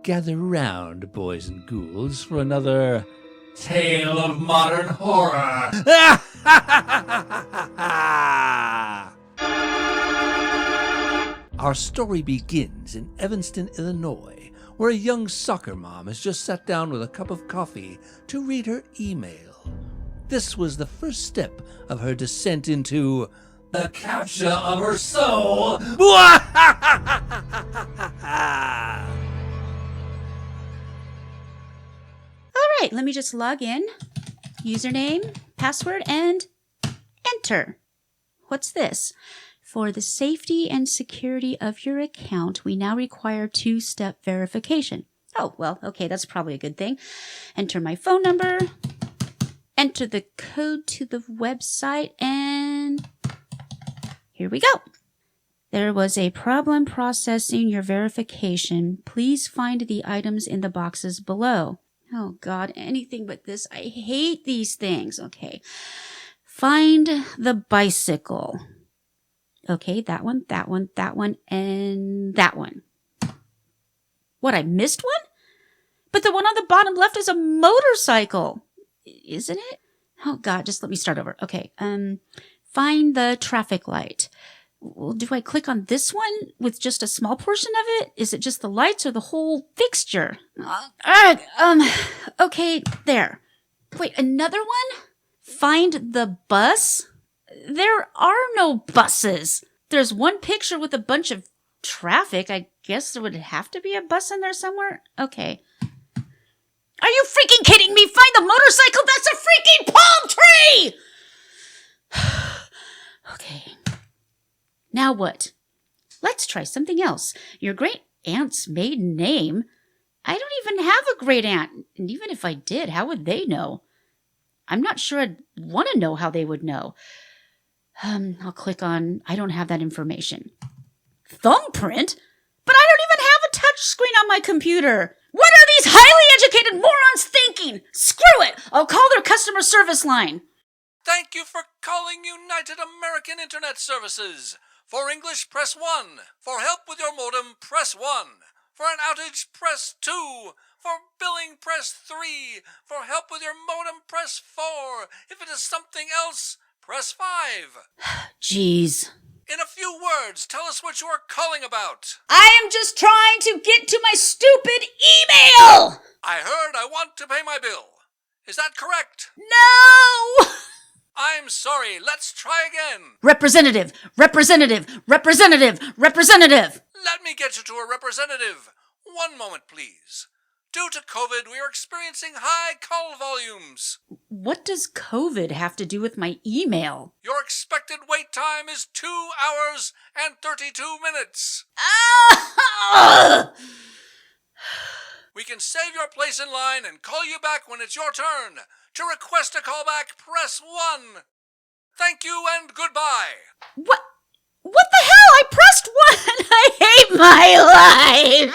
gather round, boys and ghouls, for another Tale of Modern Horror. Our story begins in Evanston, Illinois, where a young soccer mom has just sat down with a cup of coffee to read her email. This was the first step of her descent into the capture of her soul. All right, let me just log in. Username, password, and enter. What's this? For the safety and security of your account, we now require two-step verification. Oh, well, okay, that's probably a good thing. Enter my phone number, enter the code to the website, and here we go. There was a problem processing your verification. Please find the items in the boxes below. Oh, God, anything but this. I hate these things. Okay. Find the bicycle. Okay, that one, and that one. What, I missed one? But the one on the bottom left is a motorcycle. Isn't it? Oh, God, just let me start over. Okay, find the traffic light. Well, do I click on this one with just a small portion of it? Is it just the lights or the whole fixture? Okay, there. Wait, another one? Find the bus? There are no buses. There's one picture with a bunch of traffic. I guess there would have to be a bus in there somewhere. Okay. Are you freaking kidding me? Find the motorcycle? That's a freaking palm tree! Okay. Now what? Let's try something else. Your great aunt's maiden name? I don't even have a great aunt. And even if I did, how would they know? I'm not sure I'd want to know how they would know. I'll click on, I don't have that information. Thumbprint? But I don't even have a touch screen on my computer. What are these highly educated morons thinking? Screw it! I'll call their customer service line. Thank you for calling United American Internet Services. For English, press 1. For help with your modem, press 1. For an outage, press 2. For billing, press 3. For help with your modem, press 4. If it is something else, press 5. Jeez. In a few words, tell us what you are calling about. I am just trying to get to my stupid email! I heard I want to pay my bill. Is that correct? No! I'm sorry, let's try again. Representative! Let me get you to a representative. One moment, please. Due to COVID, we are experiencing high call volumes. What does COVID have to do with my email? Your expected wait time is 2 hours and 32 minutes. We can save your place in line and call you back when it's your turn. To request a callback, press 1. Thank you and goodbye. What the hell? I pressed 1. I hate my life.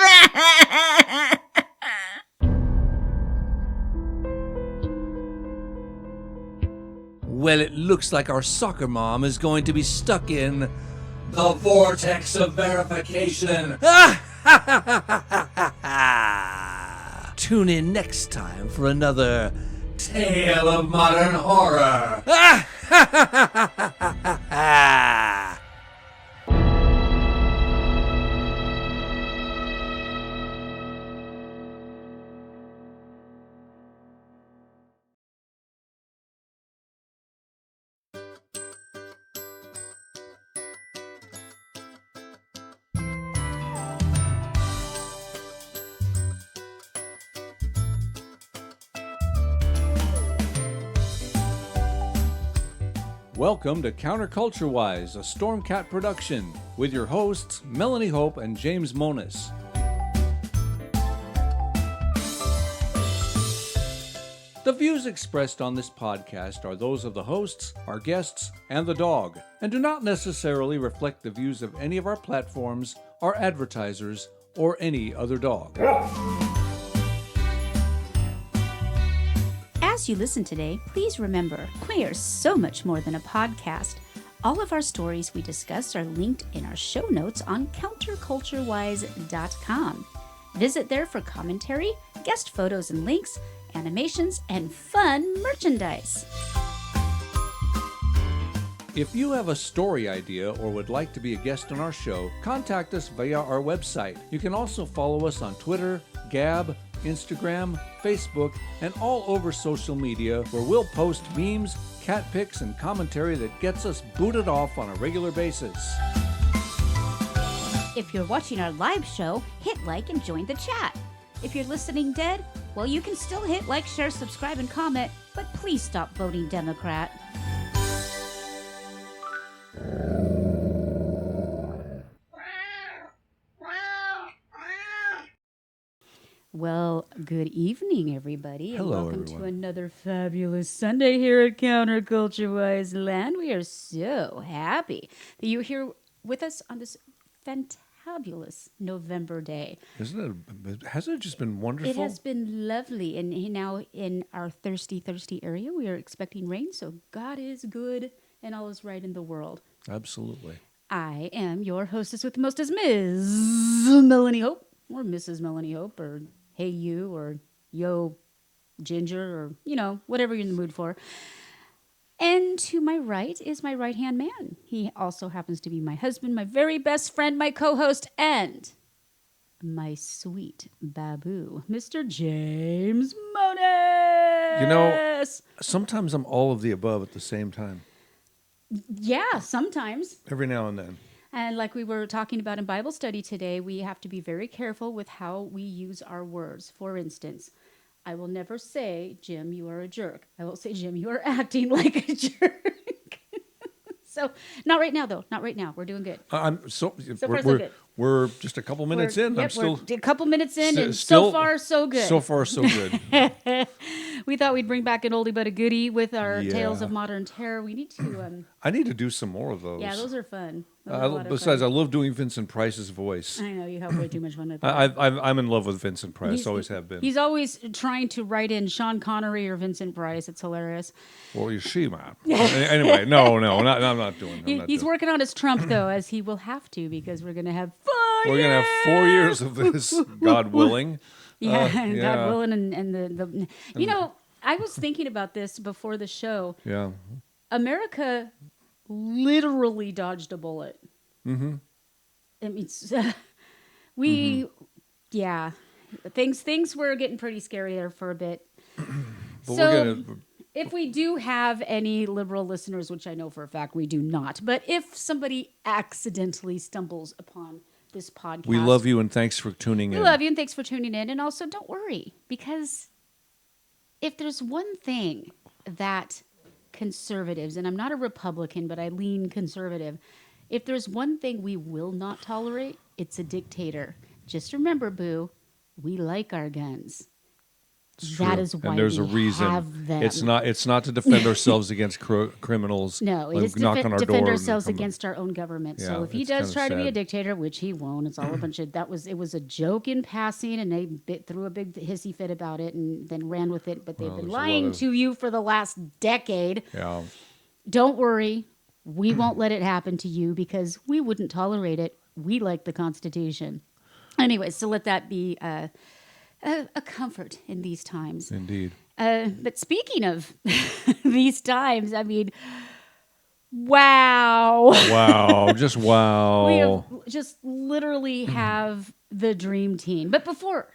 Well, it looks like our soccer mom is going to be stuck in the vortex of verification. Tune in next time for another Tale of Modern Horror. Welcome to Counterculture-Wise, a Stormcat production, with your hosts Melanie Hope and James Monis. The views expressed on this podcast are those of the hosts, our guests, and the dog, and do not necessarily reflect the views of any of our platforms, our advertisers, or any other dog. As you listen today, please remember, we are so much more than a podcast. All of our stories we discuss are linked in our show notes on counterculturewise.com. Visit there for commentary, guest photos and links, animations, and fun merchandise. If you have a story idea or would like to be a guest on our show, contact us via our website. You can also follow us on Twitter, Gab, Instagram, Facebook, and all over social media where we'll post memes, cat pics, and commentary that gets us booted off on a regular basis. If you're watching our live show, hit like and join the chat. If you're listening dead, well, you can still hit like, share, subscribe, and comment, but please stop voting Democrat. Well, good evening, everybody. Hello, and welcome everyone. to another fabulous Sunday here at Counterculture Wise Land. We are so happy that you're here with us on this fantabulous November day. Hasn't it just been wonderful? It has been lovely. And now in our thirsty area, we are expecting rain. So God is good and all is right in the world. Absolutely. I am your hostess with the mostest, Ms. Melanie Hope, or Mrs. Melanie Hope, or Hey You, or Yo Ginger, or, whatever you're in the mood for. And to my right is my right-hand man. He also happens to be my husband, my very best friend, my co-host, and my sweet baboo, Mr. James Monis. Sometimes I'm all of the above at the same time. Yeah, sometimes. Every now and then. And like we were talking about in Bible study today, we have to be very careful with how we use our words. For instance, I will never say, Jim, you are a jerk. I will say, Jim, you are acting like a jerk. So, not right now, though. Not right now. We're doing good. So far, so good. We're just a couple minutes in. Yep, I'm still we're a couple minutes in, and still, so far, so good. So far, so good. We thought we'd bring back an oldie but a goodie with our Yeah. Tales of Modern Terror. We need to... I need to do some more of those. yeah, those are fun. Those are a lot of Besides, fun. I love doing Vincent Price's voice. I know, you have way too much fun with that. I'm in love with Vincent Price. Always have been. He's always trying to write in Sean Connery or Vincent Price. It's hilarious. Well, you see, man. Anyway, I'm not doing. He's working on his Trump, though, as he will have to, because we're going to have 4 We're years. gonna have 4 years of this, God willing. Yeah, yeah. God willing. And the I was thinking about this before the show. Yeah. America literally dodged a bullet. Mm-hmm. I mean, yeah, things were getting pretty scary there for a bit. But So, if we do have any liberal listeners, which I know for a fact we do not, but if somebody accidentally stumbles upon this podcast, we love you and thanks for tuning in. We love you and thanks for tuning in. And also, don't worry, because if there's one thing that conservatives, and I'm not a Republican, but I lean conservative, if there's one thing we will not tolerate, it's a dictator. Just remember, boo, we like our guns. That is why and there's we a reason. have them. It's not to defend ourselves against criminals. No, it like is to knock on our defend door ourselves and come- against our own government. Yeah, So if he it's does kinda try to be a sad. dictator, which he won't, it's all a bunch of it was a joke in passing, and they threw a big hissy fit about it and then ran with it. But they've been there's a lot lying of- to you for the last decade. Yeah. Don't worry, we won't let it happen to you because we wouldn't tolerate it. We like the Constitution. Anyway, so let that be a comfort in these times. Indeed. But speaking of these times, I mean, wow. Wow. Just wow. We have just literally have the dream team. But before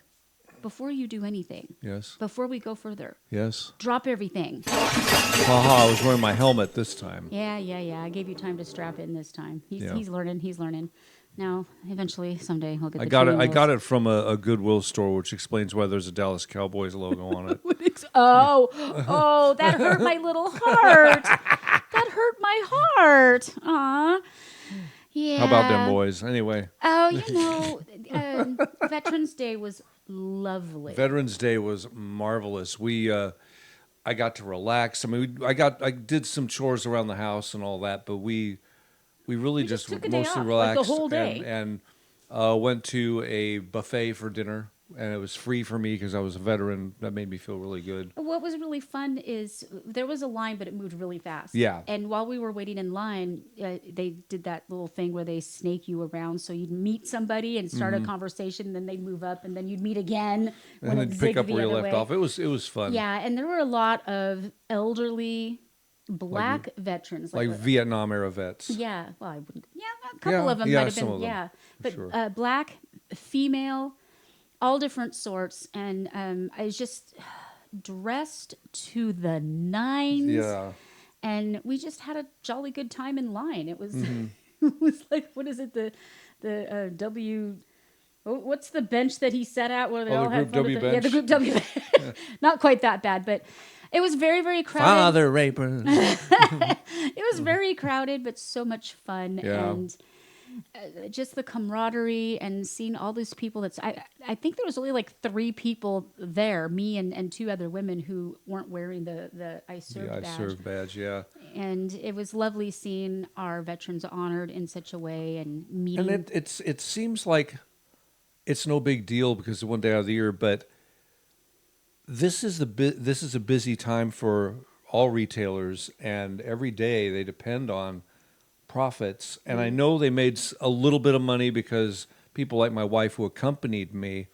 you do anything, Yes. before we go further, Yes. drop everything. Haha, I was wearing my helmet this time. Yeah. I gave you time to strap in this time. Yeah. He's learning. Now, eventually, someday he'll get the I got it. training I got wheels. it from a Goodwill store, which explains why there's a Dallas Cowboys logo on it. Oh, that hurt my little heart. That hurt my heart. Aw. Yeah. How about them boys? Anyway, Oh, Veterans Day was lovely. Veterans Day was marvelous. I got to relax. I mean, I did some chores around the house and all that, but we really You just just took a day mostly off, like relaxed the whole day. and went to a buffet for dinner. and it was free for me because I was a veteran. That made me feel really good. What was really fun is there was a line, but it moved really fast. Yeah. And while we were waiting in line, they did that little thing where they snake you around. So you'd meet somebody and start a conversation, then they'd move up, and then you'd meet again when And it then pick zigged up the where you other left way. off. It was fun. Yeah, and there were a lot of elderly black veterans. Like Vietnam era vets. Yeah, well, I wouldn't. Yeah, a couple Yeah, of them yeah, might have some been. of them, Yeah, but sure. black, female, all different sorts, and I was just dressed to the nines. Yeah. And we just had a jolly good time in line. It was, Mm-hmm. it was like, what is it? The W. What's the bench that he sat at where they all the had Group fun W at the, Yeah, the bench? Group W. Not quite that bad, but it was very, very crowded. Father rapers. It was very crowded, but so much fun. Yeah. And just the camaraderie and seeing all these people. I think there was only like 3 people there, me and 2 other women who weren't wearing the I served I badge. served badge, yeah. And it was lovely seeing our veterans honored in such a way and meeting. And it seems like it's no big deal because of one day out of the year, but this is a busy time for all retailers, and every day they depend on profits. And I know they made a little bit of money because people like my wife who accompanied me.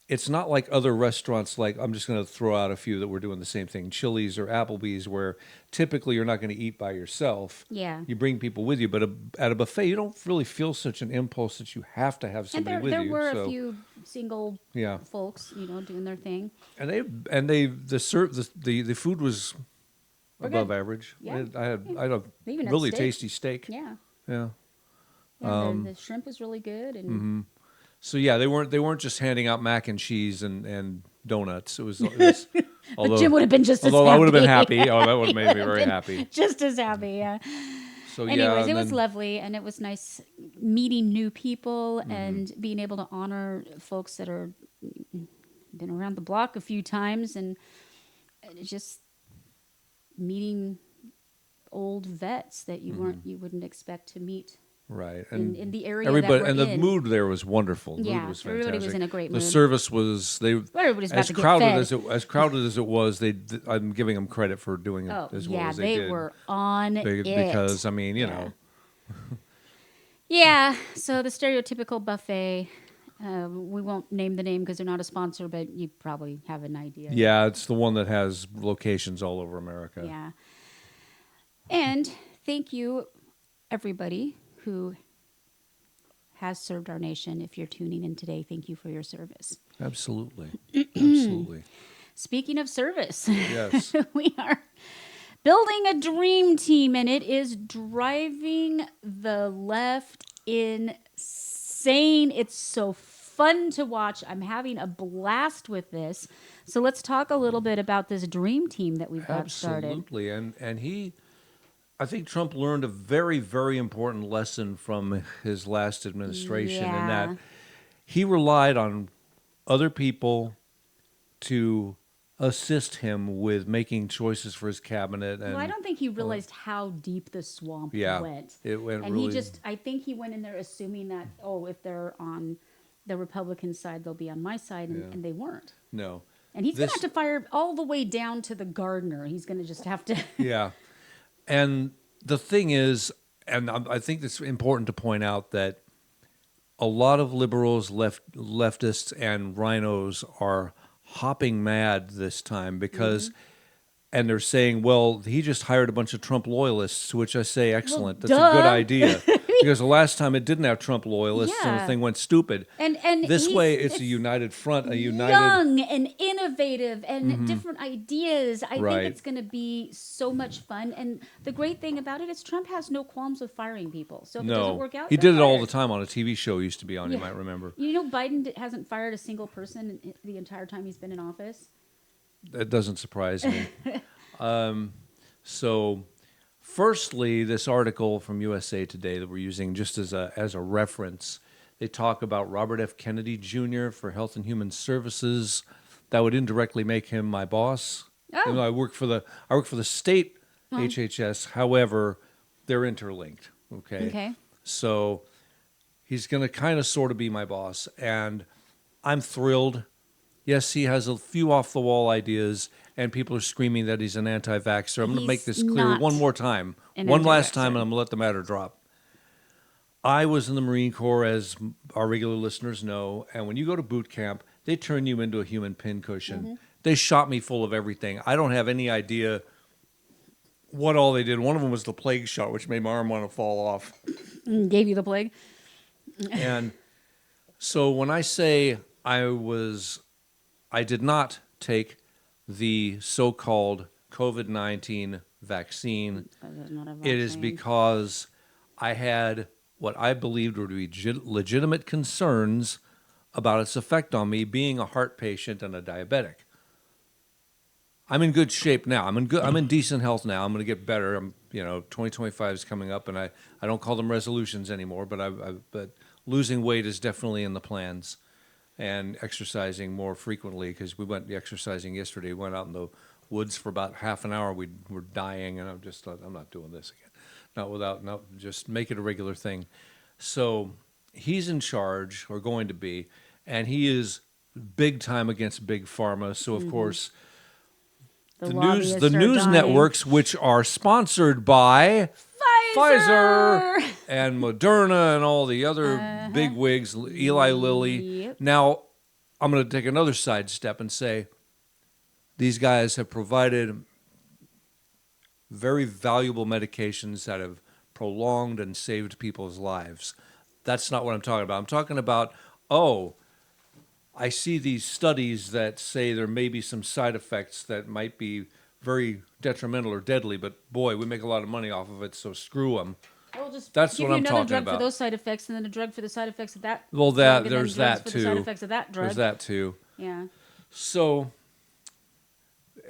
It's not like other restaurants, like I'm just going to throw out a few that were doing the same thing, Chili's or Applebee's, where typically you're not going to eat by yourself. Yeah. You bring people with you, but at a buffet, you don't really feel such an impulse that you have to have And somebody with there you. were so, a few single Yeah. folks, doing their thing. and the food was above good. average. Yeah. I had a They even had really steak. tasty steak. Yeah. Yeah. Yeah, the shrimp was really good, and So yeah, they weren't just handing out mac and cheese and donuts. It was but Jim would have been just as although happy. I would have been happy. Oh, that would have made me He would very have been happy. Just as happy, yeah. So yeah, Anyways, it and was then- lovely, and it was nice meeting new people Mm-hmm. and being able to honor folks that are been around the block a few times, and just meeting old vets that you wouldn't expect to meet. Right, in the area everybody, that we're and the in. mood there was wonderful. The Yeah, mood was everybody was fantastic. in a great The mood. service was Everybody's about as to get crowded fed. as crowded as it was. I'm giving them credit for doing it Oh, as well yeah, as they did. were on it. Because I mean, you Yeah. know, Yeah, so the stereotypical buffet, we won't name the name because they're not a sponsor, but you probably have an idea. yeah, it's the one that has locations all over America. Yeah. And thank you, everybody who has served our nation. If you're tuning in today, thank you for your service. Absolutely, absolutely. Speaking of service, Yes. we are building a dream team, and it is driving the left insane. It's so fun to watch. I'm having a blast with this. So let's talk a little bit about this dream team that we've got started. Absolutely, I think Trump learned a very, very important lesson from his last administration in Yeah. that he relied on other people to assist him with making choices for his cabinet. And Well, I don't think he realized how deep the swamp Yeah, went. it went and really- I think he went in there assuming that, if they're on the Republican side, they'll be on my side, and they weren't. no, And he's going to This- have to fire all the way down to the gardener. He's going to just have to. yeah. And the thing is, and I think it's important to point out that a lot of liberals, leftists, and rhinos are hopping mad this time because, and they're saying, well, he just hired a bunch of Trump loyalists, to which I say, excellent. That's a good duh. idea. Because the last time it didn't have Trump loyalists and the Yeah. thing went stupid. And This he's- way, it's a it's united front, a united. young and innovative and different ideas. I Right. think it's going to be so much fun. And the great thing about it is Trump has no qualms with firing people. So if it doesn't No, work out, he they're did it all fired. the time on a TV show he used to be on. You Yeah. might remember. You know, Biden hasn't fired a single person the entire time he's been in office. That doesn't surprise me. So, firstly, this article from USA Today that we're using just as a reference, they talk about Robert F. Kennedy Jr. for Health and Human Services. That would indirectly make him my boss. Oh. Even though I work for the state HHS. However, they're interlinked. Okay. Okay. So He's going to kind of sort of be my boss, and I'm thrilled. Yes, he has a few off-the-wall ideas, and people are screaming that he's an anti-vaxxer. I'm going to make this clear one more time, one last time, and I'm going to let the matter drop. I was in the Marine Corps, as our regular listeners know, and when you go to boot camp, they turn you into a human pincushion. They shot me full of everything. I don't have any idea what all they did. One of them was the plague shot, which made my arm want to fall off. Gave you the plague? And so when I say I did not take the so-called COVID-19 vaccine, it is because I had what I believed would be legitimate concerns about its effect on me, being a heart patient and a diabetic. I'm in good shape now. I'm in decent health now. I'm going to get better. 2025 is coming up, and I don't call them resolutions anymore, but losing weight is definitely in the plans, and exercising more frequently, because we went exercising yesterday. We went out in the woods for about half an hour. We were dying, and I'm not doing this again. Just make it a regular thing. So he's in charge, or going to be, and he is big time against big pharma. So of course, the news networks, which are sponsored by Pfizer and Moderna and all the other big wigs, Eli Lilly. Yep. Now, I'm going to take another sidestep and say these guys have provided very valuable medications that have prolonged and saved people's lives. That's not what I'm talking about. I'm talking about, I see these studies that say there may be some side effects that might be very detrimental or deadly, but boy, we make a lot of money off of it, so screw them. We'll just That's give what you I'm another talking drug about. for those side effects, and then a drug for the side effects of that. Well, drug, and there's then drugs that for too. the side effects of that drug. There's that too. Yeah. So,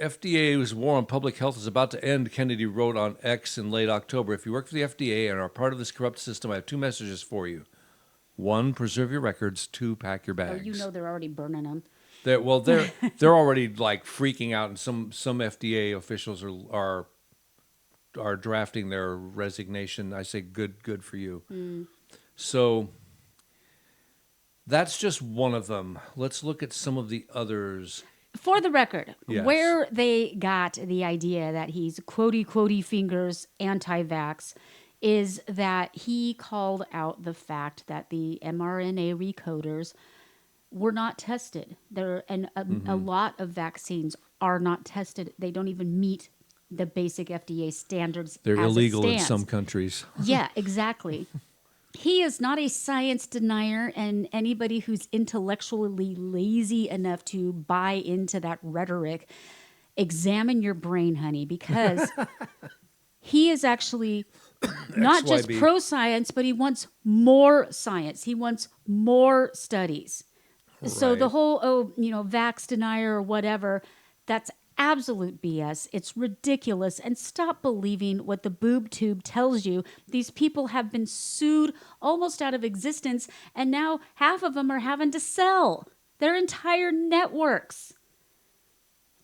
FDA's war on public health is about to end, Kennedy wrote on X in late October. If you work for the FDA and are part of this corrupt system, I have two messages for you. One, preserve your records. Two, pack your bags. Oh, you know they're already burning them. They're already like freaking out, and some FDA officials are drafting their resignation. I say good for you. So that's just one of them. Let's look at some of the others. For the record, Yes. where they got the idea that he's quotey fingers anti-vax is that he called out the fact that the mRNA recoders were not tested. A lot of vaccines are not tested. They don't even meet the basic FDA standards. They're as illegal it in stands. some countries. Yeah, exactly. He is not a science denier, and anybody who's intellectually lazy enough to buy into that rhetoric, examine your brain, honey, because he is actually not just XYB. pro-science, but he wants more science. He wants more studies. So the Right. whole, vax denier or whatever, that's absolute BS. It's ridiculous. And stop believing what the boob tube tells you. These people have been sued almost out of existence, and now half of them are having to sell their entire networks.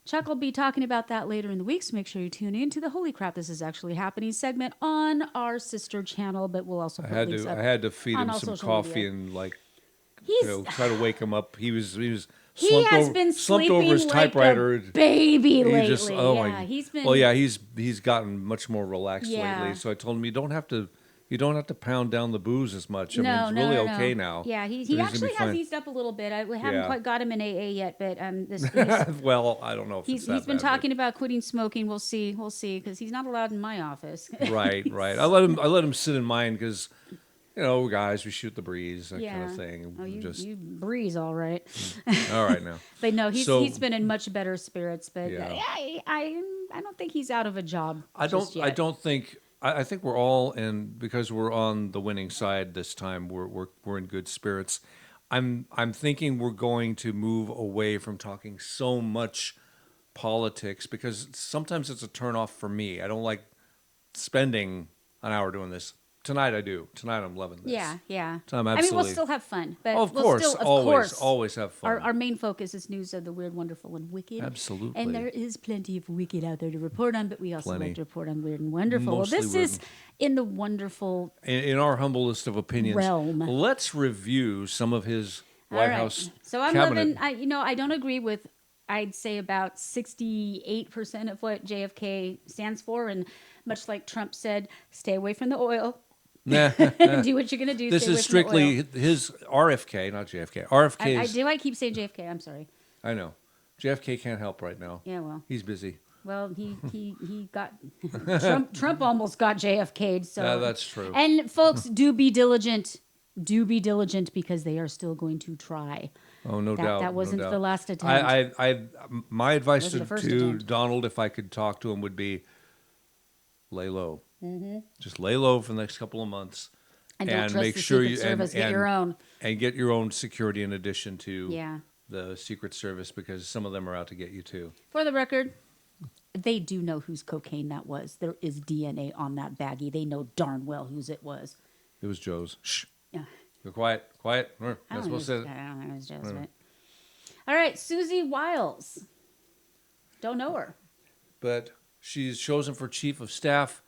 Chuck will be talking about that later in the week, so make sure you tune in to the Holy Crap, This Is Actually Happening segment on our sister channel, but we'll also put links up I had to feed on him all some social coffee media. and He's try to wake him up. He was he slumped has over, been slumped sleeping over his like typewriter. a baby lately. He's been. Well, yeah, he's gotten much more relaxed lately. So I told him you don't have to pound down the booze as much. I mean, it's really okay now. Yeah, So he he's gonna actually be has fine. eased up a little bit. We haven't Yeah. quite got him in AA yet, but Well, I don't know if he's it's that been bad, talking about quitting smoking. We'll see, because he's not allowed in my office. but- Right. I let him sit in mine because, guys, we shoot the breeze, that kind of thing. Oh, you Just breeze, all right. all right now. But no, So- he's been in much better spirits. But Yeah. I don't think he's out of a job. I just don't yet. think. I think we're all in, because we're on the winning side this time. We're in good spirits. I'm thinking we're going to move away from talking so much politics, because sometimes it's a turnoff for me. I don't like spending an hour doing this. Tonight I do. Tonight I'm loving this. Yeah. I'm I mean, absolutely. we'll still have fun, but Oh, of we'll course, still, of always, course, always have fun. Our main focus is news of the weird, wonderful, and wicked. Absolutely. And there is plenty of wicked out there to report on, but we also Plenty. like to report on weird and wonderful. Mostly well, this weird is in the wonderful in our humblest of opinions, realm. Let's review some of his White All right. House So I'm cabinet. loving. I don't agree with. I'd say about 68% of what JFK stands for, and much like Trump said, stay away from the oil. Nah. Do what you're gonna do. This stay away is from the oil. strictly his RFK, not JFK. RFK I keep saying JFK. I'm sorry. I know. JFK can't help right now. Yeah, well. He's busy. Well, he got Trump almost got JFK'd. So Yeah, that's true. And folks, do be diligent. Do be diligent because they are still going to try. Oh, no doubt. That wasn't no doubt. the last attempt. My advice Wasn't the first to attempt. Donald, if I could talk to him, would be lay low. Mm-hmm. Just lay low for the next couple of months, And don't trust make the sure Secret you Service. Get your own. and get your own security in addition to Yeah. the Secret Service, because some of them are out to get you too. For the record, they do know whose cocaine that was. There is DNA on that baggie. They know darn well whose it was. It was Joe's. Shh. Yeah. Go quiet. Quiet. I That's don't supposed know to. it was Joe's, but... All right, Susie Wiles. Don't know her. But she's chosen for chief of staff.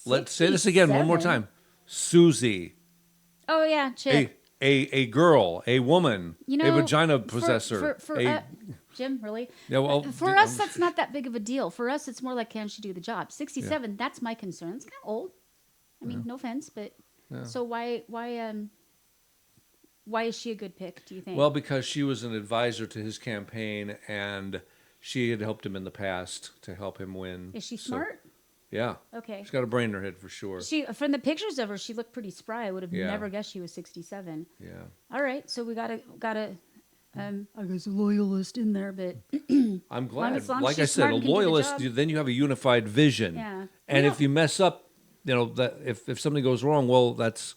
Let's say this again one more 67. time. Susie, Oh yeah, chick. a girl, a woman, You know, a vagina possessor. Jim, really? Yeah, well, For us, that's not that big of a deal. For us, it's more like, can she do the job? 67, that's my concern. It's kind of old. I mean, no offense, but so why is she a good pick, do you think? Well, because she was an advisor to his campaign, and she had helped him in the past to help him win. Is she So, smart? yeah. Okay. She's got a brain in her head for sure. She from the pictures of her, she looked pretty spry. I would have Yeah. never guessed she was 67. Yeah. All right, so we got a I guess a loyalist in there, but I'm glad. as long as Like I she's said, smart a and can do the loyalist, job. then you have a unified vision. Yeah. And We if you mess up, that if something goes wrong, well, that's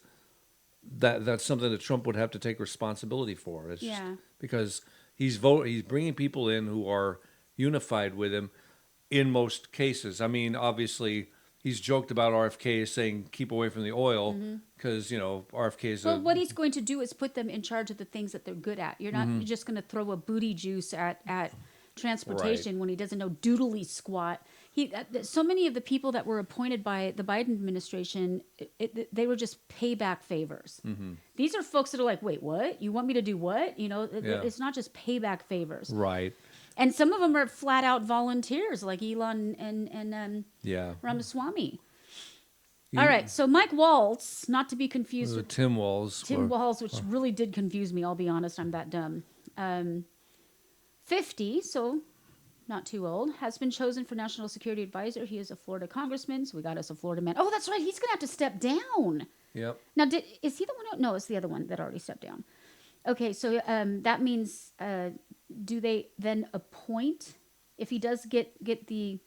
something that Trump would have to take responsibility for. It's just Yeah. because he's bringing people in who are unified with him in most cases. I mean, obviously, he's joked about RFK saying keep away from the oil because, RFK is well, what he's going to do is put them in charge of the things that they're good at. You're not just going to throw a booty juice at transportation when he doesn't know doodly squat. So many of the people that were appointed by the Biden administration, they were just payback favors. These are folks that are like, wait, what? You want me to do what? It's not just payback favors. Right. And some of them are flat out volunteers, like Elon and Yeah. Ramaswamy. All right, so Mike Waltz, not to be confused with Tim Walz. Tim Walz, which really did confuse me. I'll be honest, I'm that dumb. 50, so not too old, has been chosen for National Security Advisor. He is a Florida congressman, so we got us a Florida man. Oh, that's right, he's going to have to step down. Yep. Now, is he the one? No, it's the other one that already stepped down. Okay, so that means, do they then appoint, if he does get the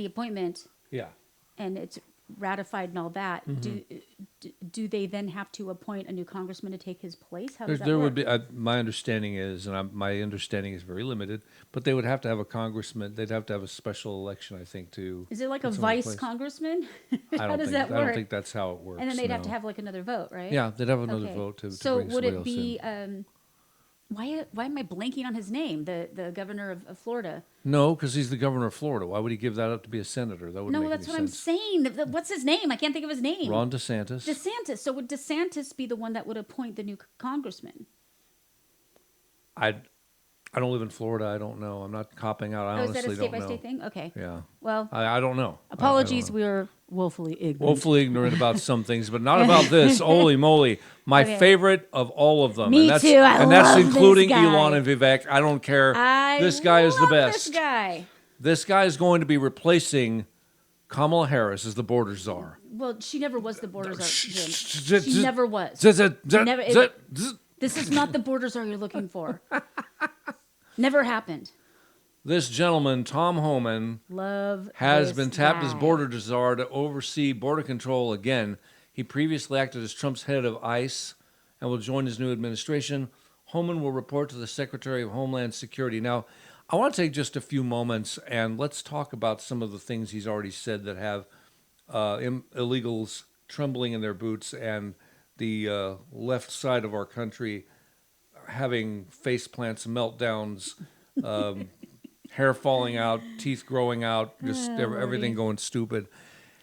appointment Yeah. and it's ratified and all that, do they then have to appoint a new congressman to take his place? How does that There work? would be. My understanding is, and my understanding is very limited, but they would have to have a congressman. They'd have to have a special election, I think, to. Is it like a put someone in vice place. congressman? I How don't does think, that work? I don't think that's how it works. And then they'd have no. to have like another vote, right? Yeah, they'd have another Okay. vote to So bring would somebody it else be? in. Why am I blanking on his name? The governor of Florida. No, because he's the governor of Florida. Why would he give that up to be a senator? That wouldn't No, make that's any what I'm sense. saying. What's his name? I can't think of his name. Ron DeSantis. DeSantis. So would DeSantis be the one that would appoint the new congressman? I don't live in Florida. I don't know. I'm not copping out. I Oh, is that honestly a don't state by know. state thing? Okay. Yeah. Well, I don't know. apologies. I don't know. We are woefully ignorant. Woefully ignorant about some things, but not about this. Holy moly. My Okay. favorite of all of them. Me and that's, too. I And that's love this including guy. Elon and Vivek. I don't care. This guy is the love best. This guy. This guy is going to be replacing Kamala Harris as the border czar. Well, she never was the border czar. Jim. She She never was. Never- This is not the border czar you're looking for. Never happened. This gentleman, Tom Homan, Love has this been tapped guy. as border czar to oversee border control again. He previously acted as Trump's head of ICE and will join his new administration. Homan will report to the Secretary of Homeland Security. Now, I want to take just a few moments and let's talk about some of the things he's already said that have illegals trembling in their boots, and the left side of our country having face plants, meltdowns, hair falling out, teeth growing out, just everything Lordy. going stupid.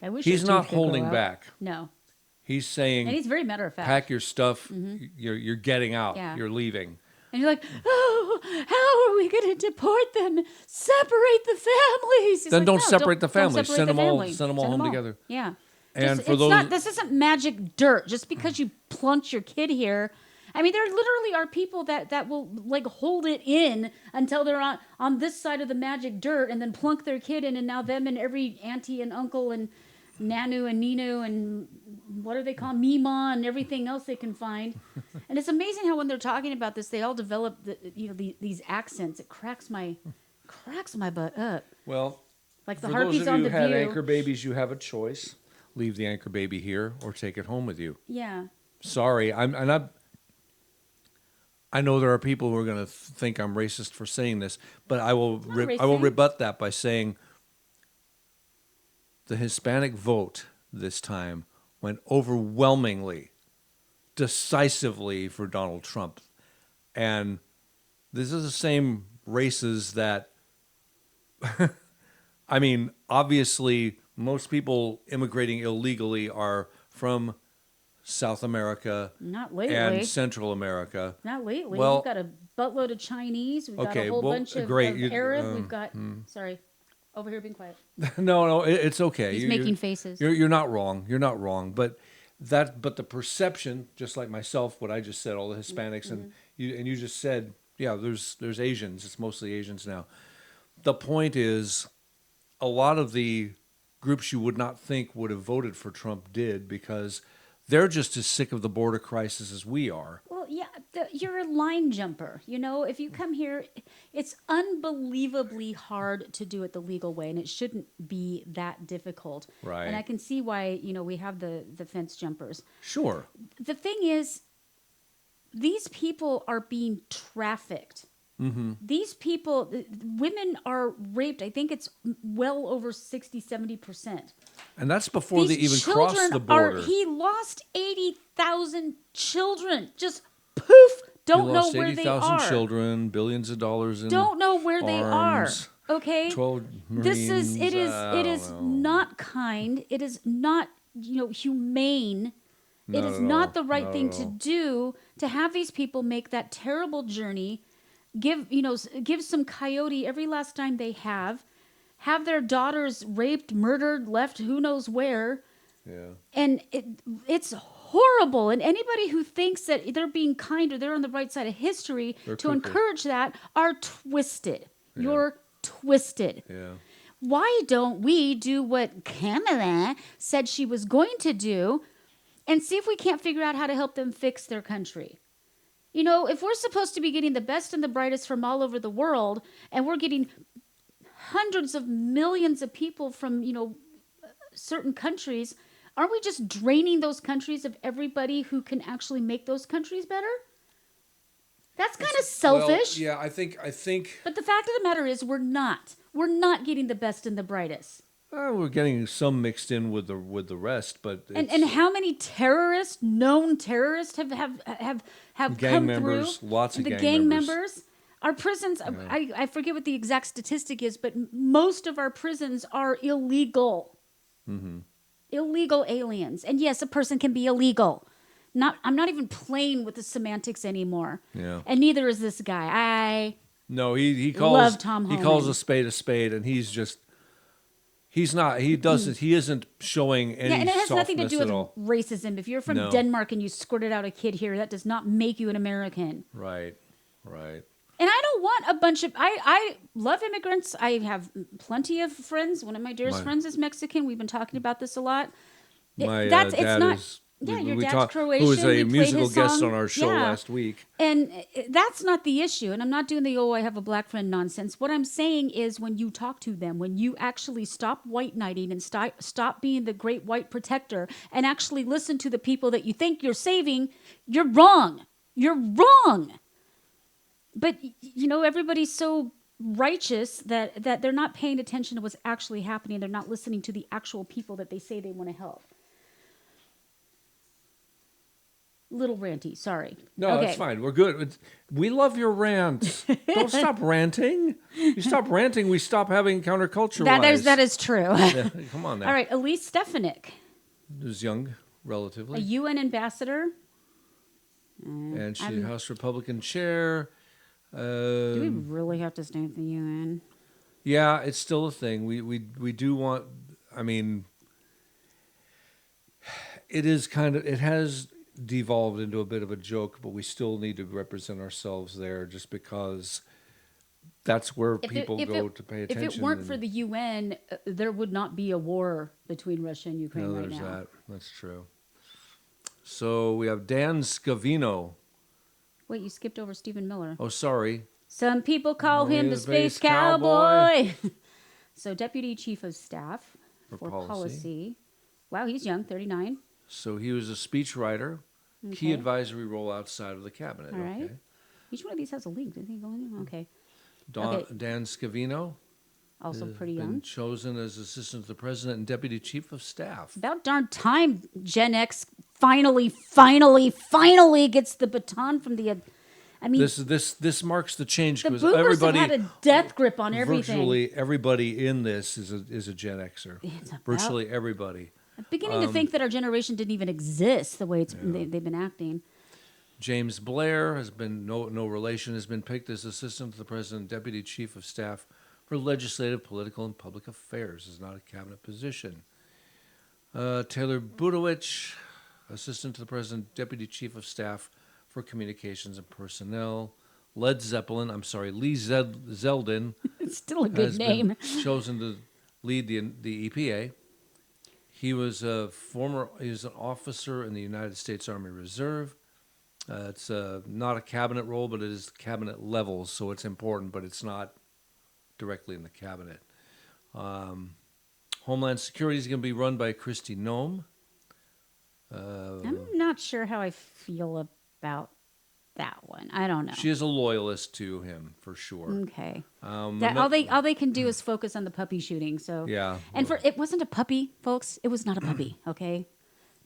I wish He's your not teeth could grow holding out. back. No. He's And saying, he's very matter of fact. pack your stuff, you're getting out, Yeah. you're leaving. And you're like, oh, how are we going to deport them? Separate the families. He's Then like, don't no, separate the don't families. separate Send the them all- family. send them all home together. Yeah. And Just, for it's those- not, this isn't magic dirt. Just because you plunked your kid here. I mean, there literally are people that will like hold it in until they're on this side of the magic dirt and then plunk their kid in, and now them and every auntie and uncle and Nanu and Ninu and what do they call Mima and everything else they can find. And it's amazing how when they're talking about this, they all develop these accents. It cracks my butt up. Well, Like the for harpies those of on you the who had View. anchor babies, you have a choice. Leave the anchor baby here or take it home with you. Yeah. Sorry, I know there are people who are going to think I'm racist for saying this, but I will racist. rebut that by saying the Hispanic vote this time went overwhelmingly, decisively for Donald Trump. And this is the same races that, I mean, obviously, most people immigrating illegally are from South America Not lately. and Central America. Not lately. Well- We've got a buttload of Chinese. We've got Okay, a whole well, bunch of, great. of You- Arab. We've got. Sorry, over here being quiet. No, it's okay. He's You're- making faces. You're not wrong. You're not wrong. But the perception, just like myself, what I just said, all the Hispanics and you just said, yeah, there's Asians. It's mostly Asians now. The point is, a lot of the groups you would not think would have voted for Trump did, because they're just as sick of the border crisis as we are. Well, yeah, you're a line jumper. You know, if you come here, it's unbelievably hard to do it the legal way, and it shouldn't be that difficult. Right. And I can see why, we have the fence jumpers. Sure. The thing is, these people are being trafficked. Mm-hmm. These people, women are raped. I think it's well over 60-70%. And that's before they These even cross children the border. he lost 80,000 children. Just poof, don't He know lost where they 80,000 are. children, billions of dollars in Don't know where they are. arms, Okay? 12 This is Marines, it is I don't know. not kind. It is not, humane. It Not is at not all. the right Not thing at to all. do, to have these people make that terrible journey, give some coyote every last dime they have their daughters raped, murdered, left who knows where. Yeah. And it's horrible. And anybody who thinks that they're being kind or they're on the right side of history They're to cuckoo. encourage that are twisted. You're twisted. Yeah. Why don't we do what Kamala said she was going to do and see if we can't figure out how to help them fix their country? If we're supposed to be getting the best and the brightest from all over the world, and we're getting hundreds of millions of people from, certain countries, aren't we just draining those countries of everybody who can actually make those countries better? That's kind of selfish. Well, yeah, I think But the fact of the matter is we're not. We're not getting the best and the brightest. we're getting some mixed in with the rest, but And how many known terrorists have Gang come members, through? lots of the gang members. members. Our prisons, I forget what the exact statistic is, but most of our prisons are illegal. Mm-hmm. Illegal aliens. And yes, a person can be illegal. I'm not even playing with the semantics anymore. Yeah. And neither is this guy. No, he calls Love Tom he calls Holland. a spade, and he isn't showing any Yeah, and it has nothing to softness do with at all. racism. If you're from No. Denmark and you squirted out a kid here, that does not make you an American. Right. And I don't want a bunch of. I love immigrants. I have plenty of friends. One of my dearest friends is Mexican. We've been talking about this a lot. My it's dad not. is. Yeah, your we dad's talked, Croatian. who was We a played musical his guest song. on our show Yeah. last week. And that's not the issue. And I'm not doing the I have a black friend nonsense. What I'm saying is when you talk to them, when you actually stop white knighting and stop being the great white protector and actually listen to the people that you think you're saving, you're wrong. You're wrong. But, everybody's so righteous that they're not paying attention to what's actually happening. They're not listening to the actual people that they say they want to help. little ranty. Sorry. No, okay. that's fine. We're good. We love your rants. Don't stop ranting. You stop ranting, we stop having counterculture. That is true. Yeah, come on now. All right, Elise Stefanik, Who's young, relatively. a UN ambassador. And she's House Republican chair. Do we really have to stay at the UN? Yeah, it's still a thing. We do want. I mean, it is kind of. It has devolved into a bit of a joke, but we still need to represent ourselves there, just because that's where people go to pay attention. If it weren't for the UN, there would not be a war between Russia and Ukraine right now. There's that. That's true. So we have Dan Scavino. Wait, you skipped over Stephen Miller. Oh, sorry. Some people call him the Space Cowboy. So Deputy Chief of Staff for Policy. Wow, he's young, 39. So he was a speechwriter, key advisory role outside of the cabinet. All right. Okay. Each one of these has a link. Didn't he go in there? Okay. Dan Scavino. Also pretty Been young. chosen as Assistant to the President and Deputy Chief of Staff. About darn time Gen X finally gets the baton from the... I mean, this marks the change, the because boomers everybody have had a death grip on everything. Virtually everybody in this is a Gen Xer. Virtually everybody. I'm beginning to think that our generation didn't even exist the way they've been acting. James Blair has been no relation, has been picked as Assistant to the President, Deputy Chief of Staff for Legislative, Political, and Public Affairs. Is not a cabinet position. Taylor Budowich, Assistant to the President, Deputy Chief of Staff for Communications and Personnel. Lee Zeldin. It's still a good name. Been chosen to lead the EPA. He was an officer in the United States Army Reserve. It's not a cabinet role, but it is cabinet levels, so it's important, but it's not directly in the cabinet. Homeland Security is going to be run by Kristi Noem. I'm not sure how I feel about that one. I don't know. She is a loyalist to him, for sure. Okay. All they can do is focus on the puppy shooting. So yeah. And it wasn't a puppy, folks. It was not a puppy. Okay.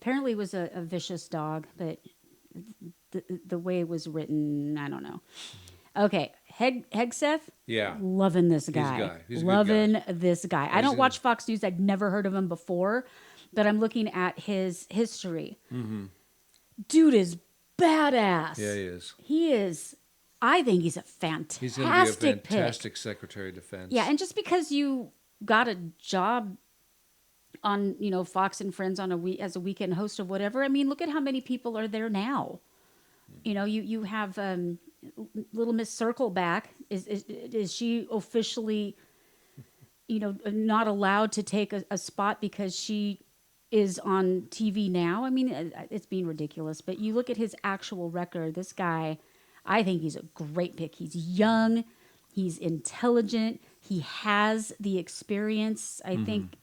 Apparently, it was a vicious dog, but the way it was written, I don't know. Okay, Hegseth. Yeah. Loving this guy. He's a loving good guy. this guy. I don't watch Fox News. I'd never heard of him before, but I'm looking at his history. Mm-hmm. Dude is badass. Yeah, he is. He is. I think he's a fantastic He's going to be a fantastic pick. Secretary of Defense. Yeah, and just because you got a job on Fox and Friends on as a weekend host of whatever, I mean, look at how many people are there now. You have Little Miss Circleback. Is she officially not allowed to take a spot because she is on TV now? I mean, it's being ridiculous, but you look at his actual record. This guy, I think he's a great pick. He's young, he's intelligent, he has the experience. I think,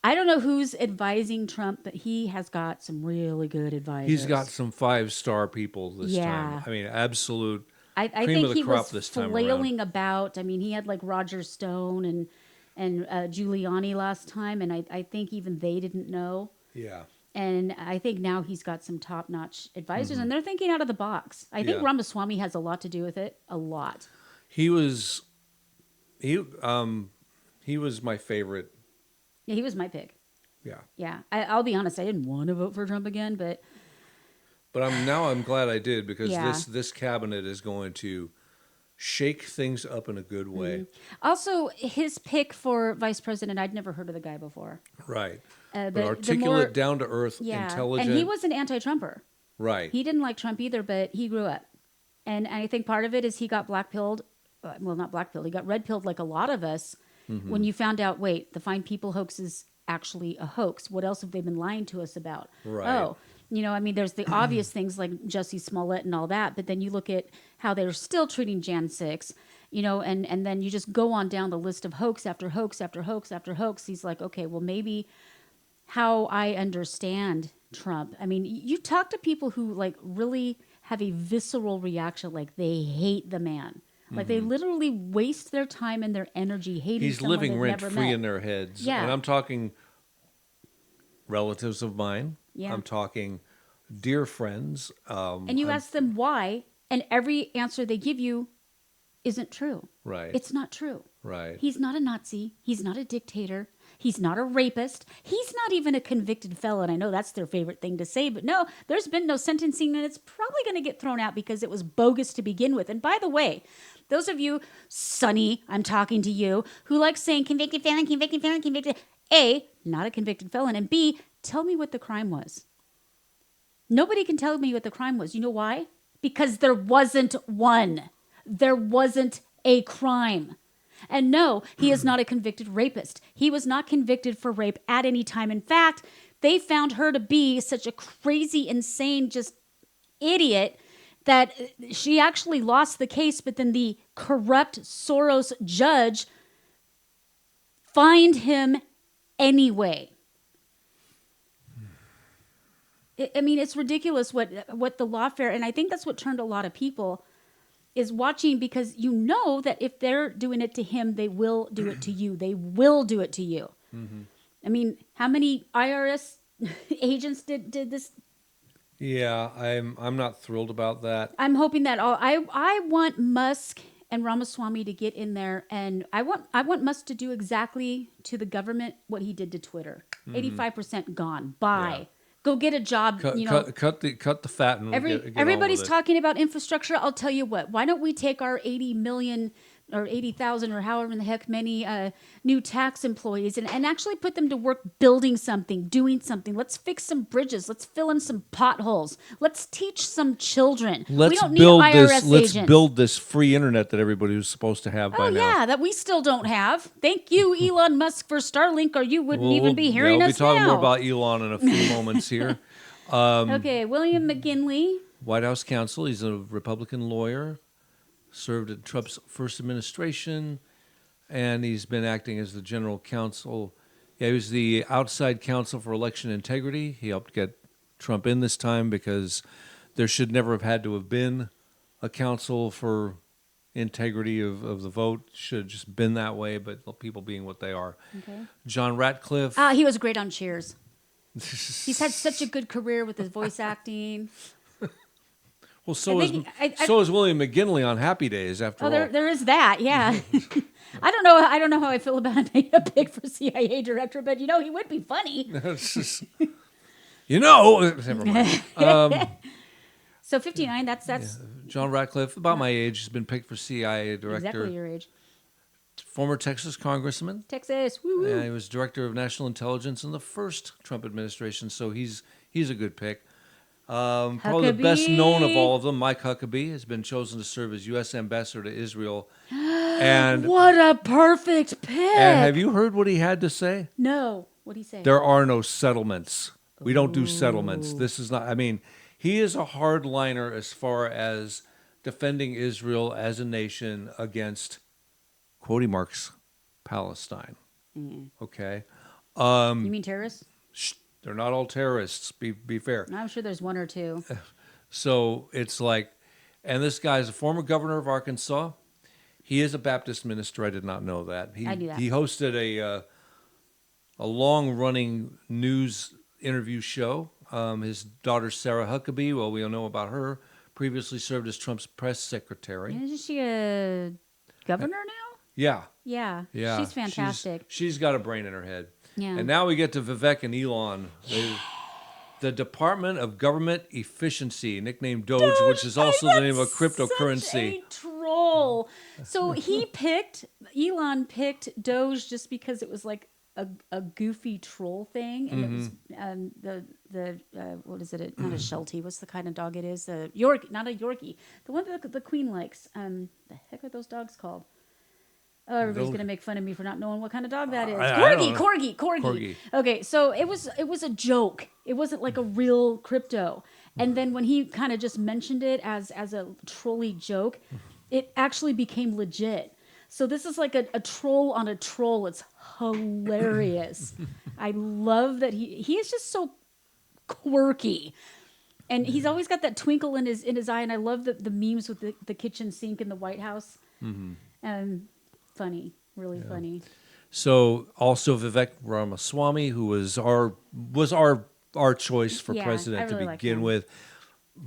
I don't know who's advising Trump, but he has got some really good advisors. He's got some 5-star people this time. I mean, absolute I cream think of the he crop was this time flailing around. about. I mean, he had like Roger Stone and Giuliani last time, and I think even they didn't know. Yeah. And I think now he's got some top-notch advisors, and they're thinking out of the box. I think Ramaswamy has a lot to do with it. A lot. He was my favorite. Yeah, he was my pick. Yeah. Yeah. I'll be honest, I didn't want to vote for Trump again, but I'm glad I did, because Yeah. this cabinet is going to shake things up in a good way. Also, his pick for vice president, I'd never heard of the guy before. Right. But But articulate, down to earth, Yeah. intelligent. And he was an anti-Trumper. right. He didn't like Trump either, but he grew up. And I think part of it is he got black-pilled. Well, not black-pilled. He got red-pilled like a lot of us when you found out, wait, the Fine People hoax is actually a hoax. What else have they been lying to us about? Right. Oh, I mean, there's the obvious things like Jussie Smollett and all that, but then you look at how they're still treating Jan 6, and then you just go on down the list of hoax after hoax after hoax after hoax. He's like, okay, well, maybe how I understand Trump. I mean, you talk to people who like really have a visceral reaction, like they hate the man. Like they literally waste their time and their energy hating He's someone living they've rent never free met. in their heads. Yeah. And I'm talking relatives of mine. Yeah. I'm talking dear friends. And you ask them why, and every answer they give you isn't true. Right. It's not true. Right. He's not a Nazi. He's not a dictator. He's not a rapist. He's not even a convicted felon. I know that's their favorite thing to say, but no, there's been no sentencing, and it's probably going to get thrown out because it was bogus to begin with. And by the way, those of you, Sonny, I'm talking to you, who like saying convicted felon, convicted felon, convicted, A, not a convicted felon, and B, tell me what the crime was. Nobody can tell me what the crime was. You know why? Because there wasn't one. There wasn't a crime. And no, he is not a convicted rapist. He was not convicted for rape at any time. In fact, they found her to be such a crazy, insane, just idiot that she actually lost the case, but then the corrupt Soros judge fined him anyway. I mean, it's ridiculous what the lawfare, and I think that's what turned a lot of people is watching, because you know that if they're doing it to him, they will do it to you. They will do it to you. Mm-hmm. I mean, how many IRS agents did this? Yeah, I'm not thrilled about that. I'm hoping that I want Musk and Ramaswamy to get in there, and I want Musk to do exactly to the government what he did to Twitter. 85% gone. Bye. Yeah. Go get a job. Cut the fat and get everybody's on with talking about infrastructure. I'll tell you what. Why don't we take our 80 million or 80,000 or however in the heck many new tax employees and actually put them to work building something, doing something. Let's fix some bridges. Let's fill in some potholes. Let's teach some children. We don't need IRS agents. Let's build this free internet that everybody was supposed to have by now. Oh, yeah, that we still don't have. Thank you, Elon Musk, for Starlink, or you wouldn't even be hearing us now. We'll be talking more about Elon in a few moments here. Okay, William McGinley. White House counsel. He's a Republican lawyer. Served in Trump's first administration, and he's been acting as the general counsel. Yeah, he was the outside counsel for election integrity. He helped get Trump in this time because there should never have had to have been a counsel for integrity of the vote. Should have just been that way, but people being what they are. Okay. John Ratcliffe. He was great on Cheers. He's had such a good career with his voice acting. Well, so is William McGinley on Happy Days. After all, there is that. Yeah, I don't know how I feel about him being a pick for CIA director, but he would be funny. Never mind. So 59. That's John Ratcliffe, about my age, has been picked for CIA director. Exactly your age. Former Texas congressman. Texas. Woo-woo. Yeah, he was director of national intelligence in the first Trump administration, so he's a good pick. Probably the best known of all of them, Mike Huckabee, has been chosen to serve as U.S. ambassador to Israel. And what a perfect pick! And have you heard what he had to say? No. What did he say? There are no settlements. We don't do settlements. This is not. I mean, he is a hardliner as far as defending Israel as a nation against, quoting marks, Palestine. Mm. Okay. You mean terrorists? They're not all terrorists, be fair. I'm sure there's one or two. So it's like, and this guy's a former governor of Arkansas. He is a Baptist minister. I did not know that. I knew that. He hosted a long-running news interview show. His daughter, Sarah Huckabee, well, we all know about her, previously served as Trump's press secretary. Isn't she a governor now? Yeah. Yeah. She's fantastic. She's got a brain in her head. Yeah. And now we get to Vivek and Elon. The Department of Government Efficiency, nicknamed Doge, which is also the name of a cryptocurrency. Such a troll. So Elon picked Doge just because it was like a goofy troll thing, and it was what is it? Not a Sheltie. What's the kind of dog it is? Not a Yorkie. The one that the Queen likes. The heck are those dogs called? Oh, everybody's going to make fun of me for not knowing what kind of dog that is. Corgi. Okay, so it was a joke. It wasn't like a real crypto. And then when he kind of just mentioned it as a trolly joke, it actually became legit. So this is like a troll on a troll. It's hilarious. I love that he is just so quirky. And he's always got that twinkle in his eye. And I love the memes with the kitchen sink in the White House. Mm-hmm. Funny, really funny. So also Vivek Ramaswamy, who was our our choice for Yeah, president I really to like begin him. with.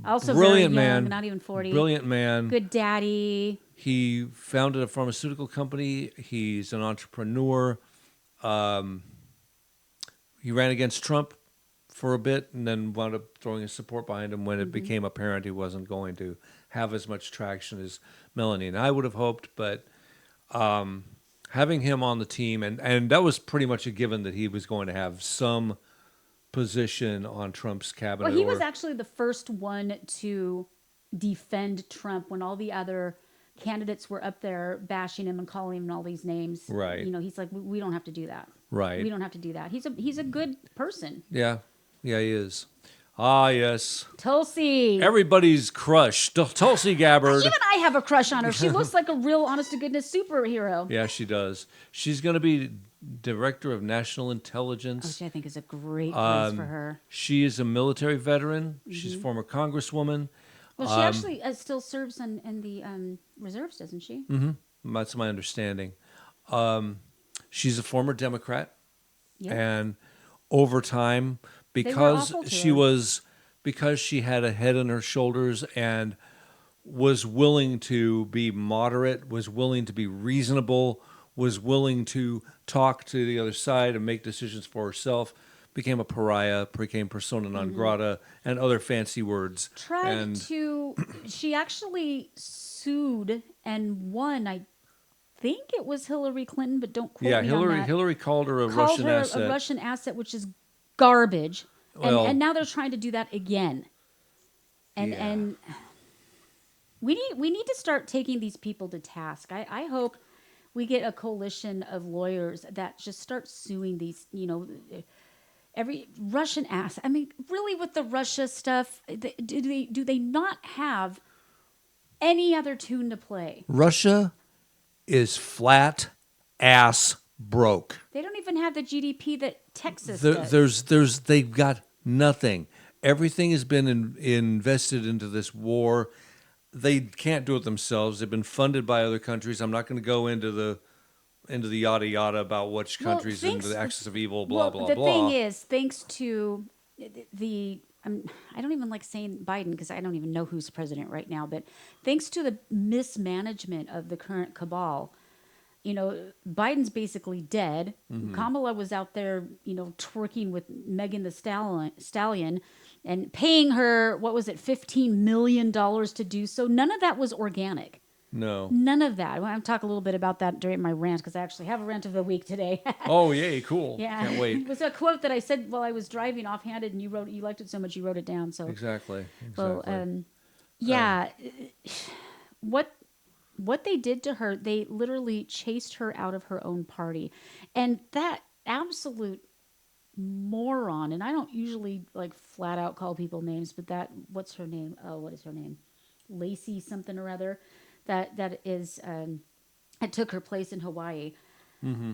Also Brilliant very young, man. not even 40. Brilliant man. Good daddy. He founded a pharmaceutical company. He's an entrepreneur. He ran against Trump for a bit and then wound up throwing his support behind him when it became apparent he wasn't going to have as much traction as Melanie and I would have hoped. But having him on the team, and that was pretty much a given that he was going to have some position on Trump's cabinet. Well, he was actually the first one to defend Trump when all the other candidates were up there bashing him and calling him all these names. Right. You know, he's like, we don't have to do that. Right. We don't have to do that. He's a good person. Yeah. Yeah, he is. Ah, yes. Tulsi. Everybody's crush. Tulsi Gabbard. Even I have a crush on her. She looks like a real, honest to goodness superhero. Yeah, she does. She's going to be Director of National Intelligence. Which I think is a great place for her. She is a military veteran. She's a former congresswoman. Well, she actually still serves in the reserves, doesn't she? That's my understanding. She's a former Democrat. Yeah. And over time, because she had a head on her shoulders and was willing to be moderate, was willing to be reasonable, was willing to talk to the other side and make decisions for herself, became a pariah, became persona non grata, and other fancy words. She actually sued and won. I think it was Hillary Clinton, but don't quote me on that. Hillary called her a Called Russian her asset. a Russian asset, which is garbage. Well, and now they're trying to do that again. And we need to start taking these people to task. I hope we get a coalition of lawyers that just start suing these, every Russian ass. I mean, really, with the Russia stuff, do they not have any other tune to play? Russia is flat ass broke. They don't even have the GDP that Texas does. They've got nothing. Everything has been invested into this war. They can't do it themselves. They've been funded by other countries. I'm not going to go into the yada yada about which countries into the axis of evil, blah, blah, the blah. The thing is, thanks to I don't even like saying Biden because I don't even know who's president right now, but thanks to the mismanagement of the current cabal, Biden's basically dead. Kamala was out there, twerking with Megan the Stallion and paying her, what was it, $15 million to do so. None of that was organic. No. None of that. I'm talking a little bit about that during my rant because I actually have a rant of the week today. Oh, yay, cool. Yeah. Can't wait. It was a quote that I said while I was driving offhanded, and you liked it so much you wrote it down. So Exactly. Well, what they did to her, they literally chased her out of her own party. And that absolute moron, and I don't usually like flat out call people names, but what's her name? Oh, what is her name? Lacey something or other. That is, it took her place in Hawaii. Mm-hmm.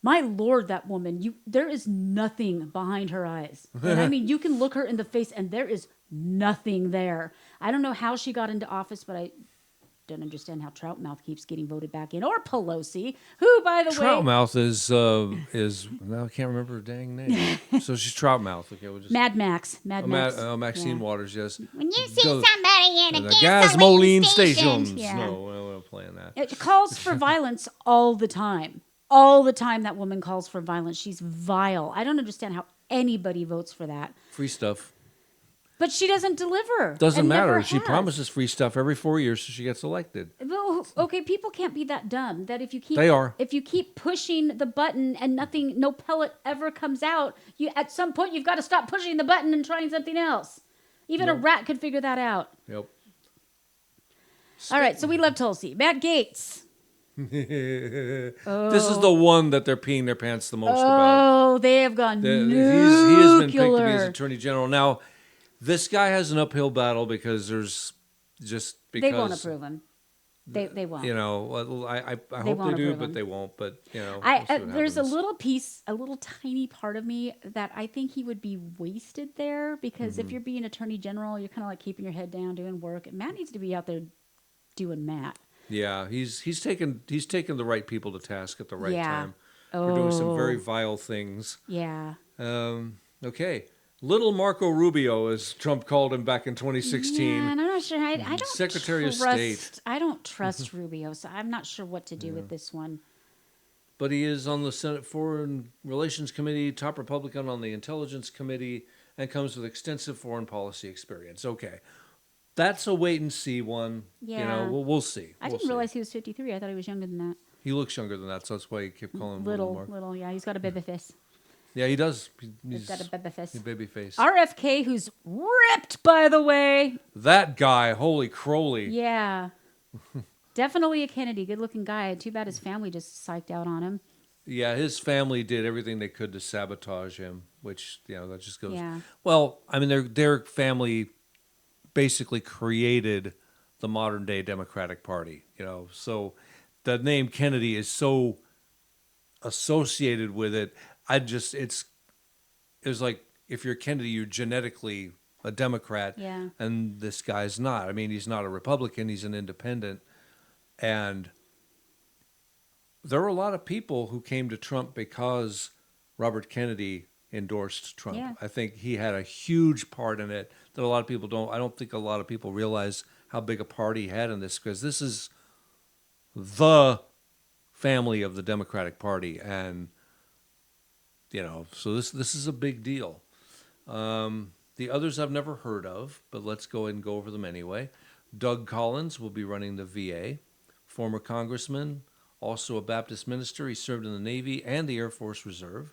My Lord, that woman, there is nothing behind her eyes. And I mean, you can look her in the face and there is nothing there. I don't know how she got into office, but I don't understand how Troutmouth keeps getting voted back in, or Pelosi, who, by the way, Troutmouth is now I can't remember her dang name. So she's Troutmouth. Okay, we'll just Mad Max. Maxine Waters. Yes. When you see somebody in a the gasoline gasoline station, stations. Yeah. No, we're not playing that. it calls for violence all the time. All the time that woman calls for violence. She's vile. I don't understand how anybody votes for that. Free stuff. But she doesn't deliver. Doesn't and matter. never She has. promises free stuff every 4 years so she gets elected. Well, okay, people can't be that dumb that if you keep pushing the button and no pellet ever comes out, at some point you've got to stop pushing the button and trying something else. Even a rat could figure that out. Yep. All right, so we love Tulsi. Matt Gaetz. This is the one that they're peeing their pants the most about. Oh, they have gone nuclear. He has been picked to be his attorney general. Now, this guy has an uphill battle because They won't approve him. They won't. I hope they do, but they won't. But we'll there's happens. a little tiny part of me that I think he would be wasted there because if you're being attorney general, you're kind of like keeping your head down, doing work. Matt needs to be out there doing Matt. Yeah, he's taken the right people to task at the right time. Oh. We're doing some very vile things. Yeah. Okay, Little Marco Rubio, as Trump called him back in 2016. Yeah, and I'm not sure. I don't Secretary of trust, State. I don't trust Rubio, so I'm not sure what to do with this one. But he is on the Senate Foreign Relations Committee, top Republican on the Intelligence Committee, and comes with extensive foreign policy experience. Okay. That's a wait and see one. Yeah. We'll see. I didn't realize he was 53. I thought he was younger than that. He looks younger than that, so that's why he kept calling him Little, Mark. yeah. He's got a baby face. Yeah, he does. He's got a baby face. Baby face. RFK, who's ripped, by the way. That guy, holy crowley. Yeah. Definitely a Kennedy. Good-looking guy. Too bad his family just psyched out on him. Yeah, his family did everything they could to sabotage him, which, that just goes... Yeah. Well, I mean, their family basically created the modern-day Democratic Party, So the name Kennedy is so associated with it. It was like, if you're Kennedy, you're genetically a Democrat. Yeah. And this guy's not. I mean, he's not a Republican. He's an independent. And there were a lot of people who came to Trump because Robert Kennedy endorsed Trump. Yeah. I think he had a huge part in it that a lot of people don't. I don't think a lot of people realize how big a part he had in this, because this is the family of the Democratic Party, and so this is a big deal. The others I've never heard of, but let's go ahead and go over them anyway. Doug Collins will be running the VA, former congressman, also a Baptist minister. He served in the Navy and the Air Force Reserve.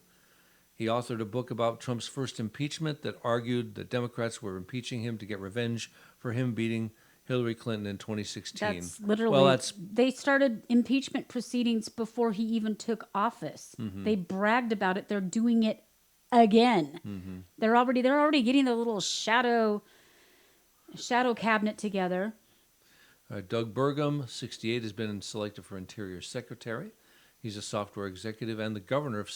He authored a book about Trump's first impeachment that argued that Democrats were impeaching him to get revenge for him beating Hillary Clinton in 2016. That's literally... They started impeachment proceedings before he even took office. Mm-hmm. They bragged about it. They're doing it again. Mm-hmm. They're already getting the little shadow cabinet together. Doug Burgum, 68, has been selected for Interior Secretary. He's a software executive and the governor of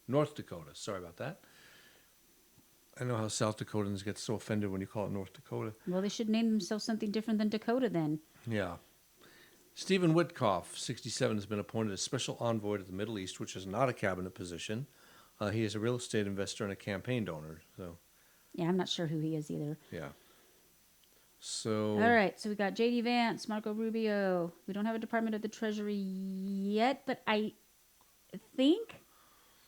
North Dakota. Sorry about that. I know how South Dakotans get so offended when you call it North Dakota. Well, they should name themselves something different than Dakota then. Yeah. Stephen Witkoff, 67, has been appointed as special envoy to the Middle East, which is not a cabinet position. He is a real estate investor and a campaign donor. So. Yeah, I'm not sure who he is either. Yeah. So. All right, so we got J.D. Vance, Marco Rubio. We don't have a Department of the Treasury yet, but I think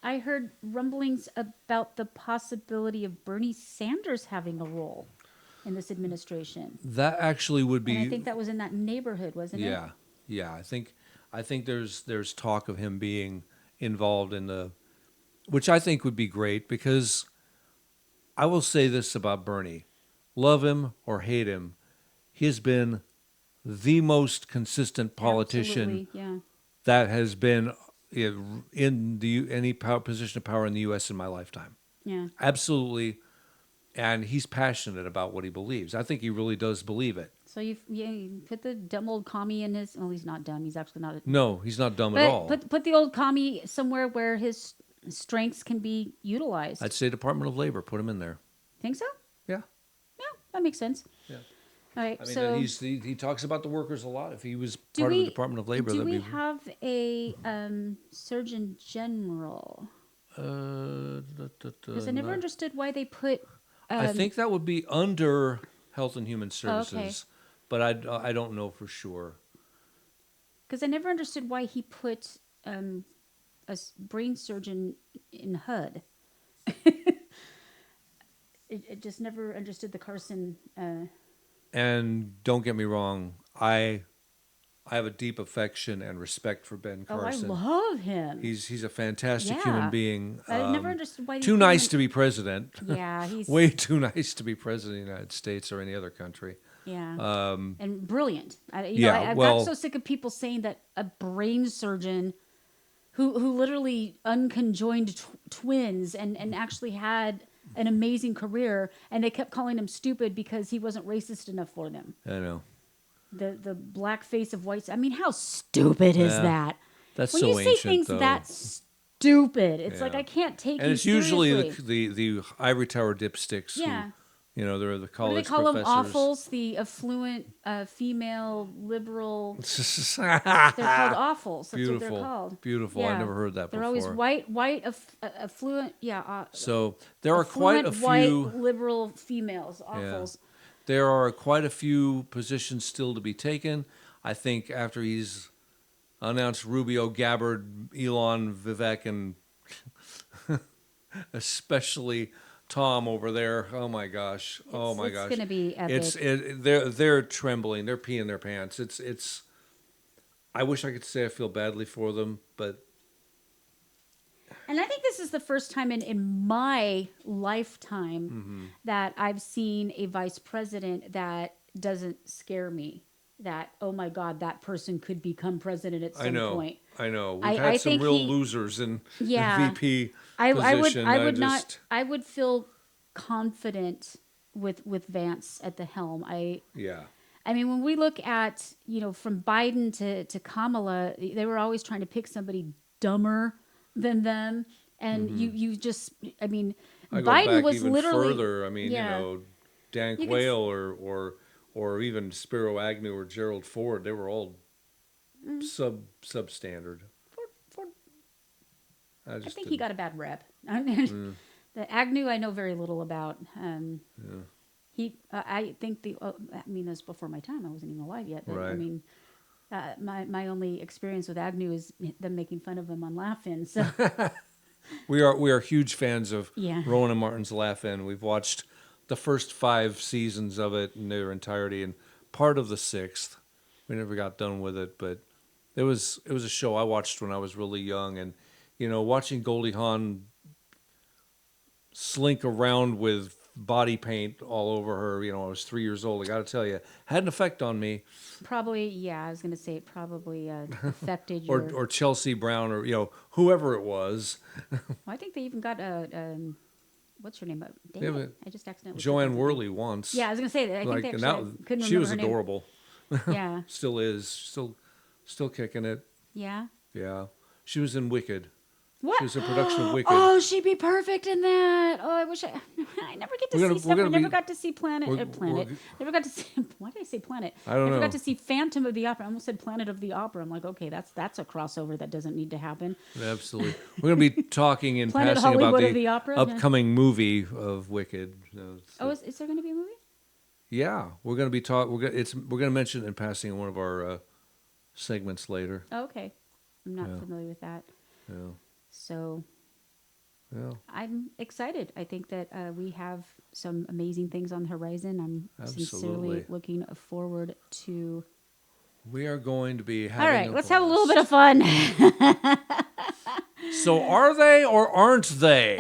I heard rumblings about the possibility of Bernie Sanders having a role in this administration. That actually would be... And I think that was in that neighborhood, wasn't it? Yeah. I think there's talk of him being involved in the... Which I think would be great, because I will say this about Bernie. Love him or hate him, he has been the most consistent politician that has been in any position of power in the U.S. in my lifetime. Yeah. Absolutely. And he's passionate about what he believes. I think he really does believe it. So you put the dumb old commie in his... Well, he's not dumb. He's actually not... No, he's not dumb at all. Put the old commie somewhere where his strengths can be utilized. I'd say Department of Labor. Put him in there. Think so? Yeah. Yeah, that makes sense. Yeah. All right, I mean, so... he talks about the workers a lot. If he was part of the Department of Labor, do we have a Surgeon General? Because I never understood why they put... I think that would be under Health and Human Services, okay. But I don't know for sure. Because I never understood why he put a brain surgeon in HUD. It just never understood the Carson... And don't get me wrong, I have a deep affection and respect for Ben Carson. Oh, I love him. He's a fantastic human being. I never understood why. Too nice to be president. Yeah, he's way too nice to be president of the United States or any other country. Yeah, and brilliant. I've well, got so sick of people saying that a brain surgeon who literally unconjoined twins and actually had an amazing career, and they kept calling him stupid because he wasn't racist enough for them. I know. The black face of whites. I mean, how stupid is that? That's when so you say ancient, things though. that stupid, it's like I can't take. And you it's usually seriously. the ivory tower dipsticks You know, they're the What do college they call them? professors. Awfuls, the affluent female liberal. They're called awfuls. That's what they're called. Beautiful. I never heard that they're before. Always white, affluent. Yeah. So there are quite a affluent, white few liberal females. Awfuls. Yeah. There are quite a few positions still to be taken. I think after he's announced Rubio, Gabbard, Elon, Vivek, and especially Tom over there. Oh my gosh! Oh my gosh! It's going to be epic. They're trembling. They're peeing their pants. It's. I wish I could say I feel badly for them, but. And I think this is the first time in my lifetime that I've seen a vice president that doesn't scare me. That, oh my God, that person could become president at some point. I know. We've had some real losers in the VP position. I would feel confident with Vance at the helm. I mean, when we look at, from Biden to Kamala, they were always trying to pick somebody dumber than them. And you just, I mean, I Biden go back was even literally further. I mean, Dan Quayle or even Spiro Agnew or Gerald Ford, they were all substandard. I think he got a bad rep. I mean, the Agnew I know very little about. I think that's before my time. I wasn't even alive yet. But right. I mean, my only experience with Agnew is them making fun of him on Laugh-In. So we are huge fans of Yeah. Rowan and Martin's Laugh-In. We've watched the first 5 seasons of it in their entirety, and part of the 6th. We never got done with it, but it was a show I watched when I was really young, and watching Goldie Hawn slink around with body paint all over her. I was 3 years old. I got to tell you, had an effect on me. probably, yeah, I was going to say it probably affected or your... or Chelsea Brown, or whoever it was. Well, I think they even got what's her name? Dang it, I just accidentally... Joanne Worley once. Yeah, I was going to say that. I think they actually... I couldn't remember she was her name. adorable. Yeah. Still is. Still kicking it. Yeah? Yeah. She was in Wicked. What? She was in production of Wicked. Oh, she'd be perfect in that. Oh, I wish I never get to see stuff. I never got to see Never got to see... Why did I say Planet? I don't know. Never got to see Phantom of the Opera. I almost said Planet of the Opera. I'm like, okay, that's a crossover that doesn't need to happen. Absolutely. We're going to be talking in Planet passing Hollywood about of the Opera? upcoming movie of Wicked. Is there going to be a movie? Yeah, we're going to be We're going to mention it in passing in one of our segments later. Oh, okay. I'm not familiar with that. Yeah. So... Yeah. I'm excited. I think that we have some amazing things on the horizon. I'm sincerely looking forward to... We are going to be having... All right, let's have a little bit of fun. So are they or aren't they?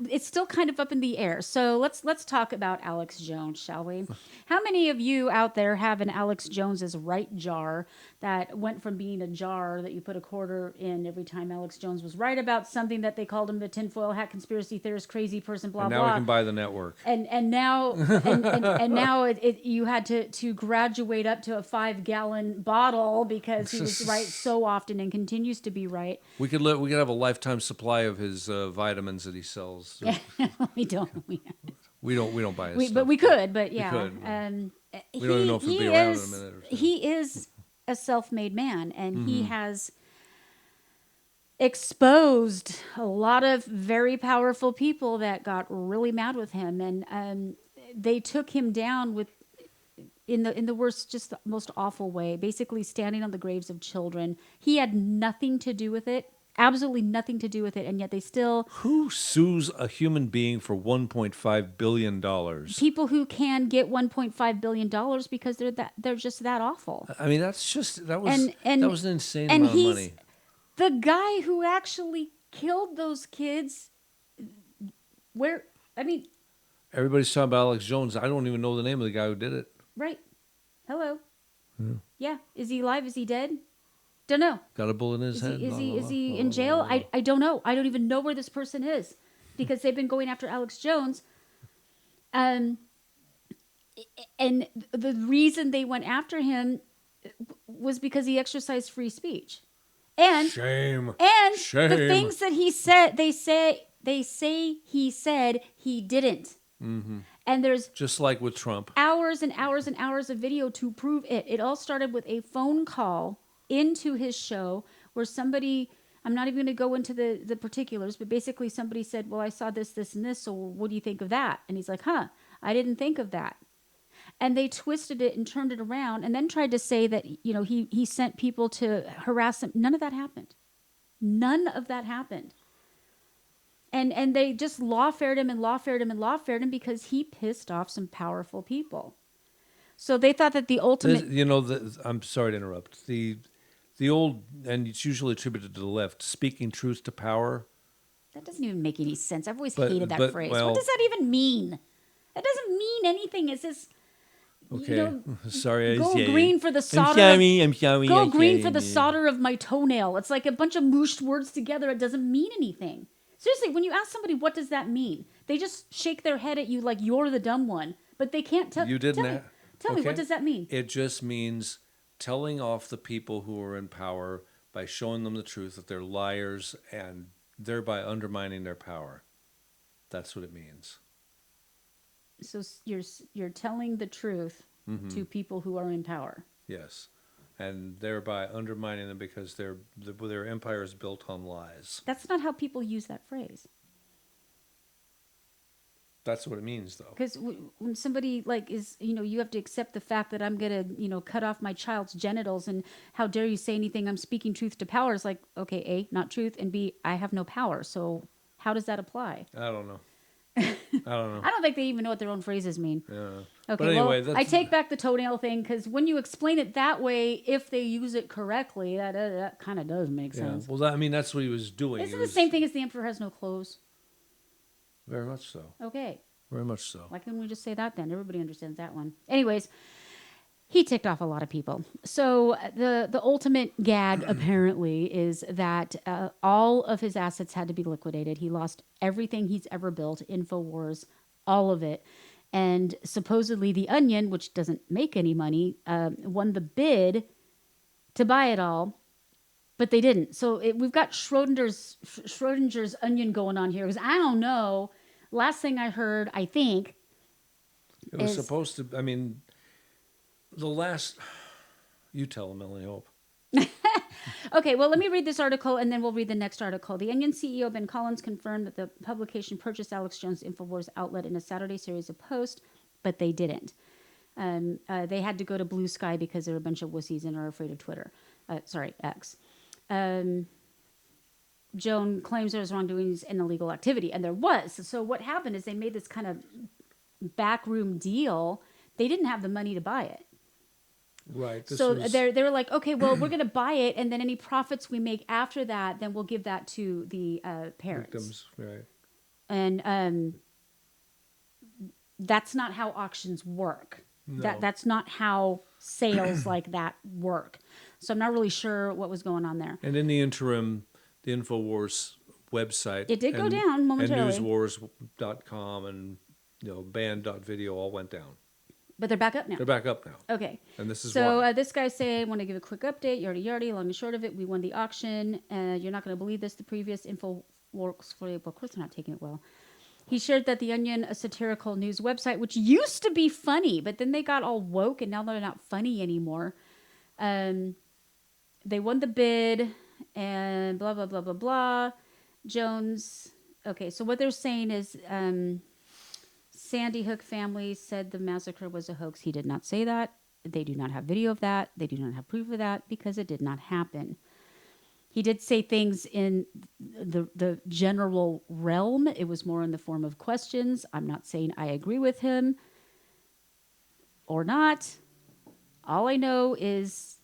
It's still kind of up in the air. So let's talk about Alex Jones, shall we? How many of you out there have an Alex Jones's right jar that went from being a jar that you put a quarter in every time Alex Jones was right about something that they called him the tinfoil hat conspiracy theorist, crazy person, blah, and now blah. we can buy the network. And now now you had to graduate up to a 5-gallon bottle because he was right so often and continues to be right. We could have a lifetime supply of his vitamins that he sells. We don't. We don't buy his stuff. But we could. But yeah, we could. We don't even know if he'll he be around in a minute or so. He is a self-made man, and he has exposed a lot of very powerful people that got really mad with him, and they took him down in the worst, just the most awful way, basically standing on the graves of children. He had nothing to do with it. Absolutely nothing to do with it, and yet they still... Who sues a human being for $1.5 billion? People who can get $1.5 billion because they're just that awful. I mean, that was an insane amount of money. The guy who actually killed those kids, everybody's talking about Alex Jones. I don't even know the name of the guy who did it. Right. Hello. Yeah. Is he alive? Is he dead? Don't know. Got a bullet in his head. Is he in jail? I don't know. I don't even know where this person is because they've been going after Alex Jones. And the reason they went after him was because he exercised free speech. And shame. And shame. The things that he said, they say they say he said he didn't. Mm-hmm. And there's just like with Trump, hours and hours and hours of video to prove it. It all started with a phone call into his show where somebody, I'm not even going to go into the particulars, but basically somebody said, well, I saw this, this, and this, so what do you think of that? And he's like, I didn't think of that. And they twisted it and turned it around and then tried to say that, he sent people to harass him. None of that happened. None of that happened. And they just lawfared him because he pissed off some powerful people. So they thought that the ultimate... I'm sorry to interrupt. The old, and it's usually attributed to the left, speaking truth to power. That doesn't even make any sense. I've always hated that phrase. What does that even mean? That doesn't mean anything. It's just... Okay, sorry. Go green for the solder. I'm sorry. Go green for the solder of my toenail. It's like a bunch of mooshed words together. It doesn't mean anything. Seriously, when you ask somebody, what does that mean? They just shake their head at you like you're the dumb one, but they can't tell. You didn't. Tell me, what does that mean? It just means telling off the people who are in power by showing them the truth that they're liars and thereby undermining their power. That's what it means. So you're telling the truth to people who are in power. Yes. And thereby undermining them because their empire is built on lies. That's not how people use that phrase. That's what it means, though. Because when somebody is, you have to accept the fact that I'm going to, cut off my child's genitals, and how dare you say anything? I'm speaking truth to power. It's like, okay, A, not truth, and B, I have no power. So how does that apply? I don't know. I don't think they even know what their own phrases mean. Yeah. Okay, but anyway, I take back the toenail thing, because when you explain it that way, if they use it correctly, that kind of does make sense. Well, that's what he was doing. Isn't it the same thing as the emperor has no clothes? Very much so. Okay. Very much so. Why couldn't we just say that then? Everybody understands that one. Anyways, he ticked off a lot of people. So the ultimate gag, apparently, is that all of his assets had to be liquidated. He lost everything he's ever built, InfoWars, all of it. And supposedly The Onion, which doesn't make any money, won the bid to buy it all, but they didn't. So we've got Schrodinger's onion going on here, because I don't know. Last thing I heard, I think, it was supposed to, the last... You tell them, Melanie Hope. Okay, well, let me read this article, and then we'll read the next article. The Onion CEO, Ben Collins, confirmed that the publication purchased Alex Jones' InfoWars outlet in a Saturday series of posts, but they didn't. They had to go to Blue Sky because they're a bunch of wussies and are afraid of Twitter. X. Joan claims there was wrongdoings and illegal activity, and there was. So what happened is they made this kind of backroom deal. They didn't have the money to buy it. Right. They were like, okay, well, we're going to buy it, and then any profits we make after that, then we'll give that to the parents. Victims, right. And that's not how auctions work. No. That's not how sales like that work. So I'm not really sure what was going on there. And in the interim, the InfoWars website... It did go down momentarily. And newswars.com and band.video all went down. But they're back up now. They're back up now. Okay. And this is why. This guy's saying, I want to give a quick update. Yardy, long and short of it, we won the auction. You're not going to believe this. The previous InfoWars... Well, of course they're not taking it well. He shared that The Onion, a satirical news website, which used to be funny, but then they got all woke, and now they're not funny anymore. They won the bid, and blah, blah, blah, blah, blah. Jones... Okay, so what they're saying is... Sandy Hook family said the massacre was a hoax. He did not say that. They do not have video of that. They do not have proof of that because it did not happen. He did say things in the general realm. It was more in the form of questions. I'm not saying I agree with him or not. All I know is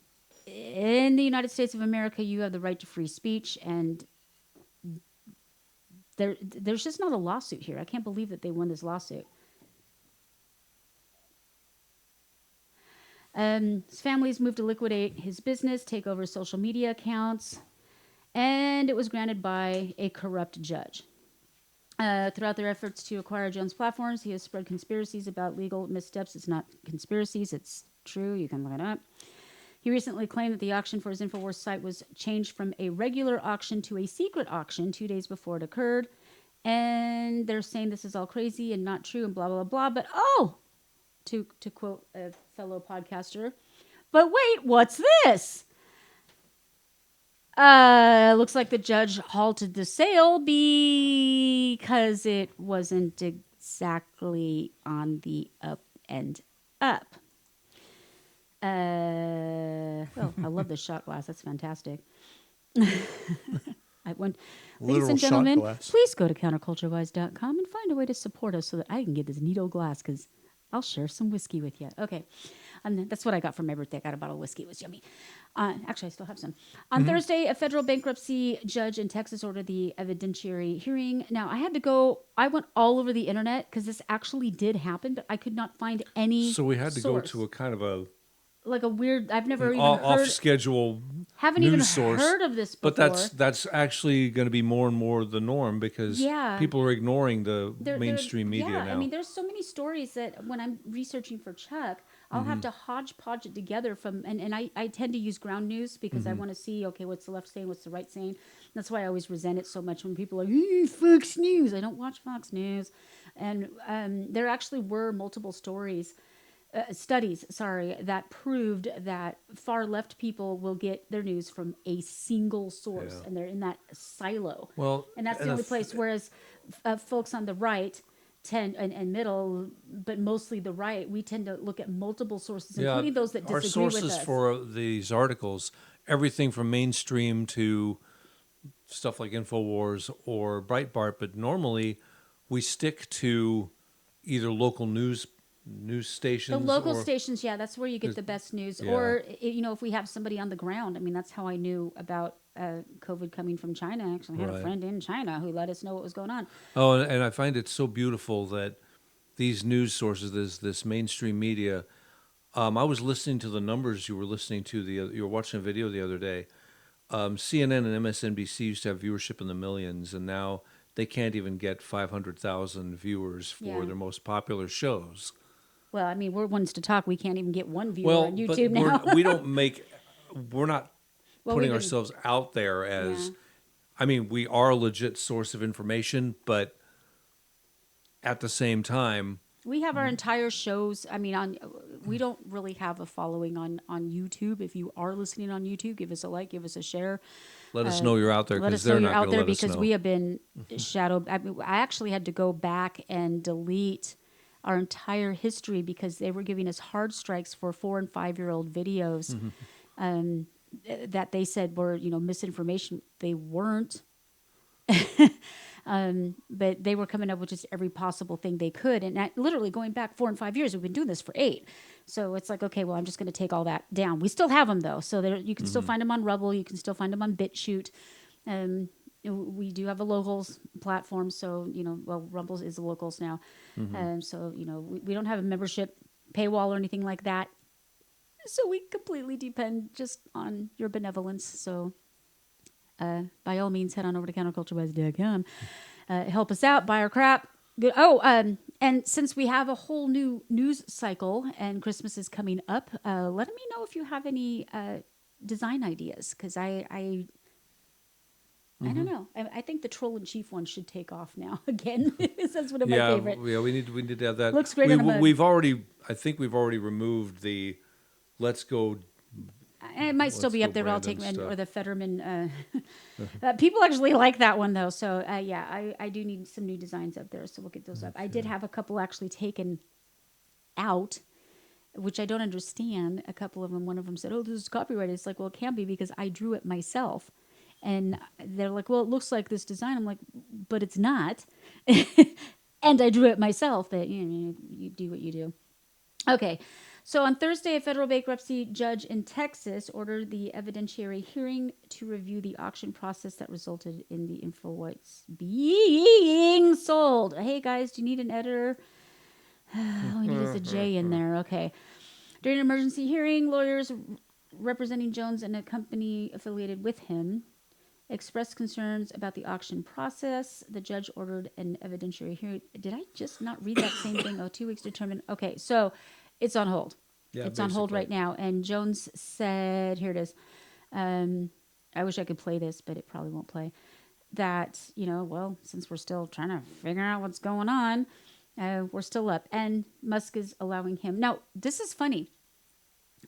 in the United States of America, you have the right to free speech, and there's just not a lawsuit here. I can't believe that they won this lawsuit. His family's moved to liquidate his business, take over social media accounts, and it was granted by a corrupt judge. Throughout their efforts to acquire Jones' platforms, he has spread conspiracies about legal missteps. It's not conspiracies, it's true. You can look it up. He recently claimed that the auction for his InfoWars site was changed from a regular auction to a secret auction 2 days before it occurred. And they're saying this is all crazy and not true and blah, blah, blah. But, to quote a fellow podcaster, but wait, what's this? Looks like the judge halted the sale because it wasn't exactly on the up and up. I love this shot glass. That's fantastic. Ladies Literal and shot gentlemen, glass. please go to counterculturewise.com and find a way to support us so that I can get this neat old glass because I'll share some whiskey with you. Okay. And that's what I got for my birthday. I got a bottle of whiskey. It was yummy. Actually, I still have some. On Thursday, a federal bankruptcy judge in Texas ordered the evidentiary hearing. Now, I went all over the internet because this actually did happen, but I could not find any So we had to go source. to a kind of a Like a weird, I've never even off heard, schedule haven't news even source. heard of this before. But that's actually going to be more and more the norm because people are ignoring the mainstream media now. I mean, there's so many stories that when I'm researching for Chuck, I'll have to hodgepodge it together and I tend to use ground news because I want to see, okay, what's the left saying, what's the right saying. That's why I always resent it so much when people are like, Fox News. I don't watch Fox News. And there actually were multiple studies, that proved that far left people will get their news from a single source, and they're in that silo. Well, and that's the only place. Whereas folks on the right tend and middle, but mostly the right, we tend to look at multiple sources, including those that disagree with us. Our sources for these articles, everything from mainstream to stuff like InfoWars or Breitbart, but normally we stick to either local news stations. The local stations, that's where you get the best news. Yeah. Or, if we have somebody on the ground. I mean, that's how I knew about COVID coming from China. I actually had a friend in China who let us know what was going on. Oh, and I find it so beautiful that these news sources, this mainstream media, I was listening to the numbers you were listening to. You were watching a video the other day. CNN and MSNBC used to have viewership in the millions, and now they can't even get 500,000 viewers for their most popular shows. Well, I mean, we're ones to talk. We can't even get one viewer on YouTube now. We're not putting ourselves out there as, I mean, we are a legit source of information, but at the same time, we have our entire shows. I mean, we don't really have a following on YouTube. If you are listening on YouTube, give us a like, give us a share. Let us know you're out there because they're not going to let us know. Because we have been shadowed. I actually had to go back and delete our entire history because they were giving us hard strikes for 4 and 5-year-old videos that they said were, misinformation. They weren't. But they were coming up with just every possible thing they could. And literally going back 4 and 5 years, we've been doing this for 8. So it's like, okay, well, I'm just going to take all that down. We still have them, though. So you can still find them on Rumble. You can still find them on BitChute. We do have a locals platform. So, Rumble is the locals now. So, we don't have a membership paywall or anything like that. So we completely depend just on your benevolence. So by all means, head on over to counterculturewise.com. Help us out, buy our crap. Good. And since we have a whole new news cycle and Christmas is coming up, let me know if you have any design ideas, because I don't know. I think the Troll in Chief one should take off now again. That's one of my favorite. Yeah, we need to have that. Looks great on a mug. I think we've already removed the Let's Go. It might still be up there, but I'll take Brandon or the Fetterman. People actually like that one though, so I do need some new designs up there, so we'll get those up. I did have a couple actually taken out, which I don't understand. A couple of them, one of them said, "Oh, this is copyrighted." It's like, well, it can't be because I drew it myself, and they're like, "Well, it looks like this design." I'm like, "But it's not," and I drew it myself. But you do what you do. Okay. So on Thursday, a federal bankruptcy judge in Texas ordered the evidentiary hearing to review the auction process that resulted in the InfoWhites being sold. Hey, guys, do you need an editor? All we need is a J in there. Okay. During an emergency hearing, lawyers representing Jones and a company affiliated with him expressed concerns about the auction process. The judge ordered an evidentiary hearing. Did I just not read that same thing? 2 weeks determined. Okay, so it's on hold. Yeah, it's on hold right now. And Jones said, here it is. I wish I could play this, but it probably won't play. that, well, since we're still trying to figure out what's going on, we're still up. And Musk is allowing him. Now, this is funny.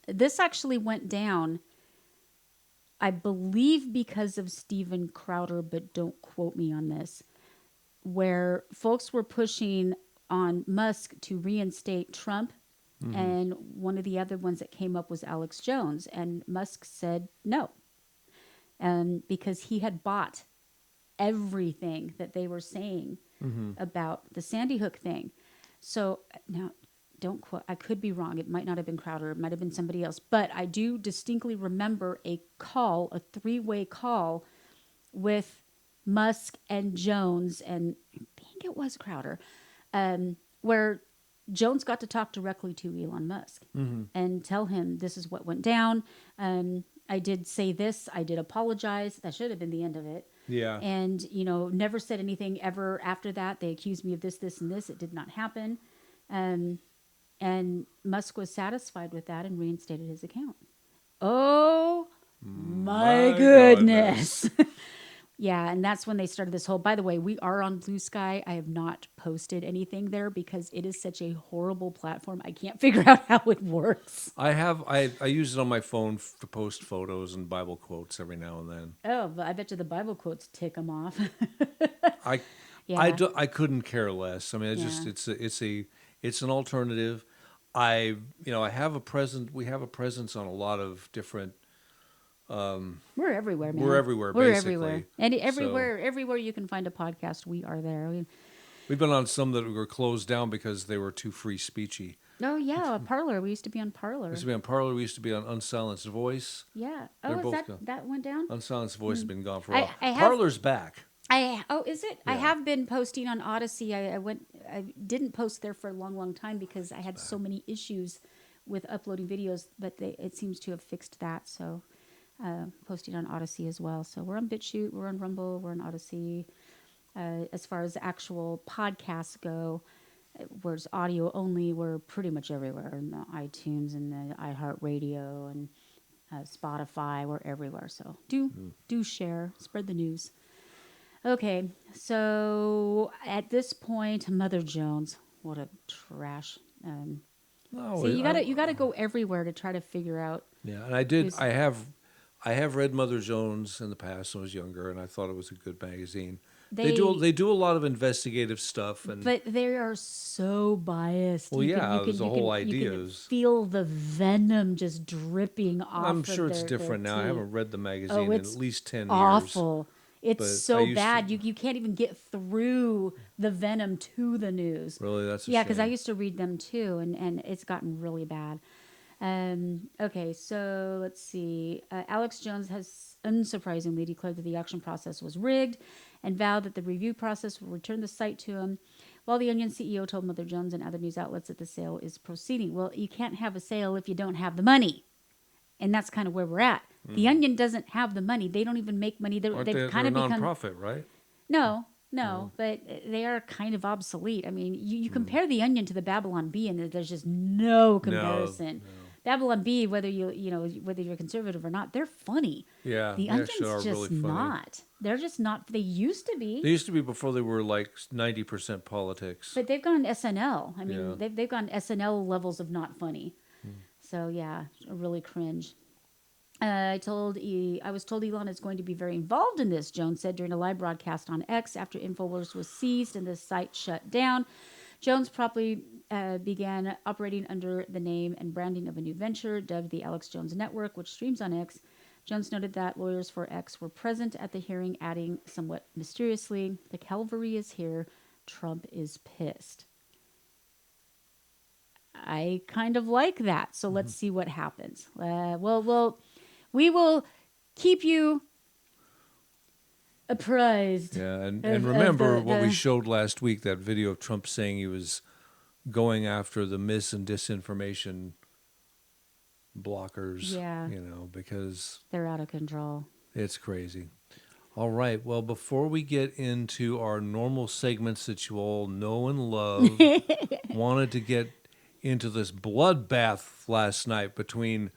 This actually went down, I believe, because of Steven Crowder, but don't quote me on this, where folks were pushing on Musk to reinstate Trump. And one of the other ones that came up was Alex Jones. And Musk said no, because he had bought everything that they were saying about the Sandy Hook thing. So now, don't quote, I could be wrong. It might not have been Crowder. It might have been somebody else. But I do distinctly remember a three-way call with Musk and Jones, and I think it was Crowder, where Jones got to talk directly to Elon Musk and tell him this is what went down. I did say this. I did apologize. That should have been the end of it. Yeah. And, never said anything ever after that. They accused me of this, this, and this. It did not happen. And Musk was satisfied with that and reinstated his account. Oh, my goodness. Yeah, and that's when they started this whole, by the way, we are on Blue Sky. I have not posted anything there because it is such a horrible platform. I can't figure out how it works. I use it on my phone to post photos and Bible quotes every now and then. Oh, but I bet you the Bible quotes tick them off. I couldn't care less. I mean, it's an alternative. I have a presence. We have a presence on a lot of different. We're everywhere, man. We're everywhere, We're basically. everywhere. And everywhere you can find a podcast, we are there. We've been on some that were closed down because they were too free speechy. Oh, yeah, Parler. We used to be on Parler. We used to be on Parler. We used to be on Unsilenced Voice. Yeah. They're Oh, both is gone. that went down? Unsilenced Voice has been gone for a while. I have- Parler's back. Is it? Yeah. I have been posting on Odyssey. I didn't post there for a long time because I had so many issues with uploading videos, but it seems to have fixed that. So, posting on Odyssey as well. So we're on BitChute, we're on Rumble, we're on Odyssey. As far as actual podcasts go, whereas audio only, we're pretty much everywhere in the iTunes and the iHeartRadio and Spotify. We're everywhere. So do share, spread the news. Okay, so at this point, Mother Jones, what a trash. You gotta go everywhere to try to figure out. Yeah, and I did. I have read Mother Jones in the past when I was younger, and I thought it was a good magazine. They do a lot of investigative stuff, but they are so biased. Well, the whole idea you can is feel the venom just dripping off. I'm sure it's different now. I haven't read the magazine in at least 10 years. Awful. It's so bad. To... You can't even get through the venom to the news. Really, that's a yeah, shame. because I used to read them too, and it's gotten really bad. Okay, so let's see. Alex Jones has unsurprisingly declared that the auction process was rigged and vowed that the review process will return the site to him, while the Onion CEO told Mother Jones and other news outlets that the sale is proceeding. Well, you can't have a sale if you don't have the money. And that's kind of where we're at. The Onion doesn't have the money. They don't even make money. They've kind of become nonprofit, right? No, but they are kind of obsolete. I mean, you compare the Onion to the Babylon Bee, and there's just no comparison. No. Babylon Bee, whether you're conservative or not, they're funny. Yeah, the Onion's just really funny. not. They're just not. They used to be. They used to be before they were like 90% politics. But they've gone SNL. I mean, they've gone SNL levels of not funny. So yeah, really cringe. I was told Elon is going to be very involved in this, Jones said during a live broadcast on X after InfoWars was seized and the site shut down. Jones promptly began operating under the name and branding of a new venture dubbed the Alex Jones Network, which streams on X. Jones noted that lawyers for X were present at the hearing, adding somewhat mysteriously, "The cavalry is here. Trump is pissed." I kind of like that. So let's see what happens. We will keep you apprised. Yeah, and remember what we showed last week, that video of Trump saying he was going after the mis and disinformation blockers. Yeah. Because they're out of control. It's crazy. All right. Well, before we get into our normal segments that you all know and love, wanted to get into this bloodbath last night between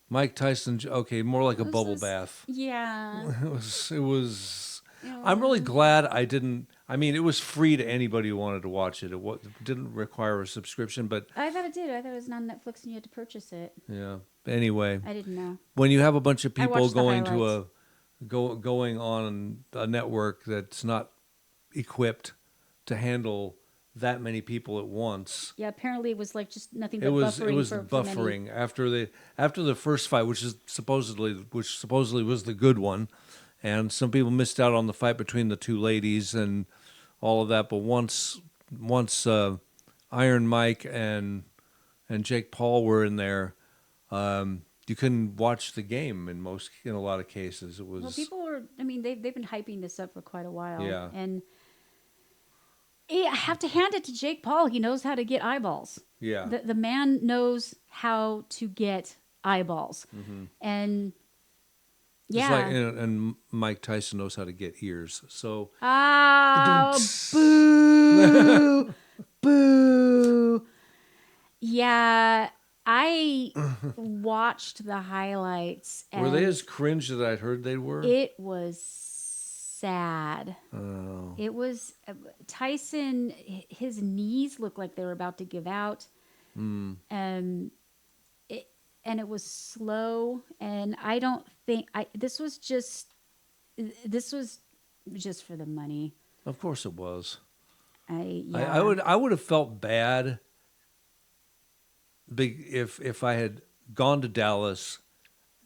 Mike Tyson. Okay, more like a bubble bath. Yeah. It was I'm really glad I didn't. I mean, it was free to anybody who wanted to watch it. It didn't require a subscription, but I thought it did. I thought it was on Netflix and you had to purchase it. yeah. Anyway, I didn't know. when you have a bunch of I people watched the going to highlights. going on a network that's not equipped to handle that many people at once. Yeah, apparently it was like just nothing but It buffering. was for buffering many. after the first fight, which supposedly was the good one, and some people missed out on the fight between the two ladies and all of that. But once Iron Mike and Jake Paul were in there, you couldn't watch the game in a lot of cases. It was Well, people were. I mean, they've been hyping this up for quite a while. Yeah. And I have to hand it to Jake Paul. He knows how to get eyeballs. yeah. The man knows how to get eyeballs. And Just yeah. like, and Mike Tyson knows how to get ears. So Oh, boo. Boo. Yeah, I watched the highlights. And were they as cringe as I'd heard they were? it was sad. Oh. It was Tyson. His knees looked like they were about to give out. And it was slow. And I don't think this was just for the money. Of course it was. Yeah. I would have felt bad if I had gone to Dallas,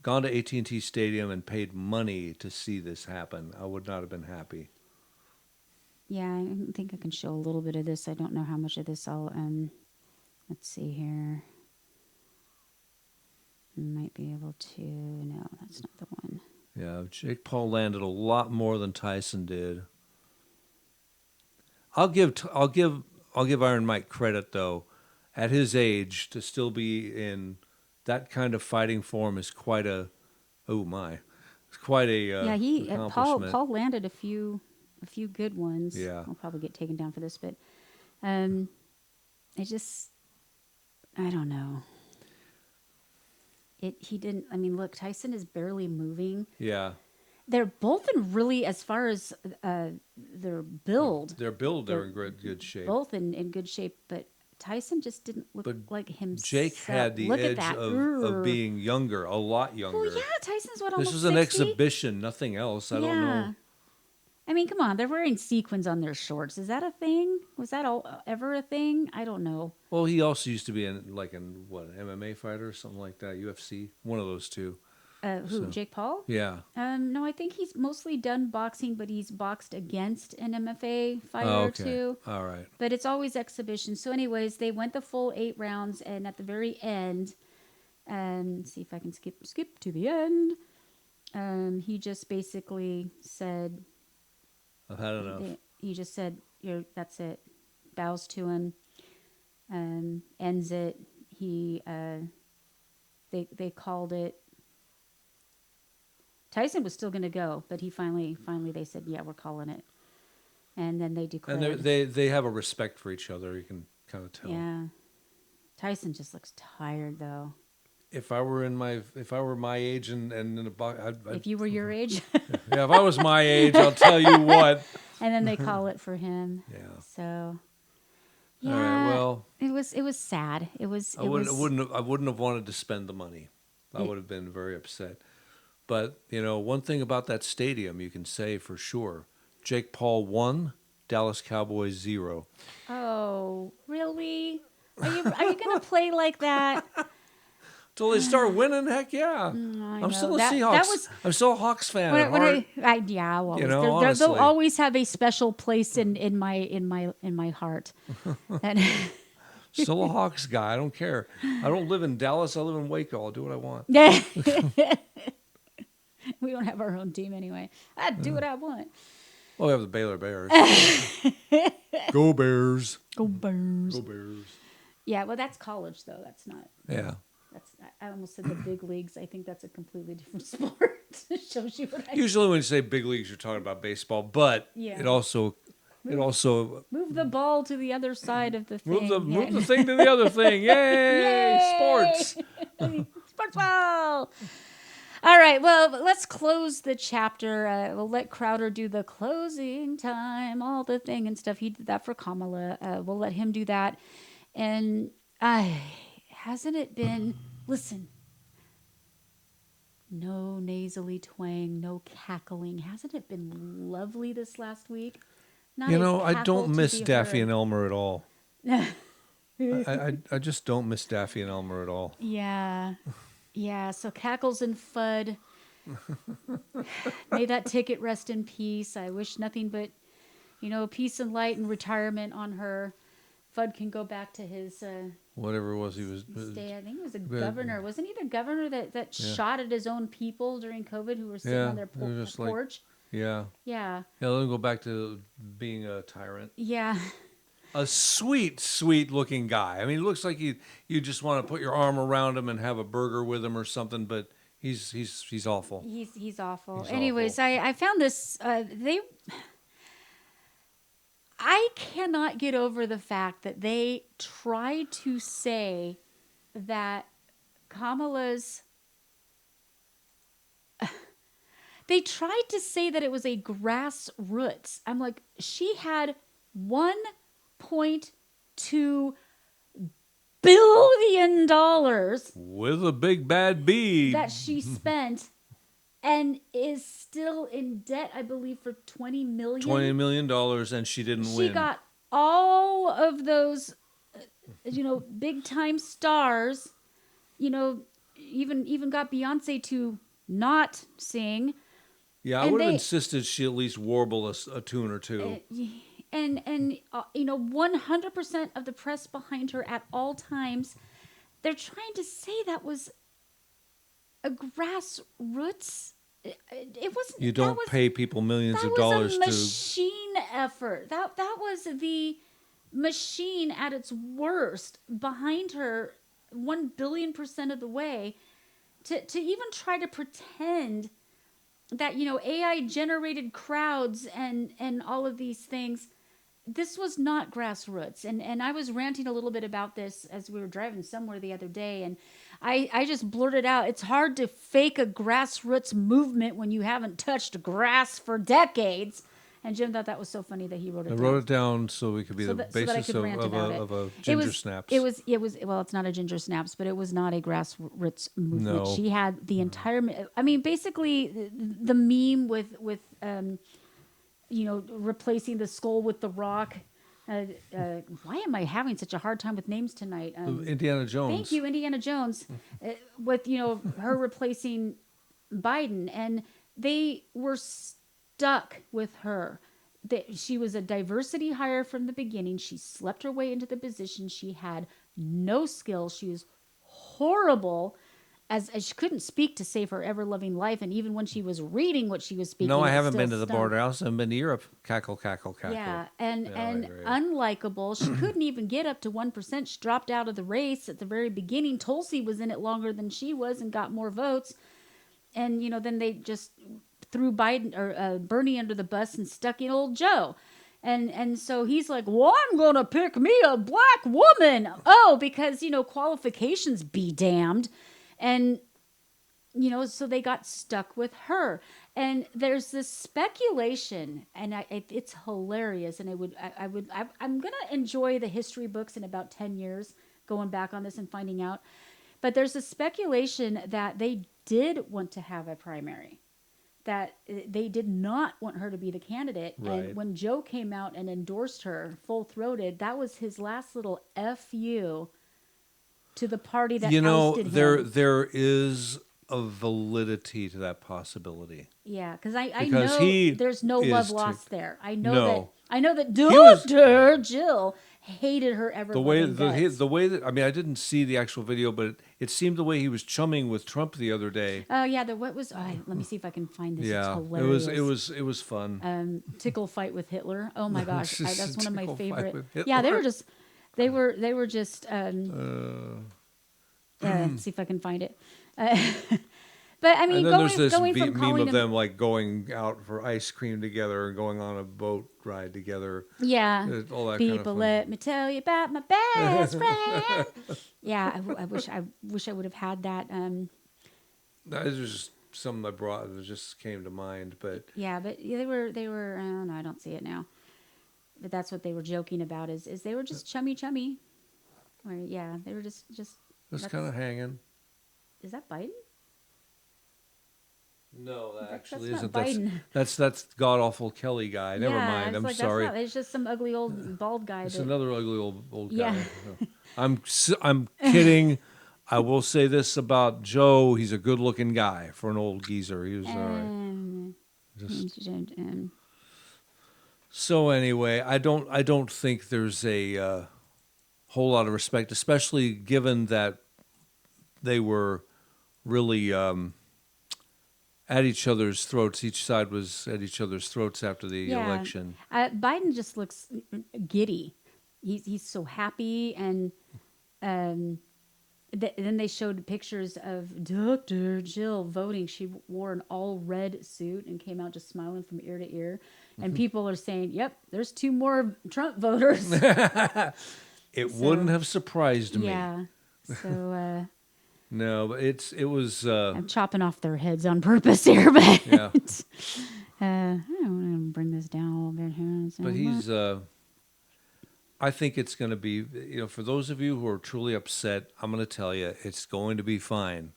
gone to AT&T Stadium and paid money to see this happen. I would not have been happy. Yeah, I think I can show a little bit of this. I don't know how much of this I'll let's see here. Might be able to. No, that's not the one. Yeah, Jake Paul landed a lot more than Tyson did. I'll give Iron Mike credit though. At his age, to still be in that kind of fighting form is quite a it's quite a Yeah, accomplishment. Paul landed a few good ones. Yeah. I'll probably get taken down for this, but I don't know. He didn't. I mean, look, Tyson is barely moving. Yeah, They're both in really, as far as their build, they're in good shape. both in good shape, but Tyson just didn't look like himself. Jake had the Look at edge that. of being younger, a lot younger. Well, yeah, Tyson's what, This almost was an 60? exhibition, nothing else. I don't know. I mean, come on, they're wearing sequins on their shorts. Is that a thing? Was that ever a thing? I don't know. Well, he also used to be an MMA fighter or something like that, UFC, one of those two. Jake Paul? Yeah. No, I think he's mostly done boxing, but he's boxed against an MFA fighter Oh, or okay. two. All right. But it's always exhibition. So, anyways, they went the full 8 rounds, and at the very end, see if I can skip to the end. He just basically said, I've had enough. he just said, that's it. Bows to him, ends it. They called it. Tyson was still going to go, but he finally they said, yeah, we're calling it. And then they declared. And they have a respect for each other. You can kind of tell. Yeah. Tyson just looks tired, though. If I were my age and in a box, If you were your age. yeah, if I was my age, I'll tell you what. And then they call it for him. Yeah. So. Yeah. All right. Well, it was sad. I wouldn't have wanted to spend the money. I would have been very upset. But one thing about that stadium you can say for sure: Jake Paul 1, Dallas Cowboys 0. Oh, really? Are you going to play like that? Till they start winning, heck yeah! I'm still a Seahawks. I'm still a Hawks fan. Well, they'll always have a special place in my heart. Still a Hawks guy. I don't care. I don't live in Dallas. I live in Waco. I'll do what I want. We don't have our own team anyway. I do what I want. Well, we have the Baylor Bears. Go Bears. Go Bears. Go Bears. Yeah, well, that's college though. That's not. Yeah. I almost said the big leagues. I think that's a completely different sport. It shows you what I. Usually, when you say big leagues, you're talking about baseball, but it also. Move the ball to the other side of the thing. Move the thing to the other thing. Yay! Yay! Sports. Sports ball. All right, well, let's close the chapter. We'll let Crowder do the closing time, all the thing and stuff. He did that for Kamala. We'll let him do that. And hasn't it been, listen, no nasally twang, no cackling. Hasn't it been lovely this last week? Not You a know, I cackle don't to miss be Daffy heard. and Elmer at all. I just don't miss Daffy and Elmer at all. Yeah. Yeah, so Cackles and Fudd. May that ticket rest in peace. I wish nothing but, peace and light and retirement on her. Fudd can go back to his Whatever it was, he was. stay. I think he was a governor. Wasn't he the governor that shot at his own people during COVID who were sitting on their they were just like, porch? Yeah. Yeah. Yeah, let him go back to being a tyrant. Yeah. A sweet, sweet looking guy. I mean, it looks like you just want to put your arm around him and have a burger with him or something, but he's awful. He's awful. He's Anyways, awful. I found this I cannot get over the fact that they tried to say that Kamala's they tried to say that it was a grassroots. I'm like, she had $1.2 billion With a big bad B. that she spent and is still in debt, I believe, for $20 million. $20 million, and she didn't She win. got all of those, big time stars. Even got Beyonce to not sing. Yeah, I and would have they- insisted she at least warble a tune or two. And 100% of the press behind her at all times. They're trying to say that was a grassroots. It wasn't. You don't pay people millions of dollars That to. was a machine effort. That was the machine at its worst behind her 1,000,000,000% of the way to even try to pretend that AI generated crowds and all of these things. This was not grassroots. And I was ranting a little bit about this as we were driving somewhere the other day, and I just blurted out, it's hard to fake a grassroots movement when you haven't touched grass for decades. And Jim thought that was so funny that he wrote it I down. wrote it down so we could be So the that I basis could rant about it. of a It ginger was, snaps. It was well, it's not a ginger snaps, but it was not a grassroots movement. No. She had the entire. I mean, basically the meme with replacing the skull with the rock. Why am I having such a hard time with names tonight? Indiana Jones. Thank you, Indiana Jones, with her replacing Biden, and they were stuck with her. She was a diversity hire from the beginning. She slept her way into the position. She had no skills. She was horrible, as she couldn't speak to save her ever-loving life. And even when she was reading what she was speaking, No, I it haven't still been to the stunk. border house. I've been to Europe. Cackle, cackle, cackle. Yeah, and I agree. unlikable. She couldn't even get up to 1%. She dropped out of the race at the very beginning. Tulsi was in it longer than she was and got more votes. And then they just threw Biden or Bernie under the bus and stuck in old Joe. And so he's like, well, I'm going to pick me a black woman. Oh, because, qualifications be damned. And, so they got stuck with her. And there's this speculation, and it's hilarious. And I'm going to enjoy the history books in about 10 years, going back on this and finding out. But there's a speculation that they did want to have a primary, that they did not want her to be the candidate. Right. And when Joe came out and endorsed her full-throated, that was his last little FU to the party that ousted him. there is a validity to that possibility. Yeah, because I Because know he there's no is love to- lost there. I know No. that was- Dr. Jill hated her ever. The way that I mean, I didn't see the actual video, but it seemed the way he was chumming with Trump the other day. Oh yeah, let me see if I can find this. It's Yeah, hilarious. it was fun. Tickle fight with Hitler. Oh my gosh, that's one of my Tickle fight favorite. with Hitler. Yeah, they were just. See if I can find it. But I mean, And then going there's this from meme calling of him, them like going out for ice cream together and going on a boat ride together. yeah, All that kind of people, fun. let me tell you about my best friend. Yeah, I wish I would have had that. That is just some I brought that just came to mind, but Yeah, but they were. No, I don't see it now. But that's what they were joking about. Is they were just chummy. Or yeah, they were just. it's kind of hanging. Is that Biden? No, that actually that's isn't. not Biden. That's god awful Kelly guy. Never Yeah, mind. it's I'm like, sorry. It's just some ugly old bald guy. It's that, another ugly old Yeah. guy. No. I'm kidding. I will say this about Joe: he's a good-looking guy for an old geezer. He was all right. So anyway, I don't think there's a whole lot of respect, especially given that they were really at each other's throats. Each side was at each other's throats after the election. Biden just looks giddy. He's so happy, and then they showed pictures of Dr. Jill voting. She wore an all red suit and came out just smiling from ear to ear. And people are saying, "Yep, there's 2 more Trump voters." It wouldn't have surprised me. Yeah. So No, but it was. I'm chopping off their heads on purpose here, but Yeah. I want to bring this down a little bit here. But he's. I think it's going to be. For those of you who are truly upset, I'm going to tell you, it's going to be fine.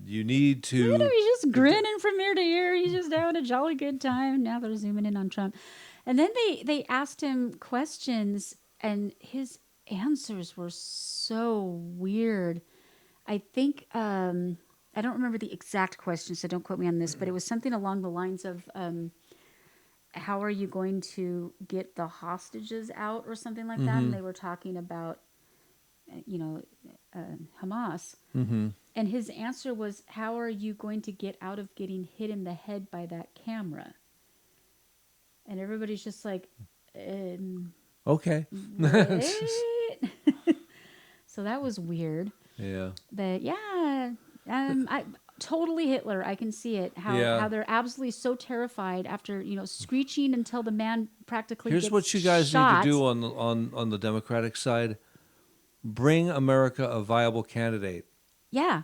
You need to. Look at him, he's just grinning from ear to ear. He's just having a jolly good time. Now they're zooming in on Trump. And then they asked him questions, and his answers were so weird. I think, I don't remember the exact question, so don't quote me on this, but it was something along the lines of, how are you going to get the hostages out or something like that? And they were talking about, Hamas. Mm-hmm. And his answer was, how are you going to get out of getting hit in the head by that camera? And everybody's just like, Okay. what? So that was weird. Yeah. But yeah, I totally Hitler. I can see it. How they're absolutely so terrified after screeching until the man practically. Here's gets what you guys shot. need to do on the Democratic side: bring America a viable candidate. Yeah,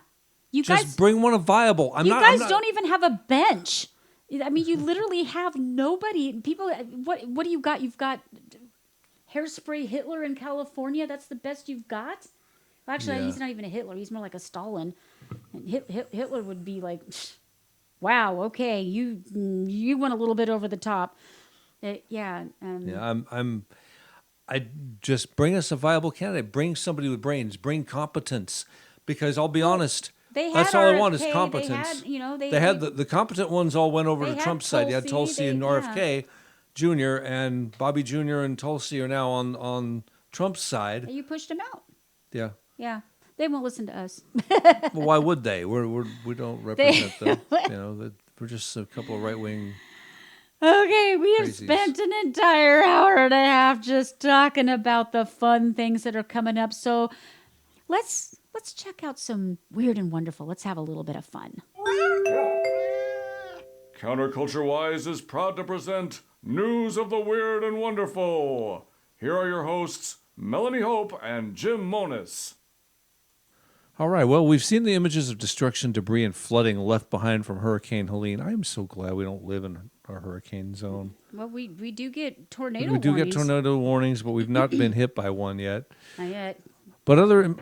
Just bring one viable. You guys don't even have a bench. I mean, you literally have nobody. People, what do you got? You've got Hairspray Hitler in California. That's the best you've got. Well, actually, he's not even a Hitler. He's more like a Stalin. And Hitler would be like, "Wow, okay, you went a little bit over the top." I just bring us a viable candidate. Bring somebody with brains. Bring competence. Because I'll be honest, that's all I want is competence. They had the competent ones all went over to Trump's side. You had Tulsi and RFK Jr. and Bobby Jr. and Tulsi are now on Trump's side. You pushed them out. Yeah. Yeah. They won't listen to us. Well, why would they? We don't represent them. We're just a couple of right-wing. Okay, we have crazies. spent an entire hour and a half just talking about the fun things that are coming up. So let's check out some weird and wonderful. Let's have a little bit of fun. Counterculture Wise is proud to present News of the Weird and Wonderful. Here are your hosts, Melanie Hope and Jim Monis. All right. Well, we've seen the images of destruction, debris, and flooding left behind from Hurricane Helene. I am so glad we don't live in a hurricane zone. Well, we do get tornado We do warnings. get tornado warnings, but we've not been hit by one yet. Not yet. But other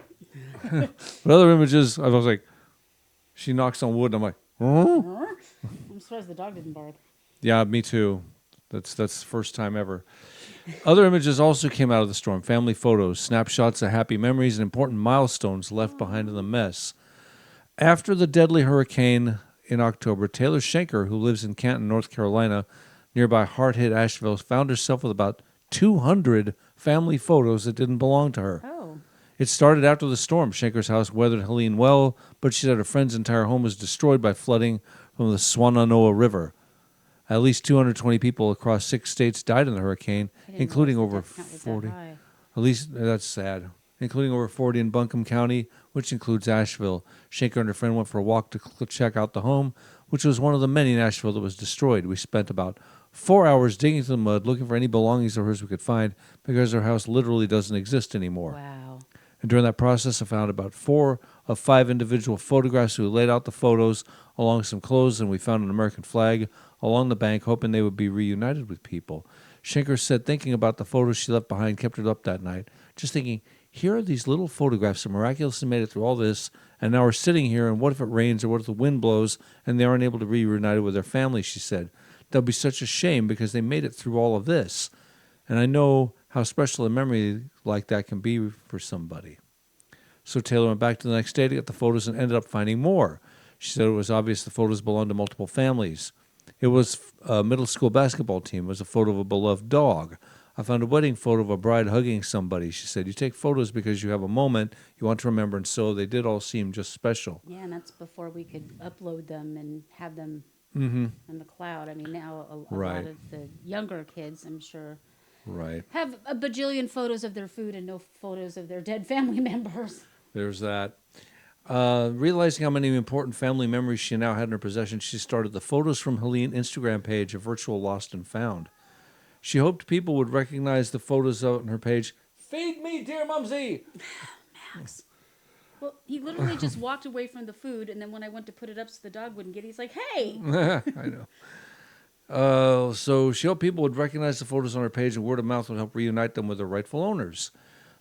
images, I was like, she knocks on wood, and I'm like, oh? I'm surprised the dog didn't bark. Yeah, me too. That's the first time ever. Other images also came out of the storm. Family photos, snapshots of happy memories, and important milestones left behind in the mess. After the deadly hurricane in October, Taylor Schenker, who lives in Canton, North Carolina, nearby hard-hit Asheville, found herself with about 200 family photos that didn't belong to her. Oh. It started after the storm. Schenker's house weathered Helene well, but she said her friend's entire home was destroyed by flooding from the Swannanoa River. At least 220 people across 6 states died in the hurricane, including over 40. At least that's sad. Including over 40 in Buncombe County, which includes Asheville. Schenker and her friend went for a walk to check out the home, which was one of the many in Asheville that was destroyed. We spent about 4 hours digging through the mud, looking for any belongings of hers we could find, because her house literally doesn't exist anymore. Wow. And during that process, I found about 4 of 5 individual photographs who laid out the photos along some clothes, and we found an American flag along the bank, hoping they would be reunited with people. Schenker said thinking about the photos she left behind kept her up that night, just thinking, here are these little photographs that miraculously made it through all this, and now we're sitting here, and what if it rains or what if the wind blows and they aren't able to be reunited with their family, she said. That'll be such a shame because they made it through all of this. And I know how special a memory like that can be for somebody. So Taylor went back to the next day to get the photos and ended up finding more. She said it was obvious the photos belonged to multiple families. It was a middle school basketball team. It was a photo of a beloved dog. I found a wedding photo of a bride hugging somebody. She said, you take photos because you have a moment you want to remember, and so they did all seem just special. Yeah, and that's before we could upload them and have them in the cloud. I mean, now a lot of the younger kids, I'm sure, have a bajillion photos of their food and no photos of their dead family members. There's that. Realizing how many important family memories she now had in her possession, she started the Photos from Helene Instagram page, a virtual lost and found. She hoped people would recognize the photos out on her page. Feed me, dear Mumsy! Max. Well, he literally just walked away from the food, and then when I went to put it up so the dog wouldn't get it, he's like, hey! I know. So she hoped people would recognize the photos on her page, and word of mouth would help reunite them with their rightful owners.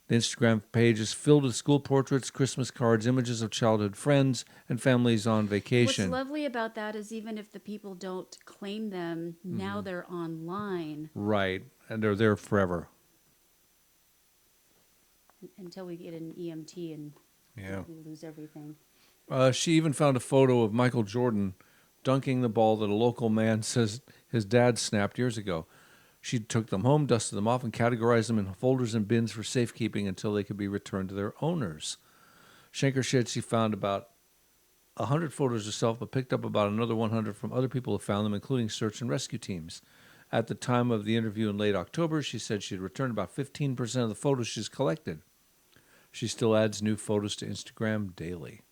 The Instagram page is filled with school portraits, Christmas cards, images of childhood friends, and families on vacation. What's lovely about that is even if the people don't claim them, now they're online. Right, and they're there forever. Until we get an EMT and we lose everything. She even found a photo of Michael Jordan dunking the ball that a local man says his dad snapped years ago. She took them home, dusted them off, and categorized them in folders and bins for safekeeping until they could be returned to their owners. Schenker said she found about 100 photos herself, but picked up about another 100 from other people who found them, including search and rescue teams. At the time of the interview in late October, she said she had returned about 15% of the photos she's collected. She still adds new photos to Instagram daily.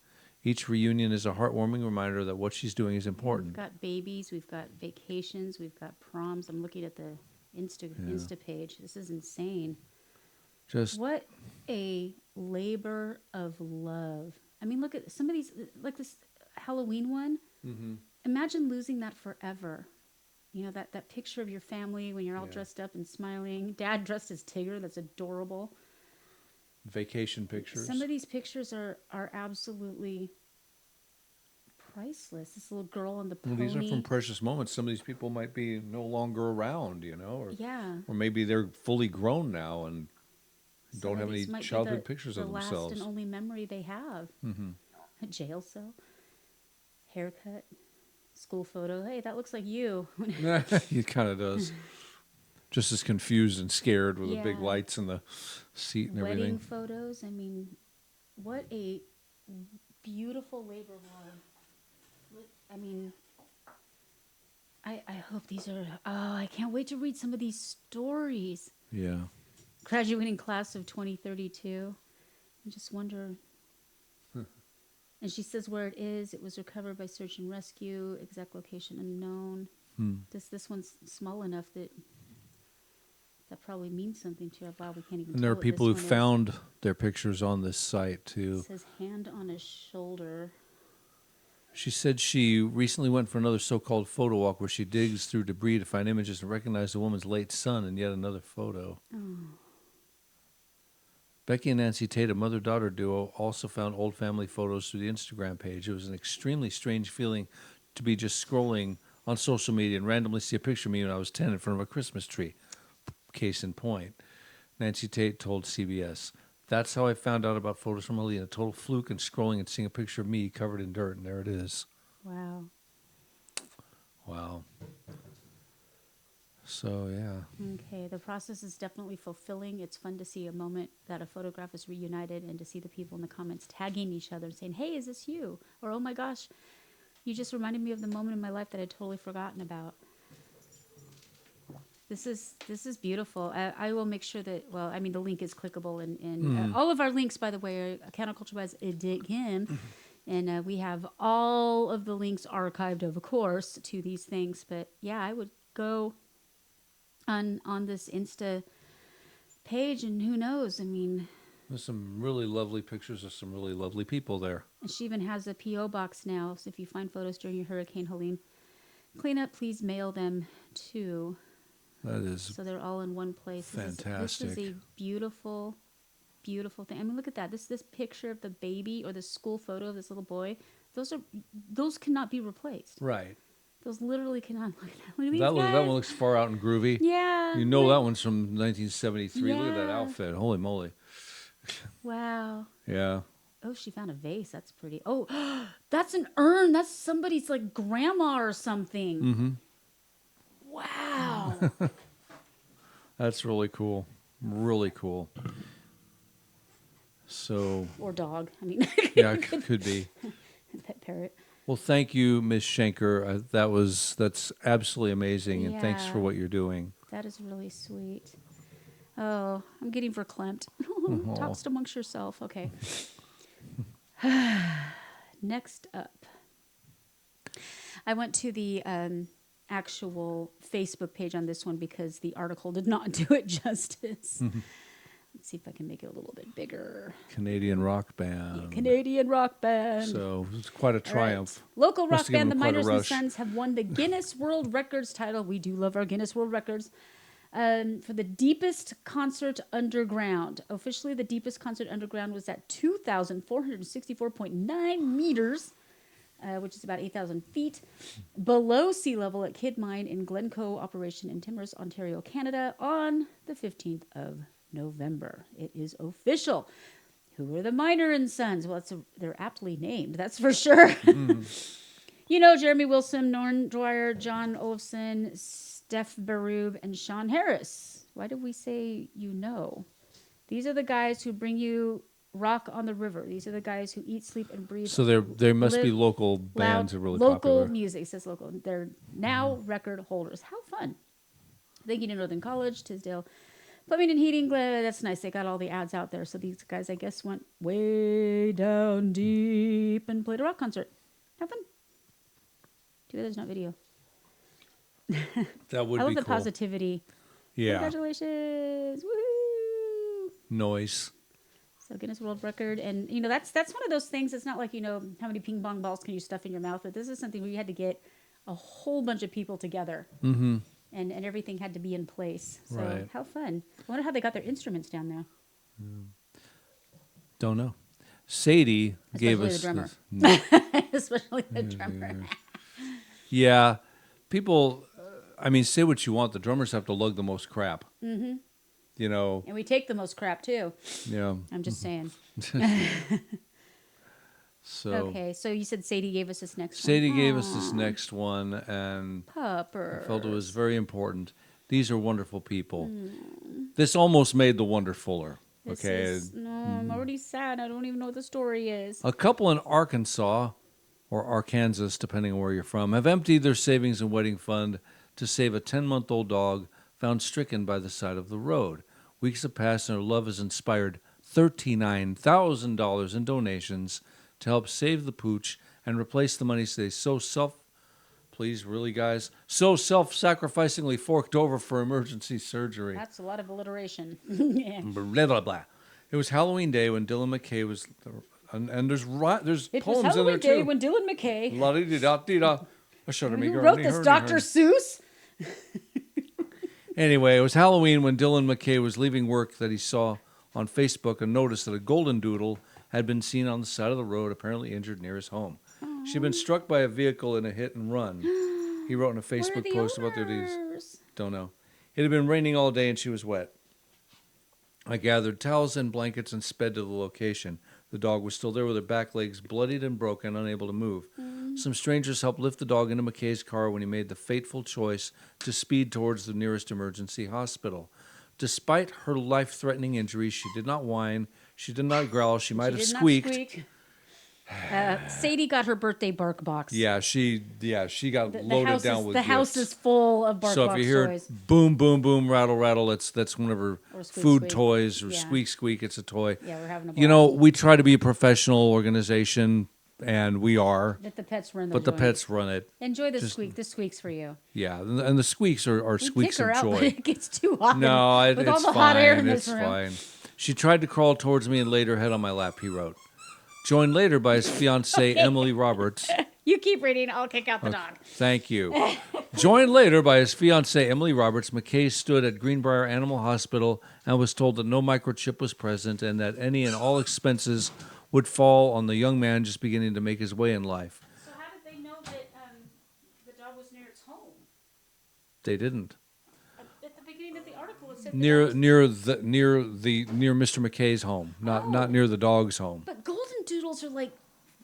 Each reunion is a heartwarming reminder that what she's doing is important. We've got babies, we've got vacations, we've got proms. I'm looking at the Insta page. This is insane. What a labor of love. I mean, look at some of these, like this Halloween one. Mm-hmm. Imagine losing that forever. You know, that picture of your family when you're all dressed up and smiling. Dad dressed as Tigger. That's adorable. Vacation pictures. Some of these pictures are absolutely priceless. This little girl on the pony. Well, these are from precious moments. Some of these people might be no longer around, or maybe they're fully grown now and don't have any childhood pictures of themselves. The last and only memory they have. Mm-hmm. A jail cell, haircut, school photo. Hey, that looks like you. It kind of does. Just as confused and scared with the big lights in the seat and everything. Wedding photos. I mean, what a beautiful labor of love. I mean, I hope these are... Oh, I can't wait to read some of these stories. Yeah. Graduating class of 2032. I just wonder... And she says where it is. It was recovered by search and rescue. Exact location unknown. This one's small enough that probably means something to her. Wow, we can't even tell. And there are people who found their pictures on this site, too. It says hand on his shoulder. She said she recently went for another so-called photo walk where she digs through debris to find images and recognize the woman's late son in yet another photo. Oh. Becky and Nancy Tate, a mother-daughter duo, also found old family photos through the Instagram page. It was an extremely strange feeling to be just scrolling on social media and randomly see a picture of me when I was 10 in front of a Christmas tree. Case in point. Nancy Tate told CBS, "That's how I found out about photos from Helene. A total fluke and scrolling and seeing a picture of me covered in dirt, and there it is." Wow. So, yeah. Okay, the process is definitely fulfilling. It's fun to see a moment that a photograph is reunited and to see the people in the comments tagging each other and saying, hey, is this you? Or, oh my gosh, you just reminded me of the moment in my life that I'd totally forgotten about. This is beautiful. I will make sure that, the link is clickable. And all of our links, by the way, are Counterculture Buzz again. And we have all of the links archived, of course, to these things. But, yeah, I would go on this Insta page, and who knows? I mean, There's some really lovely pictures of some really lovely people there. And she even has a P.O. box now. So if you find photos during your Hurricane Helene cleanup, please mail them too. That is So they're all in one place. fantastic. This is a beautiful, beautiful thing. I mean, look at that. This picture of the baby or the school photo of this little boy. Those cannot be replaced. Right. Those literally cannot. Look at that. Look at these That guys. one looks far out and groovy. Yeah. You know that one's from 1973. Look at that Yeah. outfit. Holy moly. Wow. Yeah. Oh, she found a vase. That's pretty. Oh, that's an urn. That's somebody's like grandma or something. Mm-hmm. Wow. That's really cool. Really cool. So, Or dog. I mean, yeah, it could be. pet parrot. Well, thank you, Ms. Schenker. That's absolutely amazing, and thanks for Yeah. what you're doing. That is really sweet. Oh, I'm getting verklempt. Talks amongst yourself. Okay. Next up, I went to the actual Facebook page on this one because the article did not do it justice. Let's see if I can make it a little bit bigger. Canadian rock band. Canadian rock band. So it's quite a triumph. All right. Local Must rock have given band, the them quite a Miners and rush. Sons, have won the Guinness World Records title. We do love our Guinness World Records. For the deepest concert underground. Officially, the deepest concert underground was at 2,464.9 meters, which is about 8,000 feet, below sea level at Kidd Mine in Glencoe Operation in Timrose, Ontario, Canada, on the 15th of November. It is official. Who are the Miner and Sons? Well, they're aptly named, that's for sure. You know, Jeremy Wilson, Norn Dwyer, John Olafson, Steph Barub, and Sean Harris. Why did we say you know? These are the guys who bring you rock on the river. These are the guys who eat, sleep, and breathe. So there must be live local bands that are really local popular. music. It says local. They're now record holders. How fun. Thank you to Northern College, Tisdale Plumbing and Heating. That's nice. They got all the ads out there. So these guys, I guess, went way down deep and played a rock concert. Have fun. Too bad there's not video. That would I love be the cool. positivity. Yeah. Congratulations. Woohoo. Noise. So Guinness World Record. And, you know, that's one of those things. It's not like, you know, how many ping pong balls can you stuff in your mouth? But this is something where you had to get a whole bunch of people together. Mm-hmm. And everything had to be in place. So Right. how fun. I wonder how they got their instruments down there. Don't know. Sadie gave us Especially Especially the drummer. Yeah. People, I mean, say what you want. The drummers have to lug the most crap. Mm-hmm. You know, And we take the most crap, too. yeah. I'm just saying. So Okay, so you said Sadie gave us this next Sadie one. gave us this next one, and Pupper. I felt it was very important. These are wonderful people. Hmm. This almost made the Wonderfuller. This Okay. is- no, I'm already sad. I don't even know what the story is. A couple in Arkansas, or Arkansas, depending on where you're from, have emptied their savings and wedding fund to save a 10-month-old dog found stricken by the side of the road. Weeks have passed, and their love has inspired $39,000 in donations to help save the pooch and replace the money they so self-sacrificingly forked over for emergency surgery. That's a lot of alliteration. Yeah. Blah, blah, blah. It was Halloween Day when Dylan McKay was, and there's It poems was in there Halloween Day too. when Dylan McKay, La-dee-dee-da-dee-da. I shudder me, who gurney, wrote this, hurney, Dr. hurney. Seuss? Anyway, it was Halloween when Dylan McKay was leaving work that he saw on Facebook and noticed that a golden doodle had been seen on the side of the road, apparently injured near his home. She'd been struck by a vehicle in a hit and run. He wrote in a Where are Facebook the post about their deeds. owners? Don't know. It had been raining all day and she was wet. I gathered towels and blankets and sped to the location. The dog was still there with her back legs bloodied and broken, unable to move. Some strangers helped lift the dog into McKay's car when he made the fateful choice to speed towards the nearest emergency hospital. Despite her life-threatening injuries, she did not whine. She did not growl. She might have She did not squeaked. squeak. Sadie got her birthday bark box. Yeah, she got The loaded house down is, with the gifts. house is full of bark So box if you hear toys. boom, boom, boom, rattle, rattle, that's one of her Or squeak, food squeak. toys, or Yeah. squeak, squeak, it's a toy. Yeah, we're having a You blast. know, we try to be a professional organization, and we are, Let the pets run the but the joint. pets run it. Enjoy the squeak. The squeak's for you. Yeah, and the squeaks are We squeaks kick her of out, but joy. it gets too hot. No, with all it's the hot air in fine. this It's room. fine. She tried to crawl towards me and laid her head on my lap, he wrote. Joined later by his fiancée, Emily Roberts. You keep reading. I'll kick out the dog. Thank you. Joined later by his fiancée, Emily Roberts, McKay stood at Greenbrier Animal Hospital and was told that no microchip was present and that any and all expenses would fall on the young man just beginning to make his way in life. So how did they know that the dog was near its home? They didn't. At the beginning of the article, it said Near Mr. McKay's home, not near the dog's home. But golden doodles are like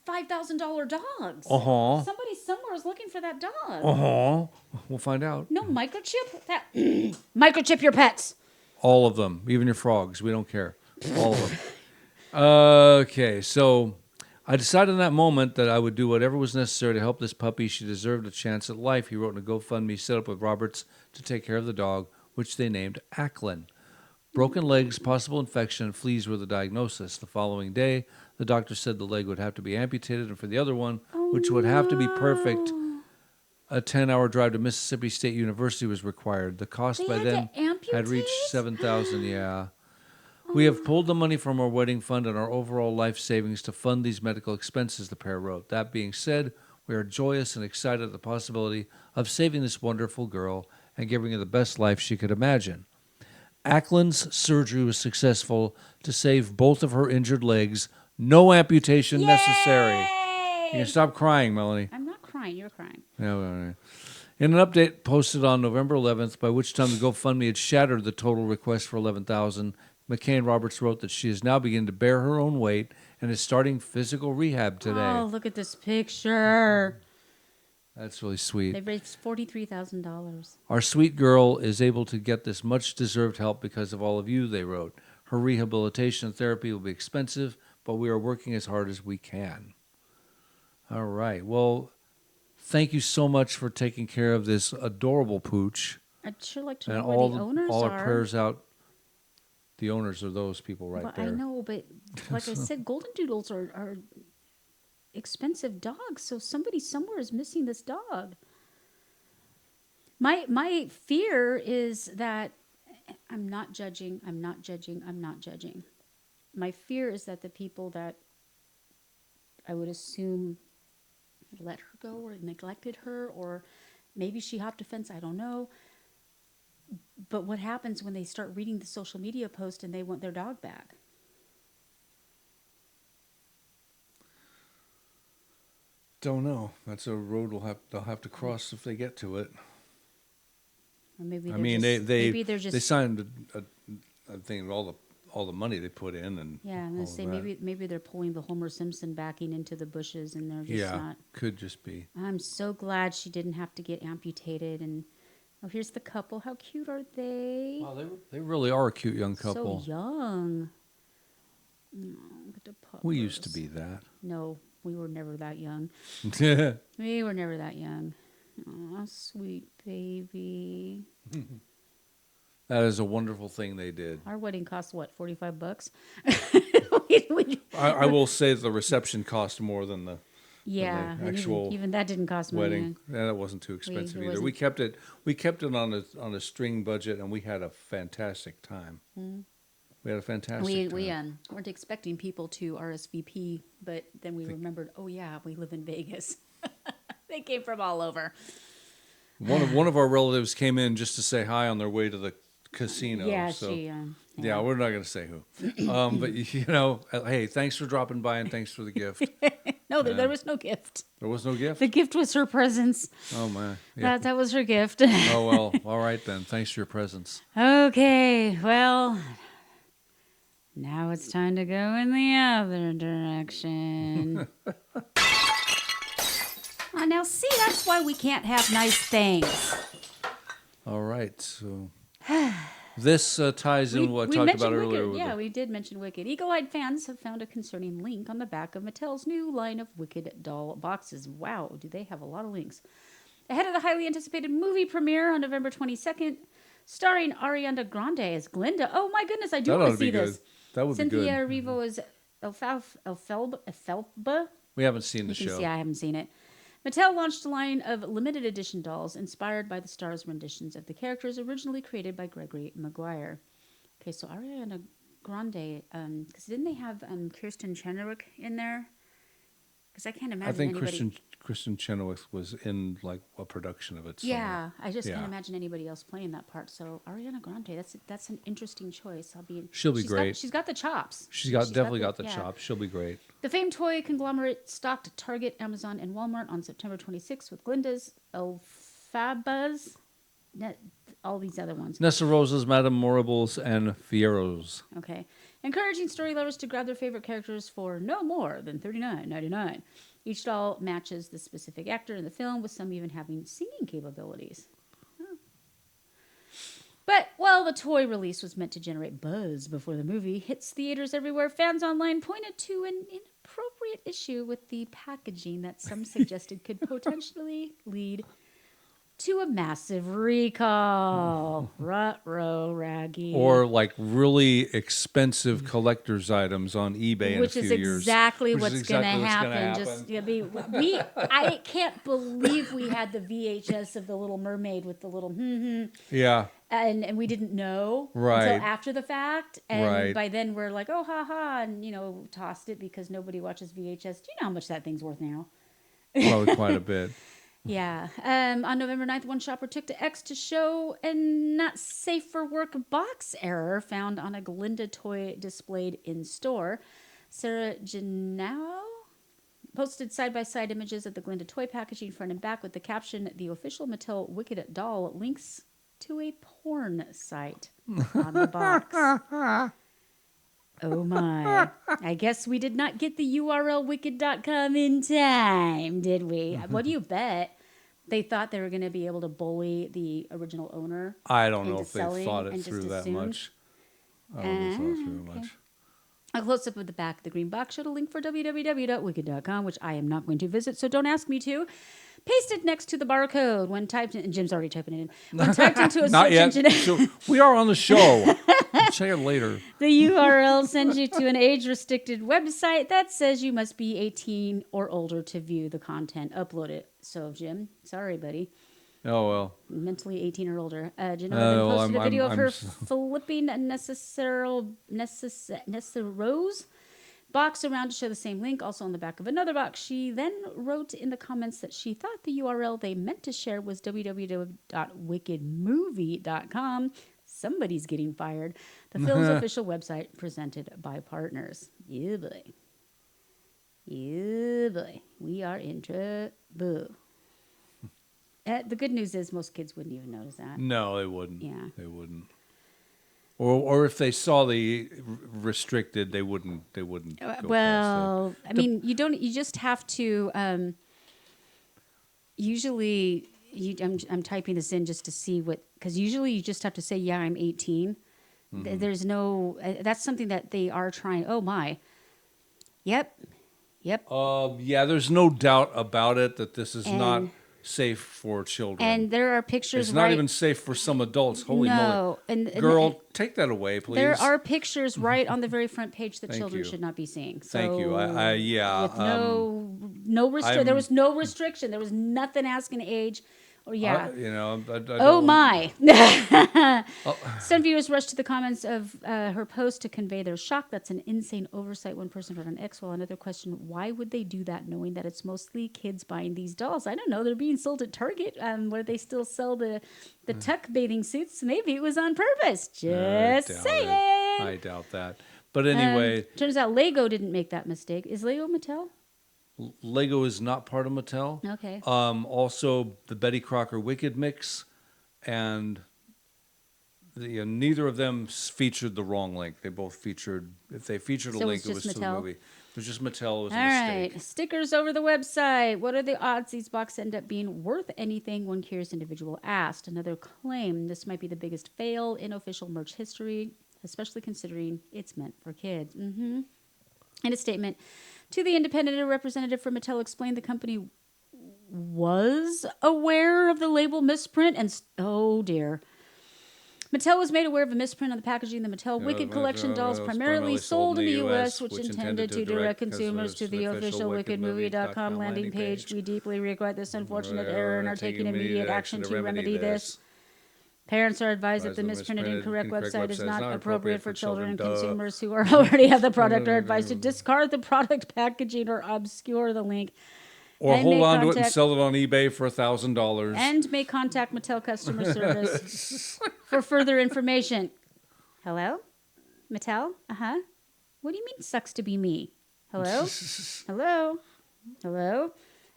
$5,000 dogs. Somebody somewhere is looking for that dog. We'll find out. No microchip? That microchip your pets. All of them, even your frogs. We don't care. All of them. Okay, so I decided in that moment that I would do whatever was necessary to help this puppy. She deserved a chance at life. He wrote in a GoFundMe set up with Roberts to take care of the dog, which they named Acklin. Broken legs, possible infection, and fleas were the diagnosis. The following day, the doctor said the leg would have to be amputated, and for the other one, which would have to be perfect, a 10-hour drive to Mississippi State University was required. The cost by then had reached $7,000. Yeah. We have pulled the money from our wedding fund and our overall life savings to fund these medical expenses, the pair wrote. That being said, we are joyous and excited at the possibility of saving this wonderful girl and giving her the best life she could imagine. Acklin's surgery was successful to save both of her injured legs. No amputation necessary. You can stop crying, Melanie. I'm not crying. You're crying. Yeah, all right. In an update posted on November 11th, by which time the GoFundMe had shattered the total request for $11,000, McKay and Roberts wrote that she is now beginning to bear her own weight and is starting physical rehab today. Oh, look at this picture. That's really sweet. They've raised $43,000. Our sweet girl is able to get this much-deserved help because of all of you, they wrote. Her rehabilitation and therapy will be expensive, but we are working as hard as we can. All right. Well, thank you so much for taking care of this adorable pooch. I'd sure like to And know where the owners all are. our prayers out. The owners are those people Well, there. I know, but like I said, golden doodles are expensive dogs, so somebody somewhere is missing this dog. My fear is that I'm not judging. My fear is that the people that I would assume let her go or neglected her, or maybe she hopped a fence, I don't know. But what happens when they start reading the social media post and they want their dog back? Don't know. That's a road they'll have to cross if they get to it. Or maybe they signed a thing with all the money they put in and I'm gonna say maybe they're pulling the Homer Simpson backing into the bushes and they're just not. Could just be. I'm so glad she didn't have to get amputated. And here's the couple. How cute are they? Wow, they really are a cute young couple. So young. Oh, look at the puppers. We used to be that. No, we were never that young. We were never that young. Oh, sweet baby. That is a wonderful thing they did. Our wedding cost what, $45? I will say the reception cost more than the actual even that didn't cost money. wedding. Yeah, that wasn't too expensive either. We kept it on a string budget, and we had a fantastic time. We had a fantastic time. We weren't expecting people to RSVP, but then we remembered, oh yeah, we live in Vegas. They came from all over. One of our relatives came in just to say hi on their way to the casino. Yeah, so, she. Yeah, we're not going to say who. But hey, thanks for dropping by and thanks for the gift. No, there was no gift. There was no gift? The gift was her presence. Oh, my. Yeah. That was her gift. Oh, well, all right then. Thanks for your presence. Okay, well, now it's time to go in the other direction. Now, see, that's why we can't have nice things. All right, so this ties in what I talked about earlier. Yeah, we did mention Wicked. Eagle-eyed fans have found a concerning link on the back of Mattel's new line of Wicked doll boxes. Wow, do they have a lot of links. Ahead of the highly anticipated movie premiere on November 22nd, starring Ariana Grande as Glinda. Oh my goodness, I do want to see this. That would be good. Cynthia Erivo is Elphaba. We haven't seen the show. Yeah, I haven't seen it. Mattel launched a line of limited edition dolls inspired by the stars' renditions of the characters originally created by Gregory Maguire. Okay, so Ariana Grande, because didn't they have Kirsten Chenoweth in there? Because I can't imagine I think anybody. Kristen Chenoweth was in like a production of it somewhere. Yeah, I just Yeah. can't imagine anybody else playing that part. So Ariana Grande, that's an interesting choice. She'll be she's great. She's got the chops. She's definitely got the yeah. chops. She'll be great. The famed toy conglomerate stocked Target, Amazon, and Walmart on September 26th with Glinda's, Elphabas, all these other ones. Nessa Rosa's, Madame Morables, and Fiero's. Okay. Encouraging story lovers to grab their favorite characters for no more than $39.99. Each doll matches the specific actor in the film, with some even having singing capabilities. Huh. But while the toy release was meant to generate buzz before the movie hits theaters everywhere, fans online pointed to an inappropriate issue with the packaging that some suggested could potentially lead to a massive recall. Ruh-roh, Raggy. Or like really expensive collector's items on eBay Which in a is few years. exactly Which is what's going to exactly what's gonna happen. Just I can't believe we had the VHS of the Little Mermaid with the little Yeah. and we didn't know Right. until after the fact. And Right. by then we're like, oh, ha ha, and tossed it because nobody watches VHS. Do you know how much that thing's worth now? Probably quite a bit. Yeah. On November 9th, one shopper took to X to show a not safe for work box error found on a Glinda toy displayed in store. Sarah Janao posted side-by-side images of the Glinda toy packaging front and back with the caption, "The official Mattel Wicked doll links to a porn site" on the box. Oh my. I guess we did not get the URL wicked.com in time, did we? What do you bet? They thought they were going to be able to bully the original owner. I don't know into if they selling thought it and through just that assumed? much. I don't know if they thought through okay. much. A close-up of the back of the green box showed a link for www.wicked.com, which I am not going to visit, so don't ask me to. Pasted next to the barcode when typed in, and Jim's already typing it in. When typed into a Not search yet. engine, So we are on the show. I'll check it later. the URL sends you to an age-restricted website that says you must be 18 or older to view the content uploaded. So, Jim, sorry, buddy. Oh, well. Mentally 18 or older. Jenna well, posted a video of her I'm flipping a Necessaros box around to show the same link, also on the back of another box. She then wrote in the comments that she thought the URL they meant to share was www.wickedmovie.com. Somebody's getting fired. The film's official website presented by partners. Yeah, boy. Yeah, boy. We are in trouble. The good news is most kids wouldn't even notice that. No, they wouldn't. Yeah. They wouldn't. Or if they saw the restricted, they wouldn't go Well, past I mean, you just have to, usually, I'm typing this in just to see because usually you just have to say, yeah, I'm 18. Mm-hmm. There's no, that's something that they are trying. Oh my. Yep. Yeah, there's no doubt about it that this is not And- safe for children. And there are pictures. It's not even safe for some adults. Holy No, moly. and Girl, take that away, please. there are pictures right on the very front page that Thank children you. should not be seeing. So Thank you. Yeah. with there was no restriction. There was nothing asking age. Or yeah. I Oh don't- my! Some viewers rushed to the comments of her post to convey their shock. That's an insane oversight. One person wrote on X, while another questioned, why would they do that knowing that it's mostly kids buying these dolls? I don't know. They're being sold at Target where they still sell the tuck bathing suits. Maybe it was on purpose. Just saying. I doubt that. But anyway, Turns out Lego didn't make that mistake. Is Lego Mattel? Lego is not part of Mattel. Okay. Also, the Betty Crocker Wicked mix, and neither of them featured the wrong link. They both featured. If they featured a So link, it's it was just to the Mattel? movie. It was just Mattel. It was a All mistake. right. Stickers over the website. What are the odds these boxes end up being worth anything? One curious individual asked. Another claimed this might be the biggest fail in official merch history, especially considering it's meant for kids. In a statement to the Independent, a representative from Mattel explained the company was aware of the label misprint and oh dear. Mattel was made aware of a misprint on the packaging. The Mattel Wicked Collection dolls primarily sold in the U.S., which intended to direct consumers to the official WickedMovie.com landing page. We deeply regret this unfortunate error and are taking immediate action to remedy this. Parents are advised that Advised the the misprinted and misprinted, incorrect incorrect website is website not appropriate for children, and Duh. consumers who are already have the product are advised to discard the product packaging or obscure the link. Or And hold may on to it and contact- sell it on eBay for $1,000. And may contact Mattel customer service for further information. Hello? Mattel? Uh-huh. What do you mean sucks to be me? Hello? Hello? Hello?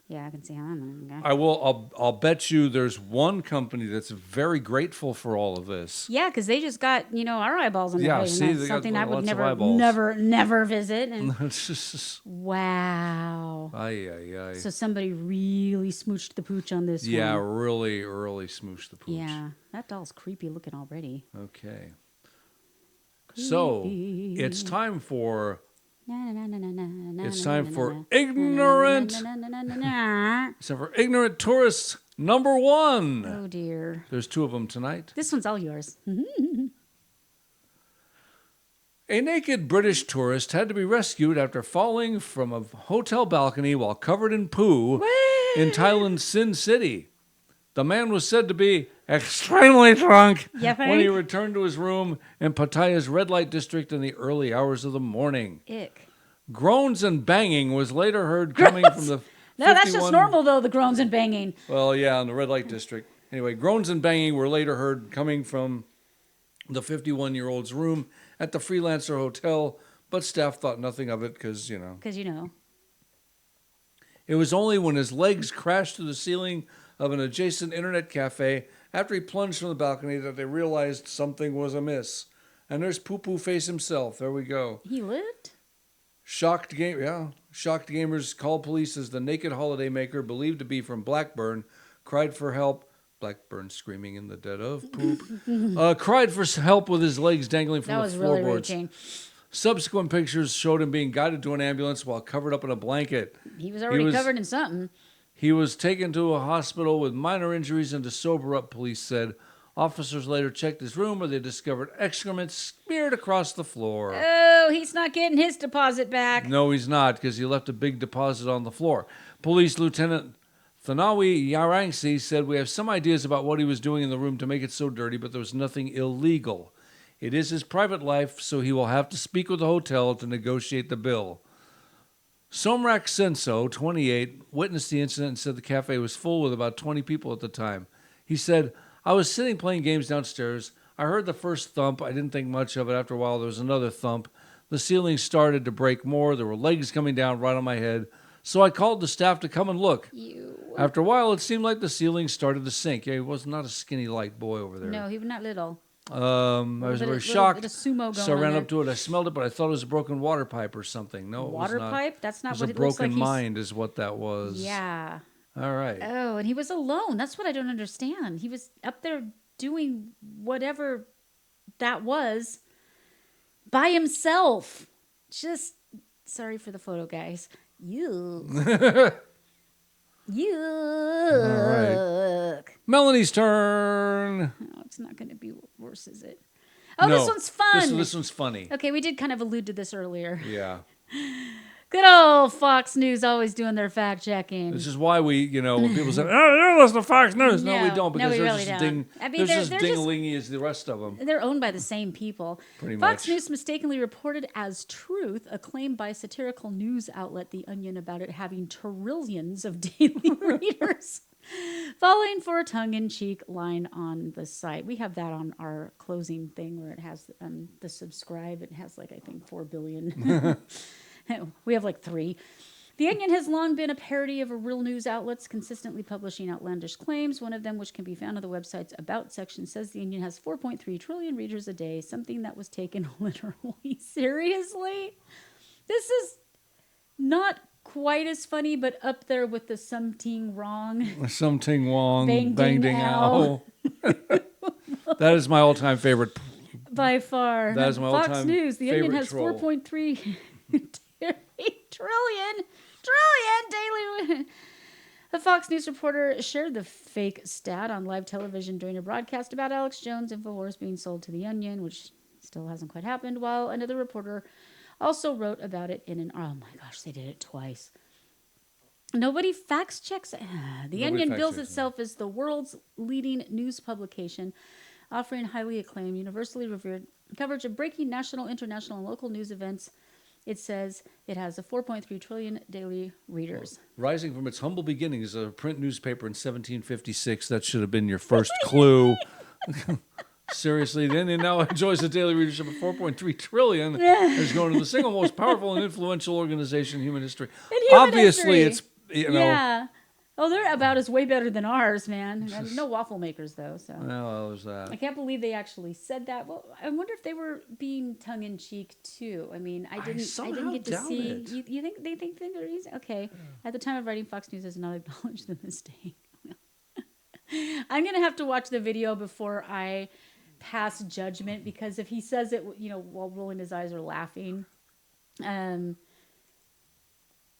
Yeah, I can see how I'm going. I will. I'll bet you there's one company that's very grateful for all of this. Yeah, because they just got, our eyeballs on the Yeah, page. see, And they that's got something I would lots of eyeballs. never visit. And Ay, wow. ay, ay. So somebody really smooched the pooch on this Yeah, one. really smoosh the pooch. Yeah, that doll's creepy looking already. Okay. So it's time for It's time for ignorant. It's time for ignorant tourists number 1. Oh dear. There's 2 of them tonight. This one's all yours. A naked British tourist had to be rescued after falling from a hotel balcony while covered in poo in Thailand's Sin City. The man was said to be extremely drunk You when he think? returned to his room in Pattaya's red light district in the early hours of the morning. Ick. Groans and banging was later heard coming from the No, that's 51 just normal though, the groans and banging. Well, yeah, in the red light district. Anyway, groans and banging were later heard coming from the 51-year-old's room at the Freelancer Hotel, but staff thought nothing of it because, Because It was only when his legs crashed through the ceiling of an adjacent internet cafe after he plunged from the balcony that they realized something was amiss. And there's Poo-Poo Face himself. There we go. he lived? Shocked gamers called police as the naked holidaymaker, believed to be from Blackburn, cried for help. Blackburn screaming in the dead of poop. Cried for help with his legs dangling from That the was really floorboards. reaching. Subsequent pictures showed him being guided to an ambulance while covered up in a blanket. He was already covered in something. He was taken to a hospital with minor injuries and to sober up, police said. Officers later checked his room where they discovered excrement smeared across the floor. Oh, he's not getting his deposit back. No, he's not, because he left a big deposit on the floor. Police Lieutenant Thanawi Yarangsi said, "We have some ideas about what he was doing in the room to make it so dirty, but there was nothing illegal. It is his private life, so he will have to speak with the hotel to negotiate the bill." Somrak Senso, 28, witnessed the incident and said the cafe was full with about 20 people at the time. He said, "I was sitting playing games downstairs. I heard the first thump. I didn't think much of it. After a while, there was another thump. The ceiling started to break more. There were legs coming down right on my head. So I called the staff to come and look. After a while, it seemed like the ceiling started to sink." Yeah, he was not a skinny, light boy over there. No, he was not little. I was very Little shocked. bit of sumo going So I on ran there. up to it. I smelled it, but I thought it was a broken water pipe or something. No, it Water was not. pipe? That's not It was what a it looks like. broken mind is what that was. Yeah. All right. Oh, and he was alone. That's what I don't understand. He was up there doing whatever that was by himself. Just sorry for the photo, guys. You. Yuck. Melanie's turn. Oh, it's not going to be worse, is it? Oh, No, this one's fun. This one's funny. Okay, we did kind of allude to this earlier. Yeah. Good old Fox News always doing their fact checking. This is why we, when people say, "Oh, you listen to Fox News," no, we No, don't, because we they're really just don't. I mean, they're just they're just- ding-a-lingy as the rest of them. They're owned by the same people. Pretty Fox much. News mistakenly reported as truth a claim by satirical news outlet The Onion about it having trillions of daily readers, falling for a tongue-in-cheek line on the site. We have that on our closing thing where it has the subscribe. It has I think 4 billion. We have 3. The Onion has long been a parody of real news outlets, consistently publishing outlandish claims. One of them, which can be found on the website's About section, says The Onion has 4.3 trillion readers a day, something that was taken literally. Seriously? This is not quite as funny, but up there with the something wrong. Something wrong. Bang, Bang, ding, ding, ow. ow. That is my all-time favorite. By far. That is my Fox all-time News, The Onion favorite has troll. 4.3 trillion daily. A Fox News reporter shared the fake stat on live television during a broadcast about Alex Jones' InfoWars being sold to The Onion, which still hasn't quite happened, while another reporter also wrote about it in an... Oh my gosh, they did it twice. Nobody fact checks. The Onion bills itself as the world's leading news publication, offering highly acclaimed, universally revered coverage of breaking national, international, and local news events. It says it has a 4.3 trillion daily readers. Rising from its humble beginnings as a print newspaper in 1756, that should have been your first clue. Seriously, then it now enjoys a daily readership of 4.3 trillion. It's going to the single most powerful and influential organization in human history. Obviously, it's, Yeah. Oh, they're about as way better than ours, man. No waffle makers, though. So Well, there's that. I can't believe they actually said that. Well, I wonder if they were being tongue in cheek too. I mean, I didn't get to see. it. You think they think they're easy? Okay. At the time of writing, Fox News has not acknowledged the mistake. I'm gonna have to watch the video before I pass judgment, because if he says it, while rolling his eyes or laughing,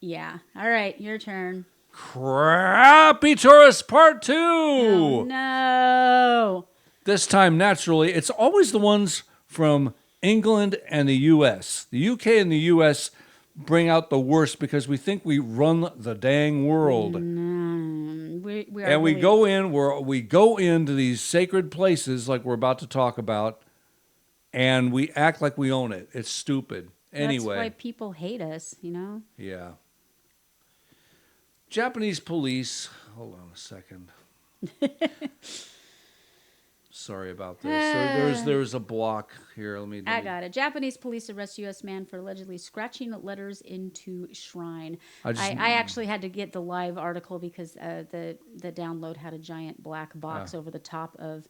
yeah. All right, your turn. Crappy Tourist Part 2. Oh, no. This time, naturally, it's always the ones from England and the U.S. The U.K. and the U.S. bring out the worst because we think we run the dang world. We go into these sacred places like we're about to talk about, and we act like we own it. It's stupid. Anyway. That's why people hate us, Yeah. Japanese police. Hold on a second. Sorry about this. There's a block here. I got it. Japanese police arrest U.S. man for allegedly scratching letters into shrine. I actually had to get the live article because the download had a giant black box over the top of.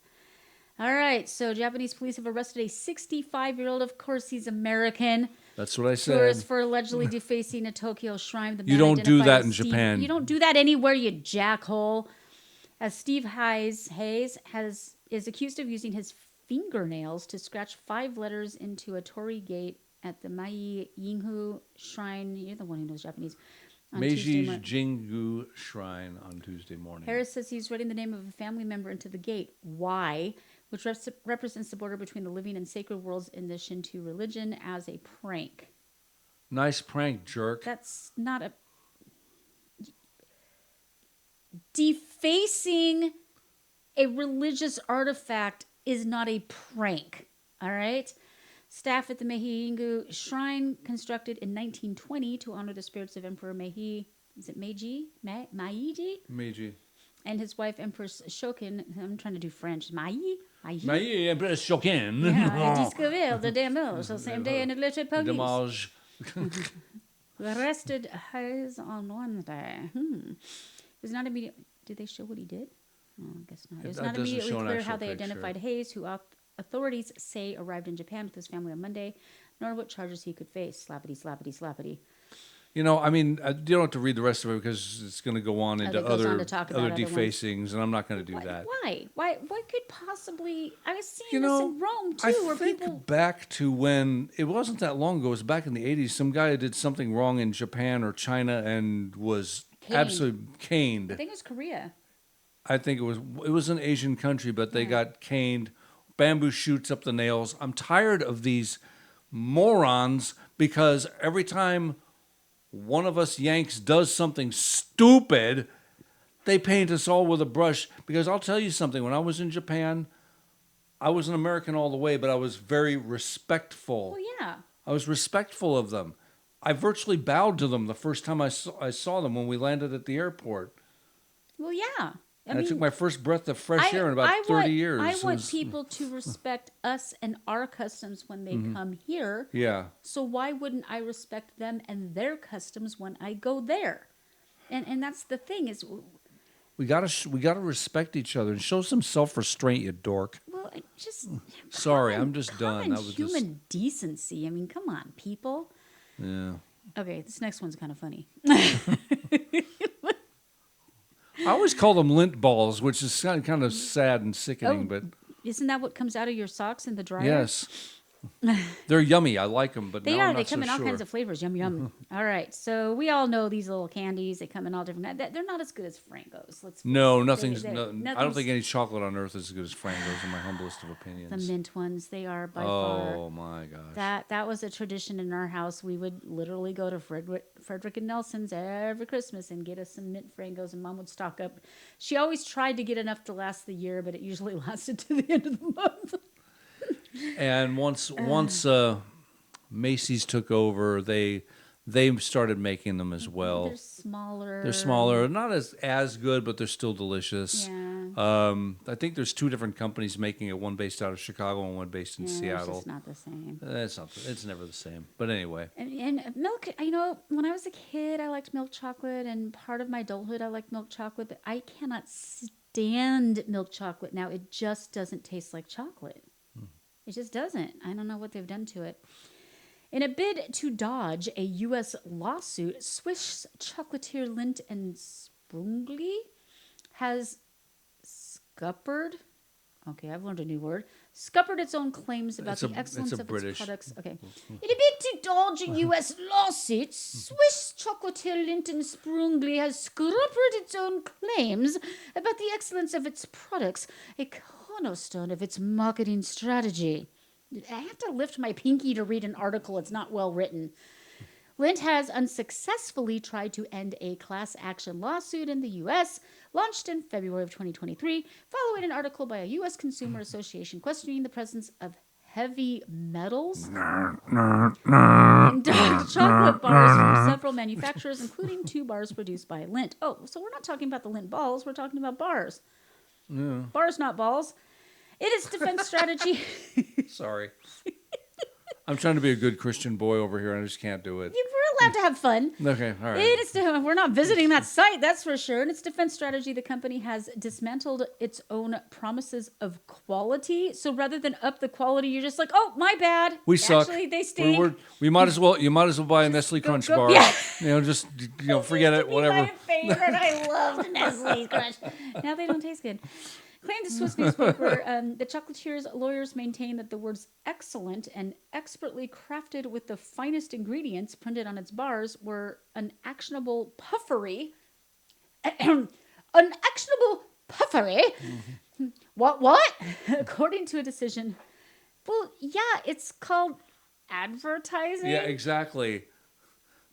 All right, so Japanese police have arrested a 65-year-old. Of course, he's American. That's what I said. Tourist for allegedly defacing a Tokyo shrine. You don't do that in Japan. You don't do that anywhere, you jackhole. As Steve Hayes is accused of using his fingernails to scratch 5 letters into a torii gate at the Mai Yinghu Shrine. You're the one who knows Japanese. Meiji Jingu Shrine on Tuesday morning. Harris says he's writing the name of a family member into the gate. Why? Which represents the border between the living and sacred worlds in the Shinto religion, as a prank. Nice prank, jerk. That's not a... Defacing a religious artifact is not a prank, all right? Staff at the Meiji Yingu Shrine, constructed in 1920 to honor the spirits of Emperor Meiji. Is it Meiji? Meiji? Meiji. And his wife, Empress Shokin. I'm trying to do French. Meiji? Meiji, Empress Shokin. Yeah, discovered the damage the same day and alerted police. Damage. Arrested Hayes on Wednesday. It was not immediate. Did they show what he did? No, I guess not. It was not immediately clear how they identified Hayes, who authorities say arrived in Japan with his family on Monday, nor what charges he could face. Slappity, slappity, slappity. You don't have to read the rest of it because it's going to go on into other defacings, and I'm not going to do that. Why? What could possibly... I was seeing this in Rome, too, I think back to when... It wasn't that long ago. It was back in the 80s. Some guy did something wrong in Japan or China and was absolutely caned. I think it was Korea. I think it was an Asian country, but they got caned. Bamboo shoots up the nails. I'm tired of these morons because every time one of us Yanks does something stupid, they paint us all with a brush. Because I'll tell you something, when I was in Japan, I was an American all the way, but I was very respectful. Well, yeah. I was respectful of them. I virtually bowed to them the first time I saw them when we landed at the airport. Well, yeah. I took my first breath of fresh air in about 30 years. I want people to respect us and our customs when they come here. Yeah. So why wouldn't I respect them and their customs when I go there? And that's the thing is... We gotta respect each other and show some self-restraint, you dork. Well, just... Sorry, I'm just done. That was human decency. I mean, come on, people. Yeah. Okay, this next one's kind of funny. I always call them lint balls, which is kind of sad and sickening, but... Isn't that what comes out of your socks in the dryer? Yes. They're yummy. I like them, but They now are. I'm They not come so in all sure. kinds of flavors. Yum, yum. All right. So we all know these little candies. They come in all different. They're not as good as Frangos. Let's No, face it. nothing's. They- No, I don't nothing's- think any chocolate on earth is as good as Frangos, in my humblest of opinions. The mint ones. They are by Oh far. my gosh. That was a tradition in our house. We would literally go to Frederick and Nelson's every Christmas and get us some mint Frangos, and Mom would stock up. She always tried to get enough to last the year, but it usually lasted to the end of the month. And once Macy's took over, they started making them as well. They're smaller. They're smaller, not as good, but they're still delicious. Yeah. I think there's two different companies making it, one based out of Chicago and one based in Yeah, Seattle. It's just not the same. It's never the same. But anyway, And milk, when I was a kid, I liked milk chocolate, and part of my adulthood, I liked milk chocolate, but I cannot stand milk chocolate now. It just doesn't taste like chocolate. It just doesn't. I don't know what they've done to it. In a bid to dodge a U.S. lawsuit, Swiss chocolatier Lindt and Sprungli has scuppered. Okay, I've learned a new word. Scuppered its own claims about the excellence of its products. Okay. In a bid to dodge a U.S. lawsuit, Swiss chocolatier Lindt and Sprungli has scuppered its own claims about the excellence of its products, a cornerstone of its marketing strategy. I have to lift my pinky to read an article. It's not well written. Lindt has unsuccessfully tried to end a class action lawsuit in the U.S., launched in February of 2023, following an article by a U.S. Consumer Association questioning the presence of heavy metals in dark chocolate bars from several manufacturers, including 2 bars produced by Lindt. Oh, so we're not talking about the Lindt balls. We're talking about bars. Yeah. Bars, not balls. It is defense strategy. sorry. I'm trying to be a good Christian boy over here, and I just can't do it. We're allowed to have fun. Okay, all right. We're not visiting that site, that's for sure. In its defense strategy, the company has dismantled its own promises of quality. So rather than up the quality, you're just like, oh, my bad. We suck. Actually, they stink. You might as well buy a Nestle Crunch bar. Yeah. Just forget it, whatever. My favorite. I loved Nestle Crunch. Now they don't taste good. Claimed the Swiss newspaper, the chocolatier's lawyers maintain that the words excellent and expertly crafted with the finest ingredients printed on its bars were an actionable puffery. An actionable puffery? Mm-hmm. What? According to a decision. Well, yeah, it's called advertising. Yeah, exactly.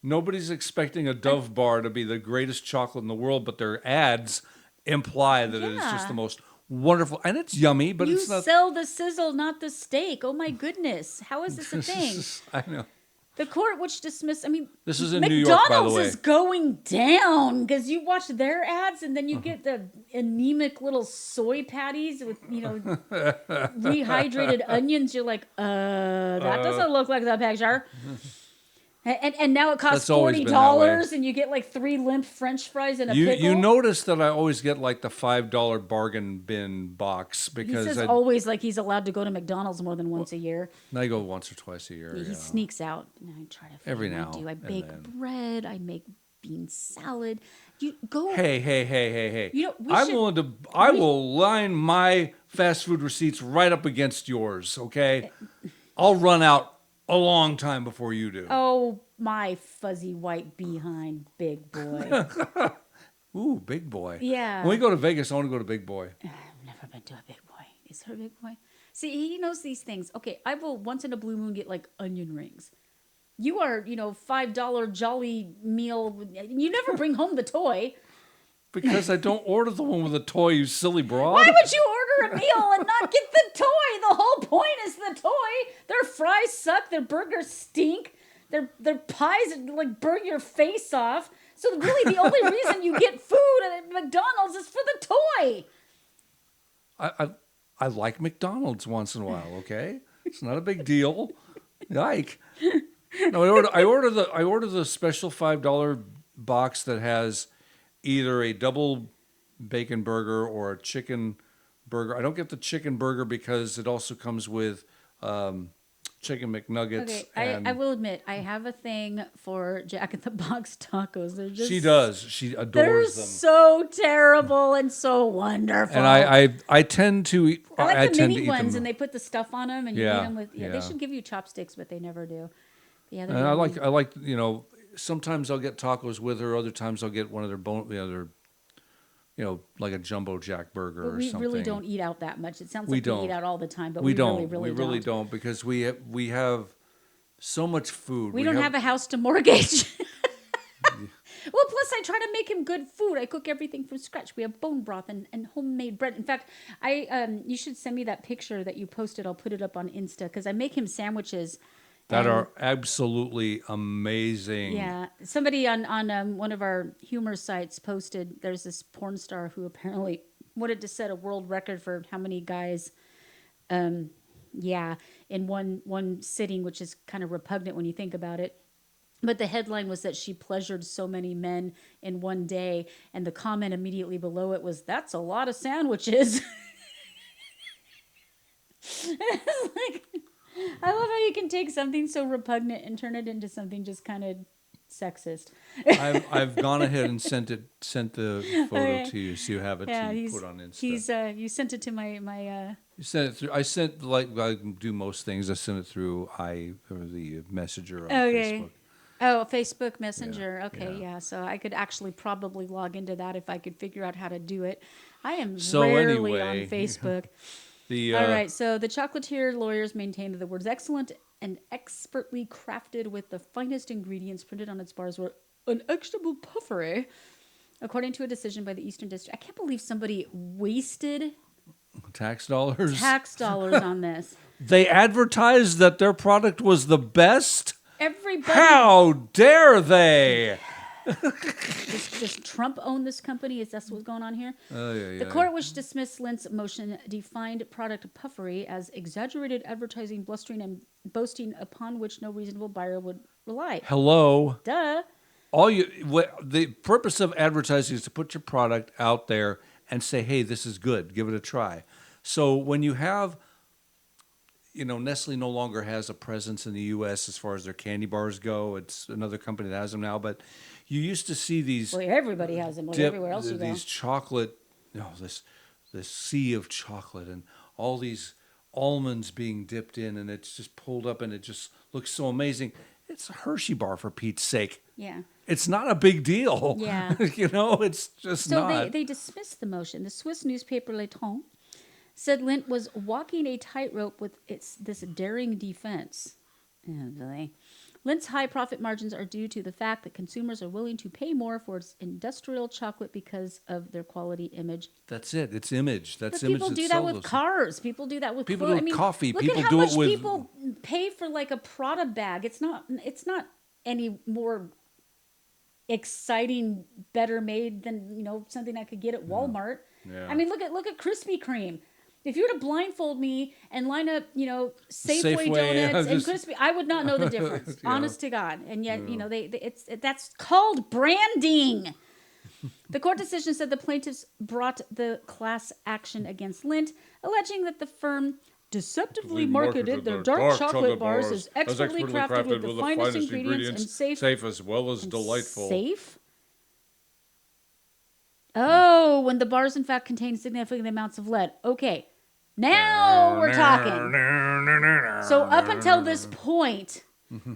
Nobody's expecting a Dove bar to be the greatest chocolate in the world, but their ads imply that it is just the most wonderful, and it's yummy, but it's not. You sell the sizzle, not the steak. Oh my goodness, how is this a thing? I know. The court, which dismissed, This is in McDonald's New York, by the way. is going down because you watch their ads and then you get the anemic little soy patties with rehydrated onions. You're like, that doesn't look like the picture. And now it costs $40 and you get like 3 limp French fries and a pickle. You notice that I always get like the $5 bargain bin box because he says always like he's allowed to go to McDonald's more than once a year. I go once or twice a year. He sneaks out. And I try to every now. I bake bread. I make bean salad. You go. Hey! I will line my fast food receipts right up against yours. Okay, I'll run out a long time before you do. Oh, my fuzzy white behind, big boy. Ooh, Big Boy. Yeah. When we go to Vegas, I want to go to Big Boy. I've never been to a Big Boy. Is there a Big Boy? See, he knows these things. Okay, I will once in a blue moon get like onion rings. You are, $5 jolly meal. You never bring home the toy. Because I don't order the one with the toy, you silly broad. Why would you order a meal and not get the toy? The whole point is the toy. Their fries suck. Their burgers stink. Their pies like burn your face off. So really the only reason you get food at McDonald's is for the toy. I like McDonald's once in a while, okay? It's not a big deal. Yike. No, I order the special $5 box that has either a double bacon burger or a chicken burger. I don't get the chicken burger because it also comes with chicken McNuggets. Okay, and I will admit, I have a thing for Jack in the Box tacos. They're just she does. She they're adores them. so terrible and so wonderful. And I tend to eat. I like the tend to mini eat ones, them. and they put the stuff on them, and you eat them with. Yeah, they should give you chopsticks, but they never do. Yeah, And I like sometimes I'll get tacos with her. Other times I'll get one of their like a jumbo jack burger But or we something. really don't eat out that much. It sounds We like we eat don't. out all the time, but we we don't. really we don't because we have so much food. We don't have a house to mortgage. Well, plus I try to make him good food. I cook everything from scratch. We have bone broth and homemade bread. In fact, you should send me that picture that you posted. I'll put it up on Insta because I make him sandwiches that are absolutely amazing. Yeah, somebody on one of our humor sites posted. There's this porn star who apparently wanted to set a world record for how many guys, in one sitting, which is kind of repugnant when you think about it. But the headline was that she pleasured so many men in one day, and the comment immediately below it was, "That's a lot of sandwiches." It's like, I love how you can take something so repugnant and turn it into something just kind of sexist. I've gone ahead and sent the photo to you, so you have it to put on Insta. You sent it to my You sent it through. I sent like I do most things. I sent it through the messenger on Facebook. Oh, Facebook Messenger. Yeah, Okay, yeah. yeah. So I could actually probably log into that if I could figure out how to do it. I am So rarely anyway, on Facebook. All right. So the chocolatier lawyers maintained that the words "excellent" and "expertly crafted with the finest ingredients" printed on its bars were an actionable puffery, according to a decision by the Eastern District. I can't believe somebody wasted tax dollars on this. They advertised that their product was the best. Everybody. How dare they? Does Trump own this company? Is that what's going on here? The court, which dismissed Lindt's motion, defined product puffery as exaggerated advertising, blustering, and boasting upon which no reasonable buyer would rely. Hello. Duh. The purpose of advertising is to put your product out there and say, "Hey, this is good. Give it a try." So when you have, Nestle no longer has a presence in the U.S. as far as their candy bars go. It's another company that has them now. But you used to see these. Well, everybody has them. Everywhere else you go. These chocolate, this sea of chocolate and all these almonds being dipped in, and it's just pulled up, and it just looks so amazing. It's a Hershey bar, for Pete's sake. Yeah. It's not a big deal. Yeah. It's just not. So they dismissed the motion. The Swiss newspaper Le Temps said Lindt was walking a tightrope with this daring defense. Oh, boy. Lindt's high profit margins are due to the fact that consumers are willing to pay more for its industrial chocolate because of their quality image. That's it. It's image. But That's image. people do that with cars. People do that with people clothes. do it with coffee. Look People at how do much it with people pay for like a Prada bag. It's not any more exciting, better made than something I could get at Walmart. Yeah. I mean, look at Krispy Kreme. If you were to blindfold me and line up, Safeway donuts and Krispy, I would not know the difference. Honest to God. And yet, that's called branding. The court decision said the plaintiffs brought the class action against Lindt, alleging that the firm deceptively marketed their dark chocolate bars as expertly crafted with the finest ingredients and safe as well as delightful. Safe? Oh, when the bars in fact contain significant amounts of lead. Okay. Now we're talking. So up until this point,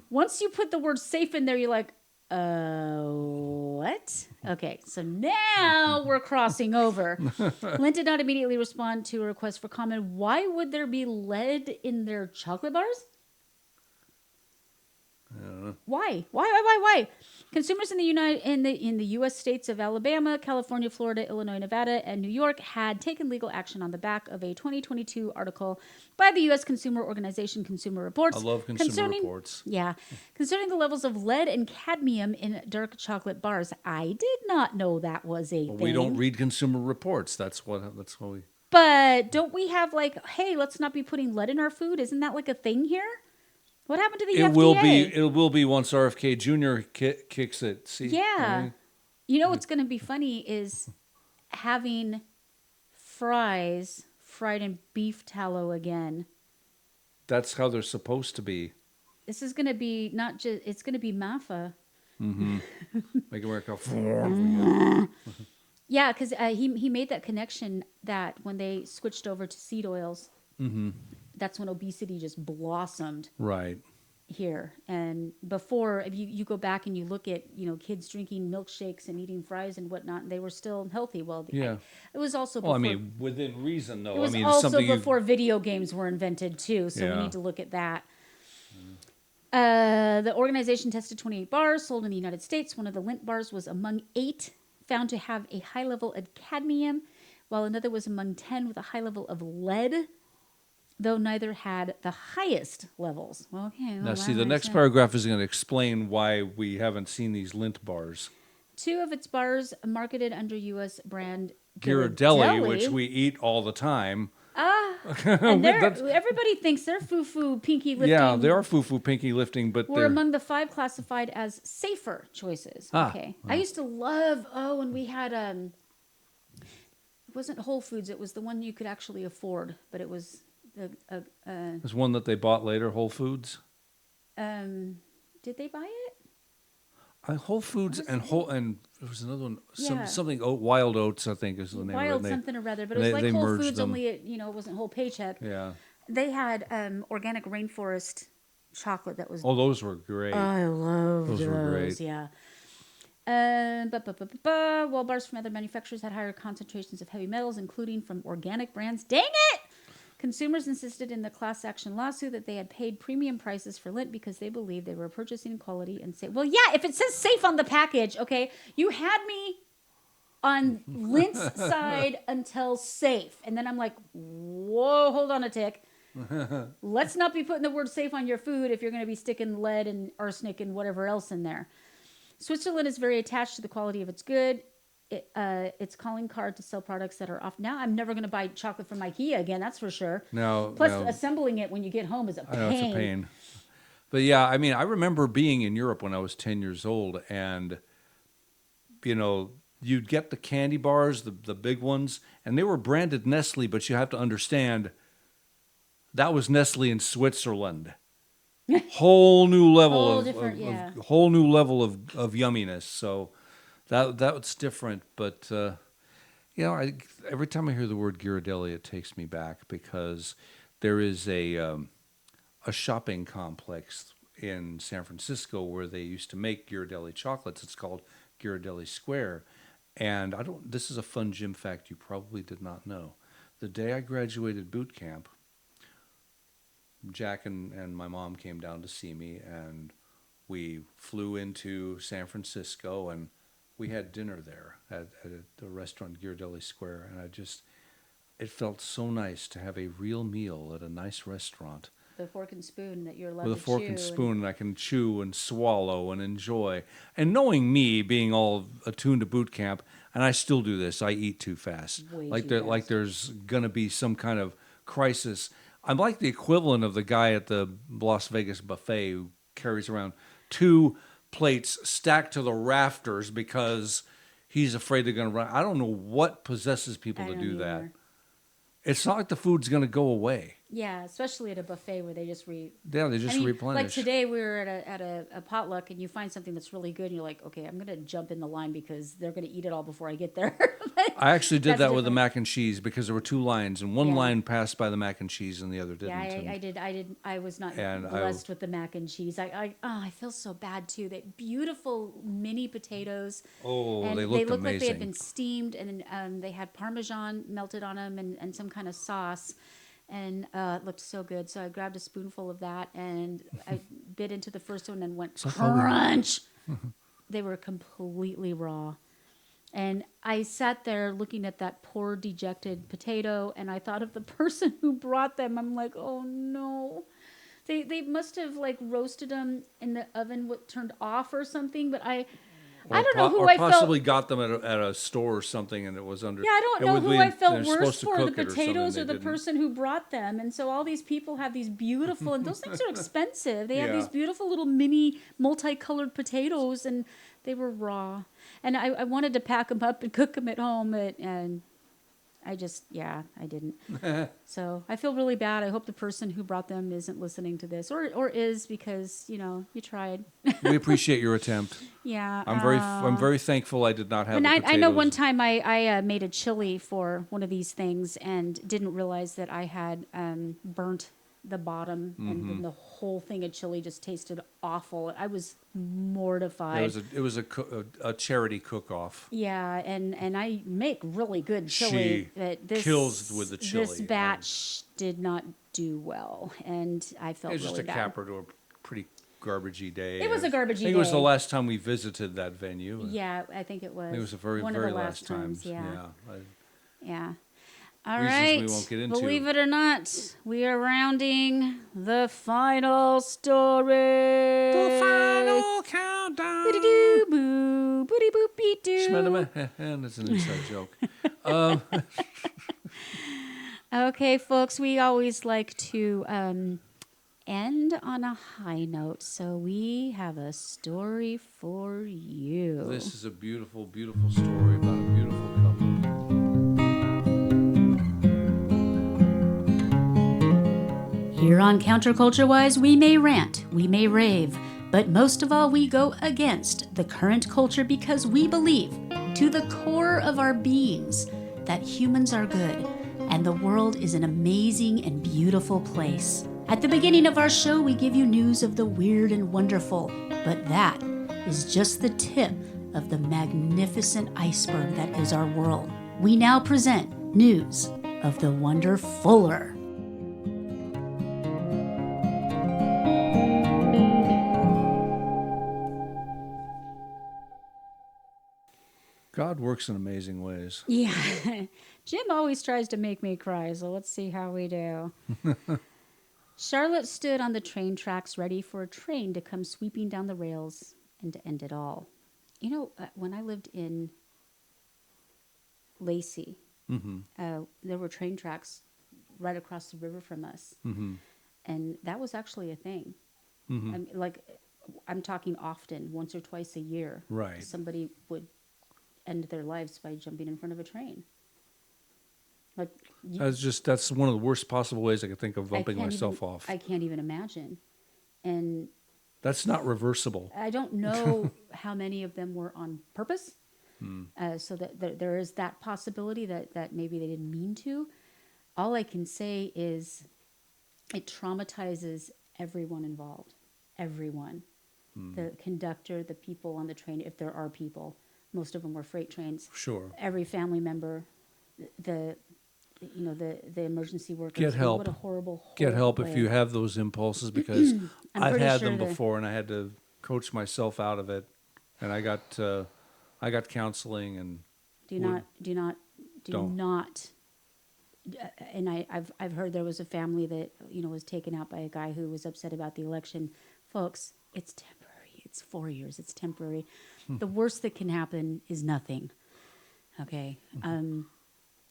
once you put the word safe in there, you're like, what? Okay, so now we're crossing over. Lindt did not immediately respond to a request for comment. Why would there be lead in their chocolate bars? Why? Consumers in the U.S. states of Alabama, California, Florida, Illinois, Nevada, and New York had taken legal action on the back of a 2022 article by the U.S. consumer organization Consumer Reports. I love Consumer Reports. Yeah, concerning the levels of lead and cadmium in dark chocolate bars. I did not know that was a thing. We don't read Consumer Reports. That's what we. But don't we have hey, let's not be putting lead in our food? Isn't that like a thing here? What happened to the FDA? It will be once RFK Jr. kicks it. See? Yeah. What's going to be funny is having fries fried in beef tallow again. that's how they're supposed to be. This is going to be not just, it's going to be MAFA. Make America. Yeah, because he made that connection that when they switched over to seed oils, that's when obesity just blossomed Right. here. And before, if you go back and you look at, kids drinking milkshakes and eating fries and whatnot, and they were still healthy. Well, Yeah. it was also Well, before, I mean, within reason, though. it was I mean, also something before video games were invented too. So we Yeah. need to look at that. The organization tested 28 bars sold in the United States. One of the Lindt bars was among 8 found to have a high level of cadmium, while another was among 10 with a high level of lead, though neither had the highest levels. Well, okay. Now, see, the next paragraph is going to explain why we haven't seen these Lindt bars. 2 of its bars marketed under U.S. brand Ghirardelli, which we eat all the time. And everybody thinks they're foo-foo pinky lifting. Yeah, they are foo-foo pinky lifting, but Were they're... among the 5 classified as safer choices. Okay. I used to love, when we had, it wasn't Whole Foods, it was the one you could actually afford, but it was, There's one that they bought later, Whole Foods. did they buy it? Whole Foods and there was another one, Yeah. something Wild Oats, I think is the name Wild of it. something or rather, but and it was they like Whole merged Foods, them. only it, it wasn't Whole Paycheck. Yeah. They had organic rainforest chocolate that was... Oh, those were great. I love Those were great. Yeah. While bars from other manufacturers had higher concentrations of heavy metals, including from organic brands. Dang it! Consumers insisted in the class action lawsuit that they had paid premium prices for Lindt because they believed they were purchasing quality and safe. Well, yeah, if it says safe on the package, okay, you had me on Lindt's side until safe. And then I'm like, whoa, hold on a tick. Let's not be putting the word safe on your food if you're going to be sticking lead and arsenic and whatever else in there. Switzerland is very attached to the quality of its good. Its calling card to sell products that are off. Now I'm never going to buy chocolate from IKEA again, that's for sure. Plus, assembling it when you get home is a pain. I know, it's a pain. But yeah, I mean, I remember being in Europe when I was 10 years old, and, you'd get the candy bars, the big ones, and they were branded Nestle, but you have to understand, that was Nestle in Switzerland. Whole new level whole new level of yumminess. So that's different. But every time I hear the word Ghirardelli, it takes me back because there is a shopping complex in San Francisco where they used to make Ghirardelli chocolates. It's called Ghirardelli Square. And this is a fun gym fact you probably did not know. The day I graduated boot camp, Jack and my mom came down to see me, and we flew into San Francisco, and we had dinner there at the restaurant Ghirardelli Square, and it felt so nice to have a real meal at a nice restaurant. The fork and spoon that you're allowed to chew. With a fork and spoon, and I can chew and swallow and enjoy. And knowing me, being all attuned to boot camp, and I still do this, I eat too fast. Like there's going to be some kind of crisis. I'm like the equivalent of the guy at the Las Vegas buffet who carries around 2 plates stacked to the rafters because he's afraid they're going to run. I don't know what possesses people to do that. It's not like the food's going to go away. Yeah, especially at a buffet where they just replenish. Like today, we were at a potluck, and you find something that's really good, and you're like, okay, I'm going to jump in the line because they're going to eat it all before I get there. I actually did that with the mac and cheese because there were 2 lines, and one line passed by the mac and cheese, and the other didn't. Yeah, I was not blessed with the mac and cheese. I feel so bad too. That beautiful mini potatoes. Oh, and they looked amazing. like they had been steamed, and they had Parmesan melted on them, and some kind of sauce. And it looked so good. So I grabbed a spoonful of that, and I bit into the first one and went crunch. They were completely raw. And I sat there looking at that poor, dejected potato, and I thought of the person who brought them. I'm like, oh, no. They must have, roasted them in the oven turned off or something, but I don't know who I felt. Or possibly got them at a store or something, and it was under. Yeah, I don't know who I felt worse for, the potatoes or the person who brought them. And so all these people have these beautiful, and those things are expensive. They have these beautiful little mini multicolored potatoes, and they were raw. And I wanted to pack them up and cook them at home, and I didn't. So I feel really bad. I hope the person who brought them isn't listening to this, or is, because you tried. We appreciate your attempt. Yeah. I'm very thankful I did not have And the potatoes. I know one time I made a chili for one of these things and didn't realize that I had burnt the bottom, and then the whole thing of chili just tasted awful. I was mortified. It was a charity cook-off. Yeah, and I make really good chili. She But this kills with the chili. This batch did not do well, and I felt It was really just a bad. capper to a pretty garbagey day. It was a garbagey I think it was the day. last time we visited that venue. Yeah, I think it was. It was the very, one very of the last times. Yeah. Yeah. Yeah. All Reasons right. we won't get into. Believe it or not, we are rounding the final story. The final countdown. Boo-dee-doo, boo, booty-boop-beat-doo. Schmedama- That's an inside joke. Okay, folks, we always like to end on a high note, so we have a story for you. This is a beautiful, beautiful story about a beautiful couple. Here on Counterculture Wise, we may rant, we may rave, but most of all, we go against the current culture because we believe, to the core of our beings, that humans are good and the world is an amazing and beautiful place. At the beginning of our show, we give you news of the weird and wonderful, but that is just the tip of the magnificent iceberg that is our world. We now present news of the wonderfuller. God works in amazing ways. Yeah, Jim always tries to make me cry, so let's see how we do. Charlotte stood on the train tracks ready for a train to come sweeping down the rails and to end it all. When I lived in Lacey, there were train tracks right across the river from us. And that was actually a thing. I'm talking often, once or twice a year. Right. Somebody would end their lives by jumping in front of a train. That's one of the worst possible ways I could think of bumping myself off. I can't even imagine. And that's not reversible. I don't know how many of them were on purpose. So that there is that possibility that maybe they didn't mean to. All I can say is it traumatizes everyone involved. Everyone. The conductor, the people on the train, if there are people. Most of them were freight trains. Sure. Every family member, the emergency workers. Get help. What a horrible Get help way. if you have those impulses, because I've pretty had sure them that- before, and I had to coach myself out of it. And I got counseling, and Do not. And I've heard there was a family that was taken out by a guy who was upset about the election. Folks, it's temporary. It's 4 years. It's temporary. The worst that can happen is nothing. Okay.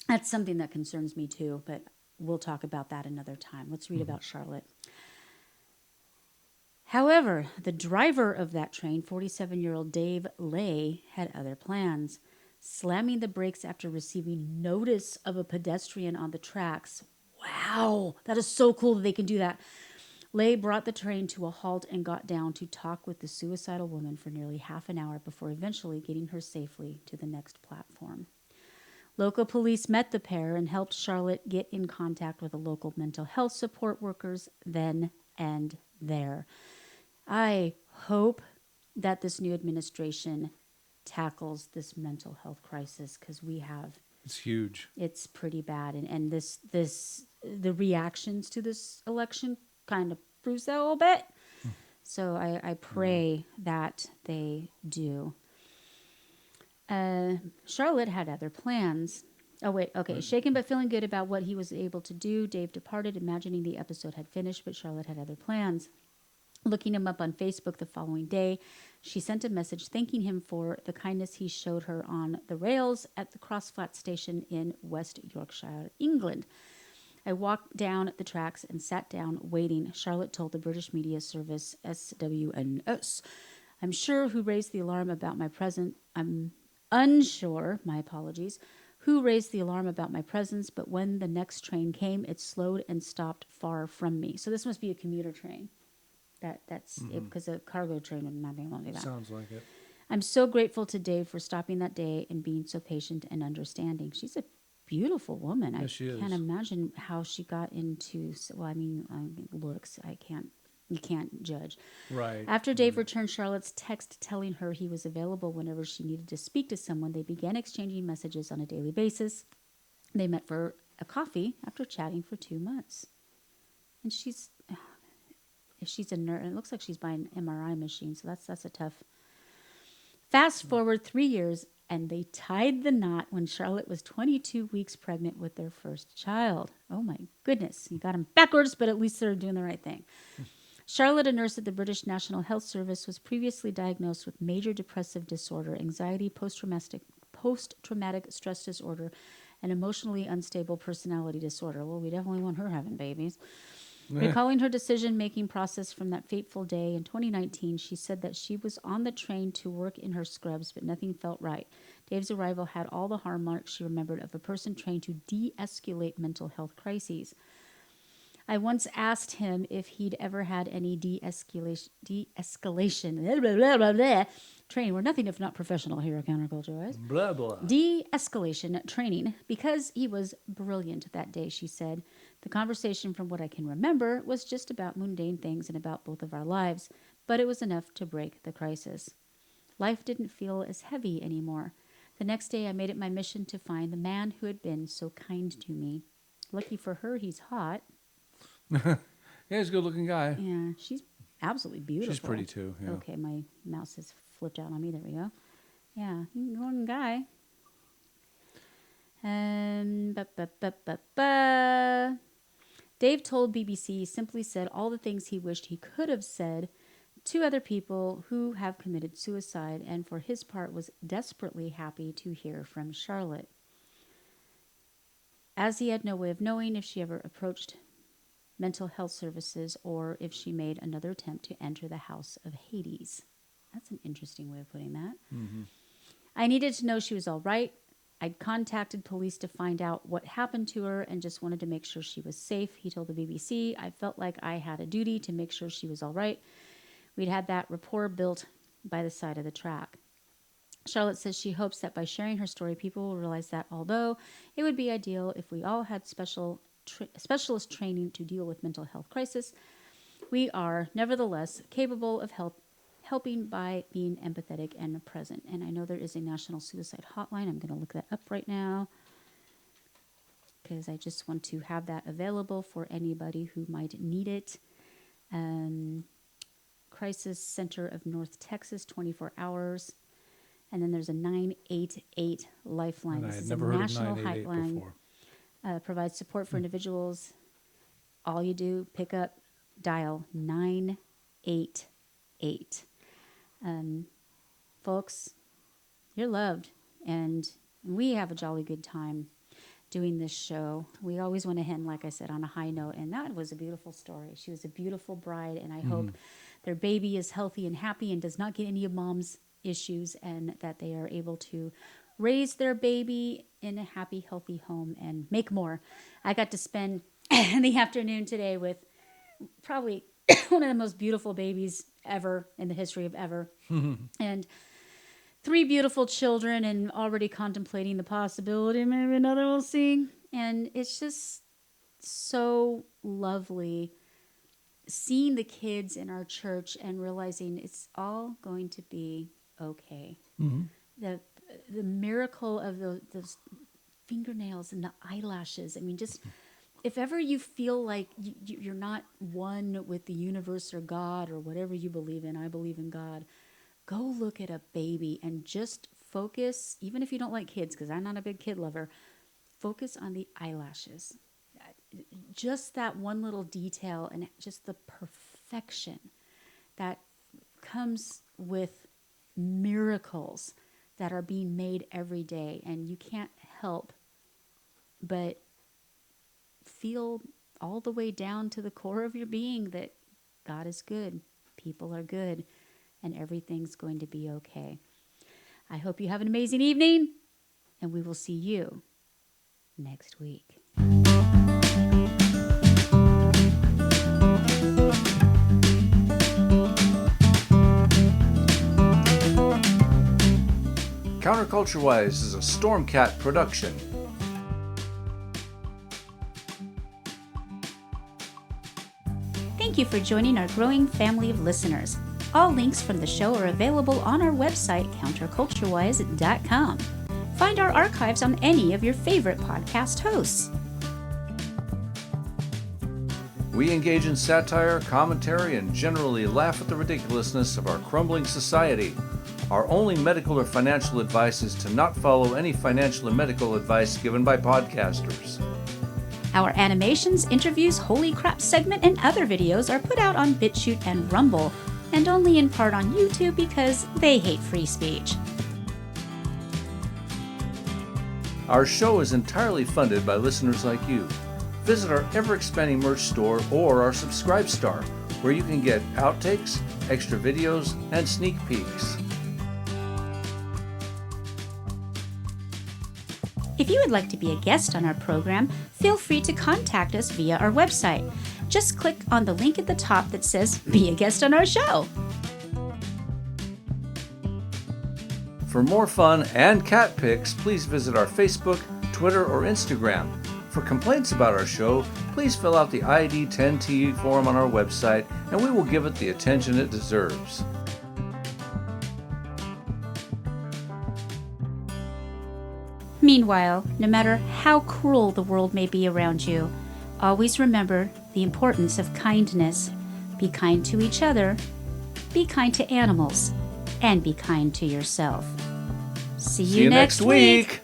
That's something that concerns me too, but we'll talk about that another time. Let's read about Charlotte. However, the driver of that train, 47-year-old Dave Lay, had other plans. Slamming the brakes after receiving notice of a pedestrian on the tracks. Wow, that is so cool that they can do that. Lay brought the train to a halt and got down to talk with the suicidal woman for nearly half an hour before eventually getting her safely to the next platform. Local police met the pair and helped Charlotte get in contact with the local mental health support workers then and there. I hope that this new administration tackles this mental health crisis, because it's huge. It's pretty bad, and the reactions to this election kind of proves that a little bit. So I pray that they do. Charlotte had other plans. Oh, wait. Okay. Shaken but feeling good about what he was able to do, Dave departed, imagining the episode had finished, but Charlotte had other plans. Looking him up on Facebook the following day, she sent a message thanking him for the kindness he showed her on the rails at the Crossflat station in West Yorkshire, England. I walked down the tracks and sat down waiting, Charlotte told the British media service SWNS. I'm sure who raised the alarm about my present. I'm unsure, my apologies, who raised the alarm about my presence, but when the next train came, it slowed and stopped far from me. So this must be a commuter train. That's because a cargo train would not be able to do that. Sounds like it. I'm so grateful to Dave for stopping that day and being so patient and understanding. She's a beautiful woman. Yes, she is. Can't imagine how she got into. Well, I mean, looks. You can't judge. Right. After Dave returned Charlotte's text telling her he was available whenever she needed to speak to someone, they began exchanging messages on a daily basis. They met for a coffee after chatting for 2 months. And she's a nurse. It looks like she's buying an MRI machine, so that's a tough. Fast forward 3 years, and they tied the knot when Charlotte was 22 weeks pregnant with their first child. Oh my goodness. You got them backwards, but at least they're doing the right thing. Charlotte, a nurse at the British National Health Service, was previously diagnosed with major depressive disorder, anxiety, post-traumatic stress disorder, and emotionally unstable personality disorder. Well, we definitely want her having babies. Recalling her decision-making process from that fateful day in 2019, she said that she was on the train to work in her scrubs, but nothing felt right. Dave's arrival had all the hallmarks she remembered of a person trained to de-escalate mental health crises. I once asked him if he'd ever had any de-escalation training. We're nothing if not professional here at Counterculture Wise. Blah, blah. De-escalation training because he was brilliant that day, she said. The conversation, from what I can remember, was just about mundane things and about both of our lives, but it was enough to break the crisis. Life didn't feel as heavy anymore. The next day, I made it my mission to find the man who had been so kind to me. Lucky for her, he's hot. Yeah, he's a good-looking guy. Yeah, she's absolutely beautiful. She's pretty too. Yeah. Okay, my mouse has flipped out on me. There we go. Yeah, good-looking guy. Dave told BBC he simply said all the things he wished he could have said to other people who have committed suicide, and for his part was desperately happy to hear from Charlotte, as he had no way of knowing if she ever approached mental health services or if she made another attempt to enter the house of Hades. That's an interesting way of putting that. Mm-hmm. I needed to know she was all right. I'd contacted police to find out what happened to her and just wanted to make sure she was safe, he told the BBC. I felt like I had a duty to make sure she was all right. We'd had that rapport built by the side of the track. Charlotte says she hopes that by sharing her story, people will realize that although it would be ideal if we all had specialist training to deal with mental health crisis, we are nevertheless capable of helping by being empathetic and present. And I know there is a national suicide hotline. I'm going to look that up right now because I just want to have that available for anybody who might need it. Crisis Center of North Texas, 24 hours. And then there's a 988 lifeline. And this I had is never a heard of national 988 hotline. before. Provides support for individuals. All you do, pick up, dial 988. Folks, you're loved, and we have a jolly good time doing this show. We always want to end, like I said, on a high note, and that was a beautiful story. She was a beautiful bride, and I hope their baby is healthy and happy and does not get any of mom's issues, and that they are able to raise their baby in a happy, healthy home and make more. I got to spend the afternoon today with probably one of the most beautiful babies ever in the history of ever. And 3 beautiful children, and already contemplating the possibility maybe another we'll see. And it's just so lovely seeing the kids in our church and realizing it's all going to be okay. The miracle of those fingernails and the eyelashes. I mean, just if ever you feel like you're not one with the universe or God or whatever you believe in, I believe in God, go look at a baby and just focus, even if you don't like kids, because I'm not a big kid lover, focus on the eyelashes. Just that one little detail and just the perfection that comes with miracles that are being made every day. And you can't help but feel all the way down to the core of your being that God is good, people are good, and everything's going to be okay. I hope you have an amazing evening, and we will see you next week. Counterculture-Wise is a Stormcat production. Thank you for joining our growing family of listeners. All links from the show are available on our website, counterculturewise.com. Find our archives on any of your favorite podcast hosts. We engage in satire, commentary, and generally laugh at the ridiculousness of our crumbling society. Our only medical or financial advice is to not follow any financial or medical advice given by podcasters. Our animations, interviews, Holy Crap segment, and other videos are put out on BitChute and Rumble, and only in part on YouTube because they hate free speech. Our show is entirely funded by listeners like you. Visit our ever-expanding merch store or our Subscribe Star, where you can get outtakes, extra videos, and sneak peeks. If you would like to be a guest on our program, feel free to contact us via our website. Just click on the link at the top that says, "Be a guest on our show." For more fun and cat pics, please visit our Facebook, Twitter, or Instagram. For complaints about our show, please fill out the ID10TV form on our website, and we will give it the attention it deserves. Meanwhile, no matter how cruel the world may be around you, always remember the importance of kindness. Be kind to each other, be kind to animals, and be kind to yourself. See you next week.